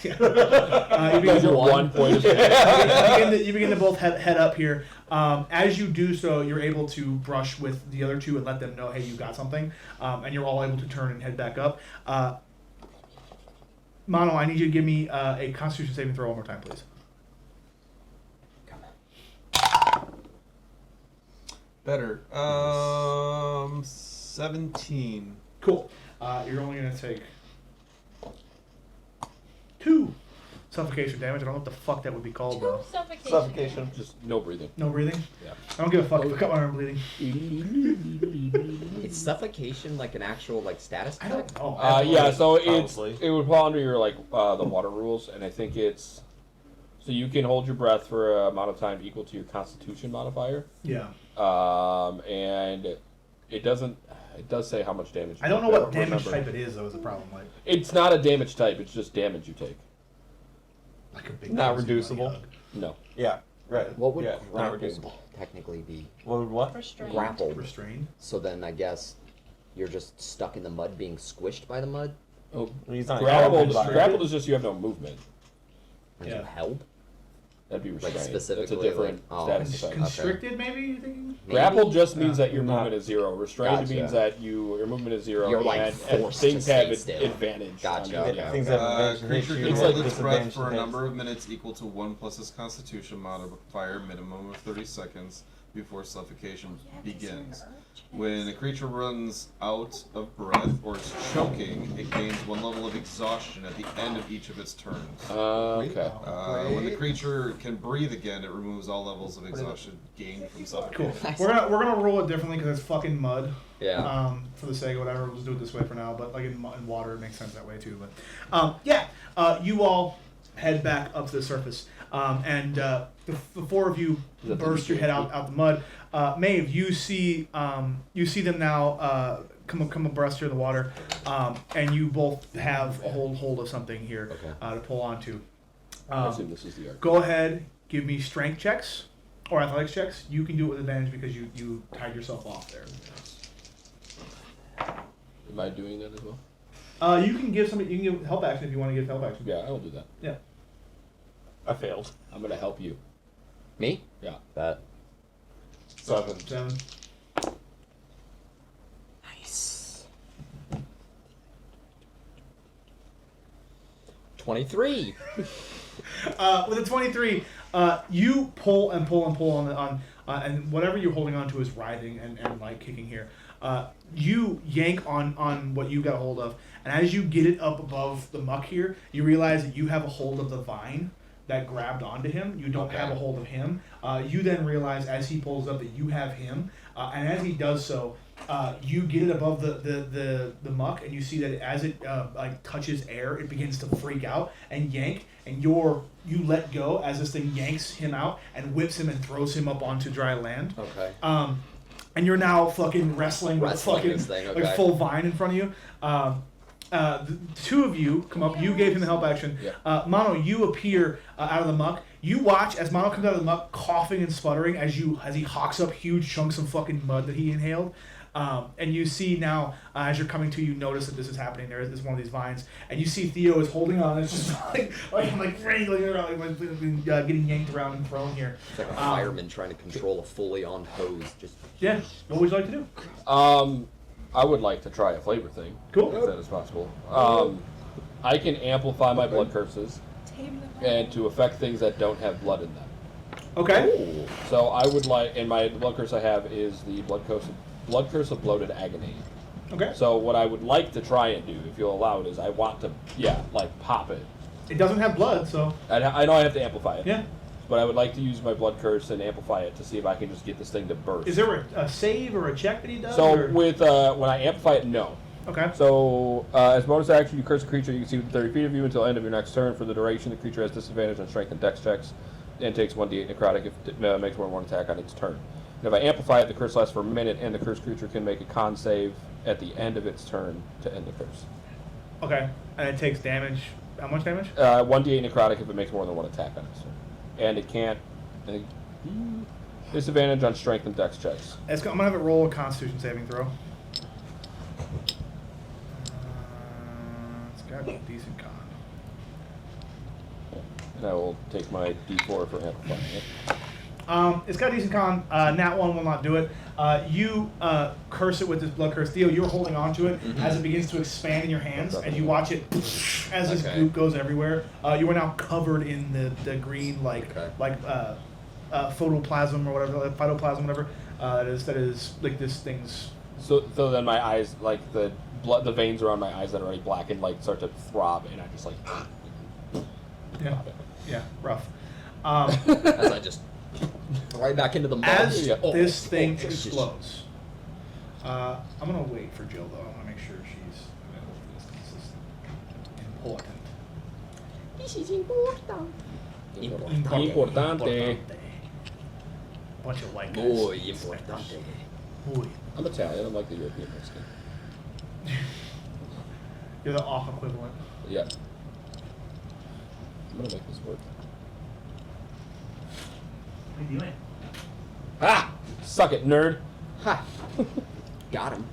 [SPEAKER 1] You begin
[SPEAKER 2] Those
[SPEAKER 1] to,
[SPEAKER 2] are 1 point of damage.
[SPEAKER 1] you begin to both head up here. As you do so, you're able to brush with the other two and let them know, hey, you got something, and you're all able to turn and head back up. Mono, I need you to give me a Constitution saving throw one more time, please.
[SPEAKER 5] Better. 17.
[SPEAKER 1] Cool. You're only going to take 2 suffocation damage. I don't know what the fuck that would be called,
[SPEAKER 3] Two
[SPEAKER 1] though.
[SPEAKER 3] suffocation.
[SPEAKER 6] Suffocation.
[SPEAKER 2] Just no breathing.
[SPEAKER 1] No breathing?
[SPEAKER 2] Yeah.
[SPEAKER 1] I don't give a fuck if I cut my arm bleeding.
[SPEAKER 7] Is suffocation like an actual like status
[SPEAKER 1] I
[SPEAKER 7] effect?
[SPEAKER 1] don't know.
[SPEAKER 2] Yeah, so
[SPEAKER 6] Probably.
[SPEAKER 2] it would fall under your like the water rules, and I think it's so you can hold your breath for an amount of time equal to your Constitution modifier,
[SPEAKER 1] Yeah.
[SPEAKER 2] and it doesn't. It does say how much damage.
[SPEAKER 1] I don't know
[SPEAKER 2] take.
[SPEAKER 1] what damage
[SPEAKER 2] remember.
[SPEAKER 1] type it is, though, is the problem. Like
[SPEAKER 2] It's not a damage type. It's just damage you take.
[SPEAKER 1] a big
[SPEAKER 6] Not
[SPEAKER 1] crazy
[SPEAKER 6] reducible.
[SPEAKER 1] bloody hug.
[SPEAKER 2] No.
[SPEAKER 6] Yeah, right.
[SPEAKER 7] What would
[SPEAKER 6] yeah, not
[SPEAKER 7] grappled
[SPEAKER 6] reducible.
[SPEAKER 7] technically be?
[SPEAKER 6] What would what?
[SPEAKER 3] Restrained.
[SPEAKER 7] Grappled.
[SPEAKER 1] Restrained.
[SPEAKER 7] So then I guess you're just stuck in the mud being squished by the mud?
[SPEAKER 2] Oh,
[SPEAKER 6] He's not
[SPEAKER 2] grappled.
[SPEAKER 6] grappled.
[SPEAKER 2] Grappled is just you have no movement.
[SPEAKER 7] Are
[SPEAKER 1] Yeah.
[SPEAKER 7] you held?
[SPEAKER 2] That'd be restrained.
[SPEAKER 4] specifically,
[SPEAKER 2] It's a different
[SPEAKER 4] like- oh.
[SPEAKER 2] status effect.
[SPEAKER 1] Constricted, maybe you're thinking?
[SPEAKER 2] Grapple just means that your
[SPEAKER 6] Not-
[SPEAKER 2] movement is 0. Restrained
[SPEAKER 4] Gotcha.
[SPEAKER 2] means that your movement is 0
[SPEAKER 4] You're, like,
[SPEAKER 2] and
[SPEAKER 4] forced
[SPEAKER 2] things
[SPEAKER 4] to
[SPEAKER 2] have
[SPEAKER 4] stay still.
[SPEAKER 2] advantage.
[SPEAKER 4] Gotcha,
[SPEAKER 2] on you.
[SPEAKER 4] okay.
[SPEAKER 2] Yeah.
[SPEAKER 6] Things that advantage
[SPEAKER 5] Creature
[SPEAKER 6] hit
[SPEAKER 5] can
[SPEAKER 6] you,
[SPEAKER 2] It's
[SPEAKER 5] hold
[SPEAKER 2] like
[SPEAKER 5] its breath
[SPEAKER 6] disadvantage
[SPEAKER 5] for a
[SPEAKER 6] hits.
[SPEAKER 5] number of minutes equal to 1 plus its Constitution modifier, minimum of 30 seconds before suffocation begins. When a creature runs out of breath or is choking, it gains 1 level of exhaustion at the end of each of its turns.
[SPEAKER 2] Okay.
[SPEAKER 5] When the creature can breathe again, it removes all levels of exhaustion gained from
[SPEAKER 1] Cool.
[SPEAKER 5] suffocation.
[SPEAKER 1] We're gonna roll it differently because it's fucking mud.
[SPEAKER 4] Yeah.
[SPEAKER 1] For the sake of whatever, we'll just do it this way for now. But like in water, it makes sense that way too. But you all head back up to the surface, and the 4 of you
[SPEAKER 2] Is that the
[SPEAKER 1] burst your head out the mud. Maeve, you see them now come abreast here in the water, and you both have a hold of something here to pull onto.
[SPEAKER 2] I assume this is the arc.
[SPEAKER 1] Go ahead, give me strength checks or athletics checks. You can do it with advantage because you tied yourself off there.
[SPEAKER 2] Am I doing that as well?
[SPEAKER 1] You can give somebody. You can give help action if you want to give help action.
[SPEAKER 2] Yeah, I will do that.
[SPEAKER 1] Yeah.
[SPEAKER 6] I failed.
[SPEAKER 2] I'm gonna help you.
[SPEAKER 4] Me?
[SPEAKER 2] Yeah.
[SPEAKER 4] That.
[SPEAKER 6] 7.
[SPEAKER 1] 7.
[SPEAKER 4] Nice. 23.
[SPEAKER 1] With a 23, you pull and pull and pull on and whatever you're holding on to is writhing and like kicking here. You yank on what you got a hold of, and as you get it up above the muck here, you realize that you have a hold of the vine that grabbed onto him. You don't have a hold of him. You then realize as he pulls up that you have him, and as he does so, you get it above the muck, and you see that as it like touches air, it begins to freak out and yank, and you let go as this thing yanks him out and whips him and throws him up onto dry land.
[SPEAKER 4] Okay.
[SPEAKER 1] And you're now fucking wrestling with fucking
[SPEAKER 4] this thing,
[SPEAKER 1] like
[SPEAKER 4] okay.
[SPEAKER 1] full vine in front of you. The 2 of you come up. You gave him the help action.
[SPEAKER 2] Yeah.
[SPEAKER 1] Mono, you appear out of the muck. You watch as Mono comes out of the muck, coughing and sputtering as he hawks up huge chunks of fucking mud that he inhaled. And you see now, as you're coming to, you notice that this is happening. There is one of these vines, and you see Theo is holding on. It's just like wrangling around, getting yanked around and thrown here.
[SPEAKER 4] It's like a fireman trying to control a fully on hose. Just.
[SPEAKER 1] Yeah. What would you like to do?
[SPEAKER 2] I would like to try a flavor thing.
[SPEAKER 1] Cool.
[SPEAKER 2] If that is possible. I can amplify my blood curses and to affect things that don't have blood in them.
[SPEAKER 1] Okay.
[SPEAKER 2] So I would like, and my blood curse I have is the blood curse of bloated agony.
[SPEAKER 1] Okay.
[SPEAKER 2] So what I would like to try and do, if you'll allow it, is I want to, pop it.
[SPEAKER 1] It doesn't have blood, so
[SPEAKER 2] I know I have to amplify it.
[SPEAKER 1] yeah.
[SPEAKER 2] But I would like to use my blood curse and amplify it to see if I can just get this thing to burst.
[SPEAKER 1] Is there a save or a check that he does?
[SPEAKER 2] So
[SPEAKER 1] or?
[SPEAKER 2] with when I amplify it, no.
[SPEAKER 1] Okay.
[SPEAKER 2] So as bonus action, you curse a creature you can see within 30 feet of you until end of your next turn. For the duration, the creature has disadvantage on strength and dex checks, and takes 1d8 necrotic if it makes more than 1 attack on its turn. And if I amplify it, the curse lasts for a minute, and the cursed creature can make a con save at the end of its turn to end the curse.
[SPEAKER 1] Okay. And it takes damage. How much damage?
[SPEAKER 2] 1d8 necrotic if it makes more than 1 attack on its turn, and it can't. Disadvantage on strength and dex checks.
[SPEAKER 1] I'm gonna have it roll a Constitution saving throw. It's got a decent con.
[SPEAKER 2] And I will take my d4 for amplifying it.
[SPEAKER 1] It's got a decent con. Nat 1 will not do it. You curse it with this blood curse. Theo, you're holding on to it as it begins to expand in your hands, and you watch it as this goop goes everywhere. You are now covered in the green photoplasm or whatever, phytoplasm, whatever. That is like this thing's.
[SPEAKER 2] So then my eyes, like the veins around my eyes that are already blackened, like start to throb, and I just like.
[SPEAKER 1] Yeah, rough.
[SPEAKER 4] As I just. Right back into the mud.
[SPEAKER 1] As
[SPEAKER 4] Yeah.
[SPEAKER 1] this thing
[SPEAKER 4] Jesus.
[SPEAKER 1] explodes, I'm gonna wait for Jill though. I want to make sure she's available for this. This is important.
[SPEAKER 7] This is important.
[SPEAKER 2] Importante.
[SPEAKER 1] Bunch of white guys.
[SPEAKER 4] Muy importante.
[SPEAKER 1] Muy.
[SPEAKER 2] I'm Italian. I'm like the European Mexican.
[SPEAKER 1] You're the off equivalent.
[SPEAKER 2] Yeah. I'm gonna make this work.
[SPEAKER 1] What are you doing?
[SPEAKER 2] Ah! Suck it, nerd.
[SPEAKER 4] Ha! Got him.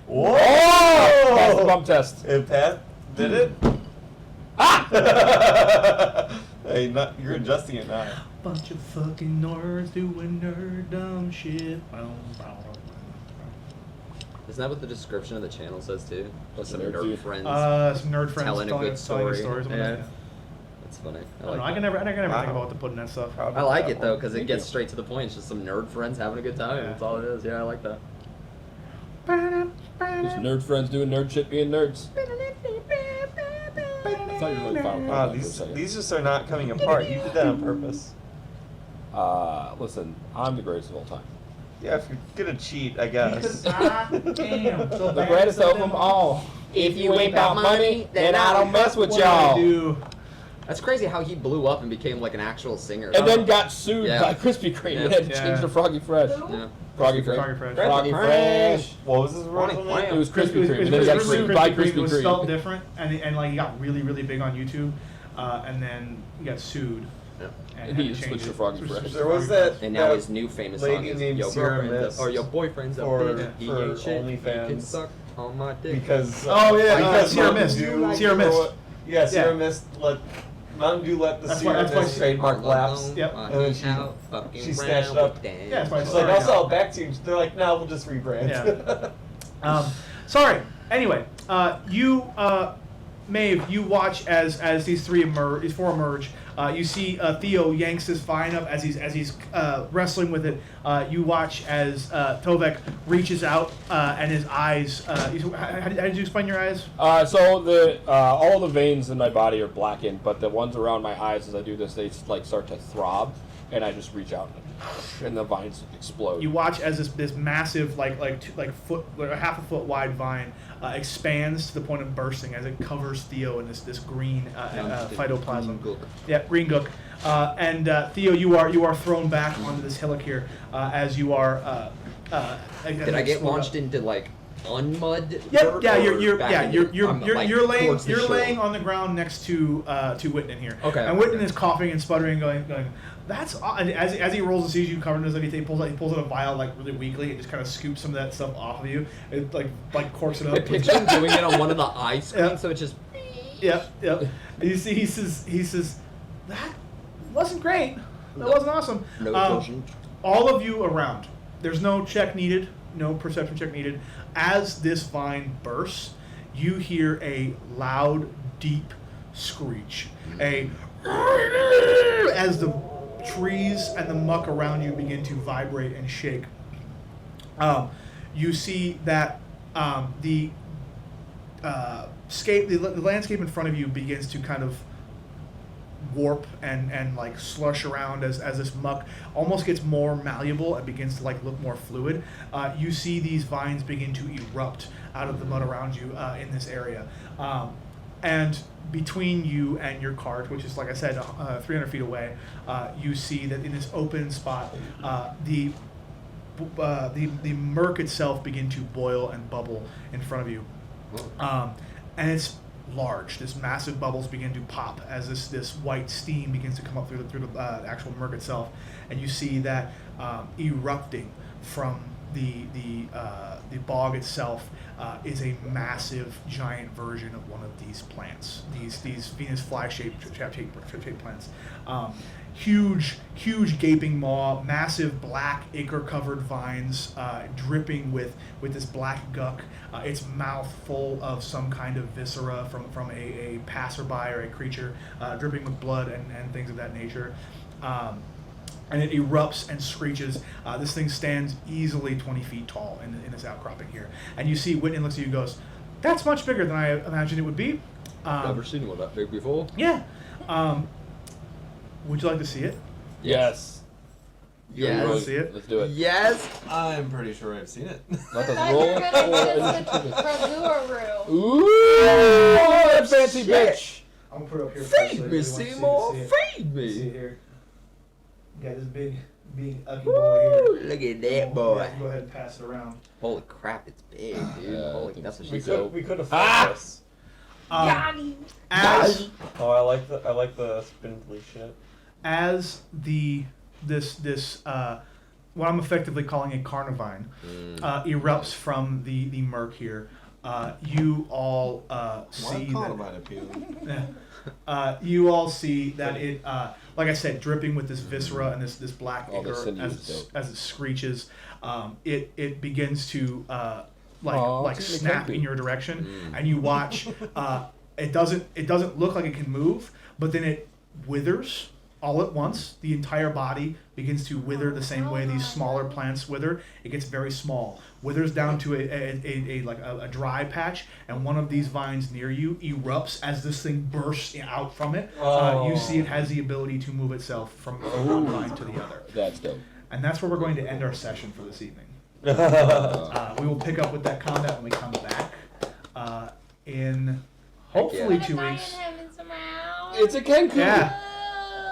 [SPEAKER 6] Whoa!
[SPEAKER 2] Pass the bump test.
[SPEAKER 6] It passed. Did it?
[SPEAKER 2] Ah!
[SPEAKER 6] Hey, you're adjusting it now.
[SPEAKER 1] Bunch of fucking nerds doing nerd dumb shit.
[SPEAKER 4] Isn't that what the description of the channel says too?
[SPEAKER 2] What's
[SPEAKER 4] Some
[SPEAKER 2] the nerd
[SPEAKER 4] nerd
[SPEAKER 2] feud?
[SPEAKER 4] friends
[SPEAKER 1] Some nerd friends
[SPEAKER 4] telling a good story.
[SPEAKER 1] stories.
[SPEAKER 4] Yeah. That's funny.
[SPEAKER 1] I don't know. I can never think about what to put in that stuff.
[SPEAKER 4] I like it though because it
[SPEAKER 2] Thank
[SPEAKER 4] gets
[SPEAKER 2] you.
[SPEAKER 4] straight to the point. It's just some nerd friends having a good time.
[SPEAKER 1] Yeah.
[SPEAKER 4] That's all it is. Yeah, I like that.
[SPEAKER 2] Just nerd friends doing nerd shit, being nerds. I thought you were really Final Countdown for a second.
[SPEAKER 6] These just are not coming apart. You did that on purpose.
[SPEAKER 2] Listen, I'm the greatest of all time.
[SPEAKER 6] Yeah, if you're gonna cheat, I guess.
[SPEAKER 2] The greatest of them all. If you ain't about money, then I don't mess with y'all.
[SPEAKER 4] That's crazy how he blew up and became like an actual singer.
[SPEAKER 2] And then got sued
[SPEAKER 4] Yeah.
[SPEAKER 2] by Krispy Kreme
[SPEAKER 4] Yeah.
[SPEAKER 2] and had to
[SPEAKER 1] Yeah.
[SPEAKER 2] change to Froggy Fresh.
[SPEAKER 4] Yeah.
[SPEAKER 2] Froggy Fresh.
[SPEAKER 1] Froggy Fresh.
[SPEAKER 2] Froggy Fresh.
[SPEAKER 6] What was his original name?
[SPEAKER 2] It was Krispy
[SPEAKER 1] It
[SPEAKER 2] Kreme.
[SPEAKER 1] was
[SPEAKER 2] And then he got
[SPEAKER 1] really
[SPEAKER 2] sued by
[SPEAKER 1] It
[SPEAKER 2] Krispy
[SPEAKER 1] was spelled
[SPEAKER 2] Kreme.
[SPEAKER 1] different, and like he got really big on YouTube, and then he got sued.
[SPEAKER 4] Yeah.
[SPEAKER 1] And
[SPEAKER 2] And he
[SPEAKER 1] had to
[SPEAKER 2] just
[SPEAKER 1] change
[SPEAKER 2] switched to
[SPEAKER 1] it.
[SPEAKER 2] Froggy
[SPEAKER 1] Switched
[SPEAKER 2] Fresh.
[SPEAKER 1] to
[SPEAKER 6] There was
[SPEAKER 1] Froggy
[SPEAKER 6] that.
[SPEAKER 1] Fresh.
[SPEAKER 4] And now
[SPEAKER 6] that
[SPEAKER 4] his new famous
[SPEAKER 6] lady
[SPEAKER 4] song is
[SPEAKER 6] named
[SPEAKER 4] "Your
[SPEAKER 6] Sierra
[SPEAKER 4] girlfriend's
[SPEAKER 6] Mist
[SPEAKER 4] or your boyfriend's a
[SPEAKER 6] for-
[SPEAKER 4] bitch. He
[SPEAKER 6] for
[SPEAKER 4] ain't shit. He can
[SPEAKER 6] OnlyFans.
[SPEAKER 4] suck on my dick."
[SPEAKER 6] Because
[SPEAKER 1] Oh, yeah,
[SPEAKER 6] because
[SPEAKER 1] Sierra
[SPEAKER 6] Mountain
[SPEAKER 1] Mist.
[SPEAKER 6] Dew-
[SPEAKER 1] Sierra Mist.
[SPEAKER 6] Yeah, Sierra
[SPEAKER 1] Yeah.
[SPEAKER 6] Mist let Mountain Dew let the
[SPEAKER 1] That's why-
[SPEAKER 6] Sierra
[SPEAKER 1] that's why
[SPEAKER 6] Mist
[SPEAKER 1] she-
[SPEAKER 6] trademark lapse.
[SPEAKER 1] Yep.
[SPEAKER 6] And then she snatched
[SPEAKER 4] snatched
[SPEAKER 6] up.
[SPEAKER 1] Yeah, that's why
[SPEAKER 6] She's
[SPEAKER 1] it's
[SPEAKER 6] like,
[SPEAKER 1] Sorry,
[SPEAKER 6] I'll
[SPEAKER 1] no.
[SPEAKER 6] sell it back to you. They're like, no, we'll just rebrand.
[SPEAKER 1] Yeah. Sorry. Anyway, Maeve, you watch as these four emerge. You see Theo yanks his vine up as he's wrestling with it. You watch as Tovek reaches out and his eyes. How did you explain your eyes?
[SPEAKER 2] So all the veins in my body are blackened, but the ones around my eyes, as I do this, they like start to throb, and I just reach out, and the vines explode.
[SPEAKER 1] You watch as this massive like half a foot wide vine expands to the point of bursting as it covers Theo in this green phytoplasm. Yeah, green gook. And Theo, you are thrown back onto this hillock here as you are.
[SPEAKER 4] Did I get launched into like unmud?
[SPEAKER 1] Yeah,
[SPEAKER 4] dirt
[SPEAKER 1] yeah,
[SPEAKER 4] or
[SPEAKER 1] you're
[SPEAKER 4] back into-
[SPEAKER 1] you're
[SPEAKER 4] I'm, like,
[SPEAKER 1] laying
[SPEAKER 4] towards the shore?
[SPEAKER 1] on the ground next to Whitman here.
[SPEAKER 4] Okay.
[SPEAKER 1] And Whitman is coughing and sputtering, going. That's odd. As he rolls and sees you covered in this, he pulls out a vial like really weakly and just kind of scoops some of that stuff off of you. It like corks it up.
[SPEAKER 4] I picture him doing it on one of the eye screens,
[SPEAKER 1] Yeah.
[SPEAKER 4] so it's just.
[SPEAKER 1] Yep. You see, he says that wasn't great. That wasn't awesome.
[SPEAKER 7] No, it wasn't.
[SPEAKER 1] All of you around. There's no check needed. No perception check needed. As this vine bursts, you hear a loud, deep screech. As the trees and the muck around you begin to vibrate and shake. You see that the landscape in front of you begins to kind of warp and like slush around as this muck almost gets more malleable and begins to like look more fluid. You see these vines begin to erupt out of the mud around you in this area. And between you and your cart, which is, like I said, 300 feet away, you see that in this open spot, the murk itself begin to boil and bubble in front of you. And it's large. This massive bubbles begin to pop as this white steam begins to come up through the actual murk itself, and you see that erupting from the bog itself is a massive, giant version of one of these plants. These Venus fly-shaped plants. Huge gaping maw, massive black acre-covered vines dripping with this black guck. Its mouth full of some kind of viscera from a passerby or a creature, dripping with blood and things of that nature. And it erupts and screeches. This thing stands easily 20 feet tall in this outcropping here. And you see Whitney looks at you and goes, "That's much bigger than I imagined it would be."
[SPEAKER 4] Never seen one that big before.
[SPEAKER 1] Yeah. Would you like to see it?
[SPEAKER 2] Yes.
[SPEAKER 4] Yes.
[SPEAKER 1] You want to see it?
[SPEAKER 2] Let's do it.
[SPEAKER 4] Yes.
[SPEAKER 5] I'm pretty sure I've seen it.
[SPEAKER 2] Let us
[SPEAKER 3] I
[SPEAKER 2] roll.
[SPEAKER 3] thought you were gonna say it's the Bravura.
[SPEAKER 2] Ooh, that fancy
[SPEAKER 4] Shit.
[SPEAKER 2] bitch.
[SPEAKER 1] I'm gonna put it up here.
[SPEAKER 4] Feed me, Seymour. Feed me.
[SPEAKER 1] here. You got this big ugly
[SPEAKER 4] Woo, look at that boy.
[SPEAKER 1] Go ahead and pass it around.
[SPEAKER 4] Holy crap, it's big, dude.
[SPEAKER 2] Yeah,
[SPEAKER 4] Holy,
[SPEAKER 2] I think
[SPEAKER 4] that's what
[SPEAKER 6] We
[SPEAKER 4] she said.
[SPEAKER 6] could have
[SPEAKER 2] Ah!
[SPEAKER 6] this.
[SPEAKER 1] As
[SPEAKER 6] Oh, I like the spindly shit.
[SPEAKER 1] as this what I'm effectively calling a carnivine erupts from the murk here, you all
[SPEAKER 5] Why
[SPEAKER 1] see
[SPEAKER 5] call
[SPEAKER 1] that.
[SPEAKER 5] him out appealing?
[SPEAKER 1] You all see that it, like I said, dripping with this viscera and this black
[SPEAKER 2] Oh, the
[SPEAKER 1] ichor
[SPEAKER 2] sinews,
[SPEAKER 1] as it screeches. It begins to
[SPEAKER 2] Aw,
[SPEAKER 1] like
[SPEAKER 2] it's eating
[SPEAKER 1] snap
[SPEAKER 2] cookie.
[SPEAKER 1] in your direction, and you watch. It doesn't look like it can move, but then it withers all at once. The entire body begins to wither the same way these smaller plants wither. It gets very small, withers down to a dry patch, and one of these vines near you erupts as this thing bursts out from it. You see it has the ability to move itself from one vine to the other.
[SPEAKER 2] That's dope.
[SPEAKER 1] And that's where we're going to end our session for this evening.
[SPEAKER 2] Uh,
[SPEAKER 1] We will pick up with that combat when we come back in hopefully 2 weeks.
[SPEAKER 2] It's a Kenku.
[SPEAKER 1] Yeah.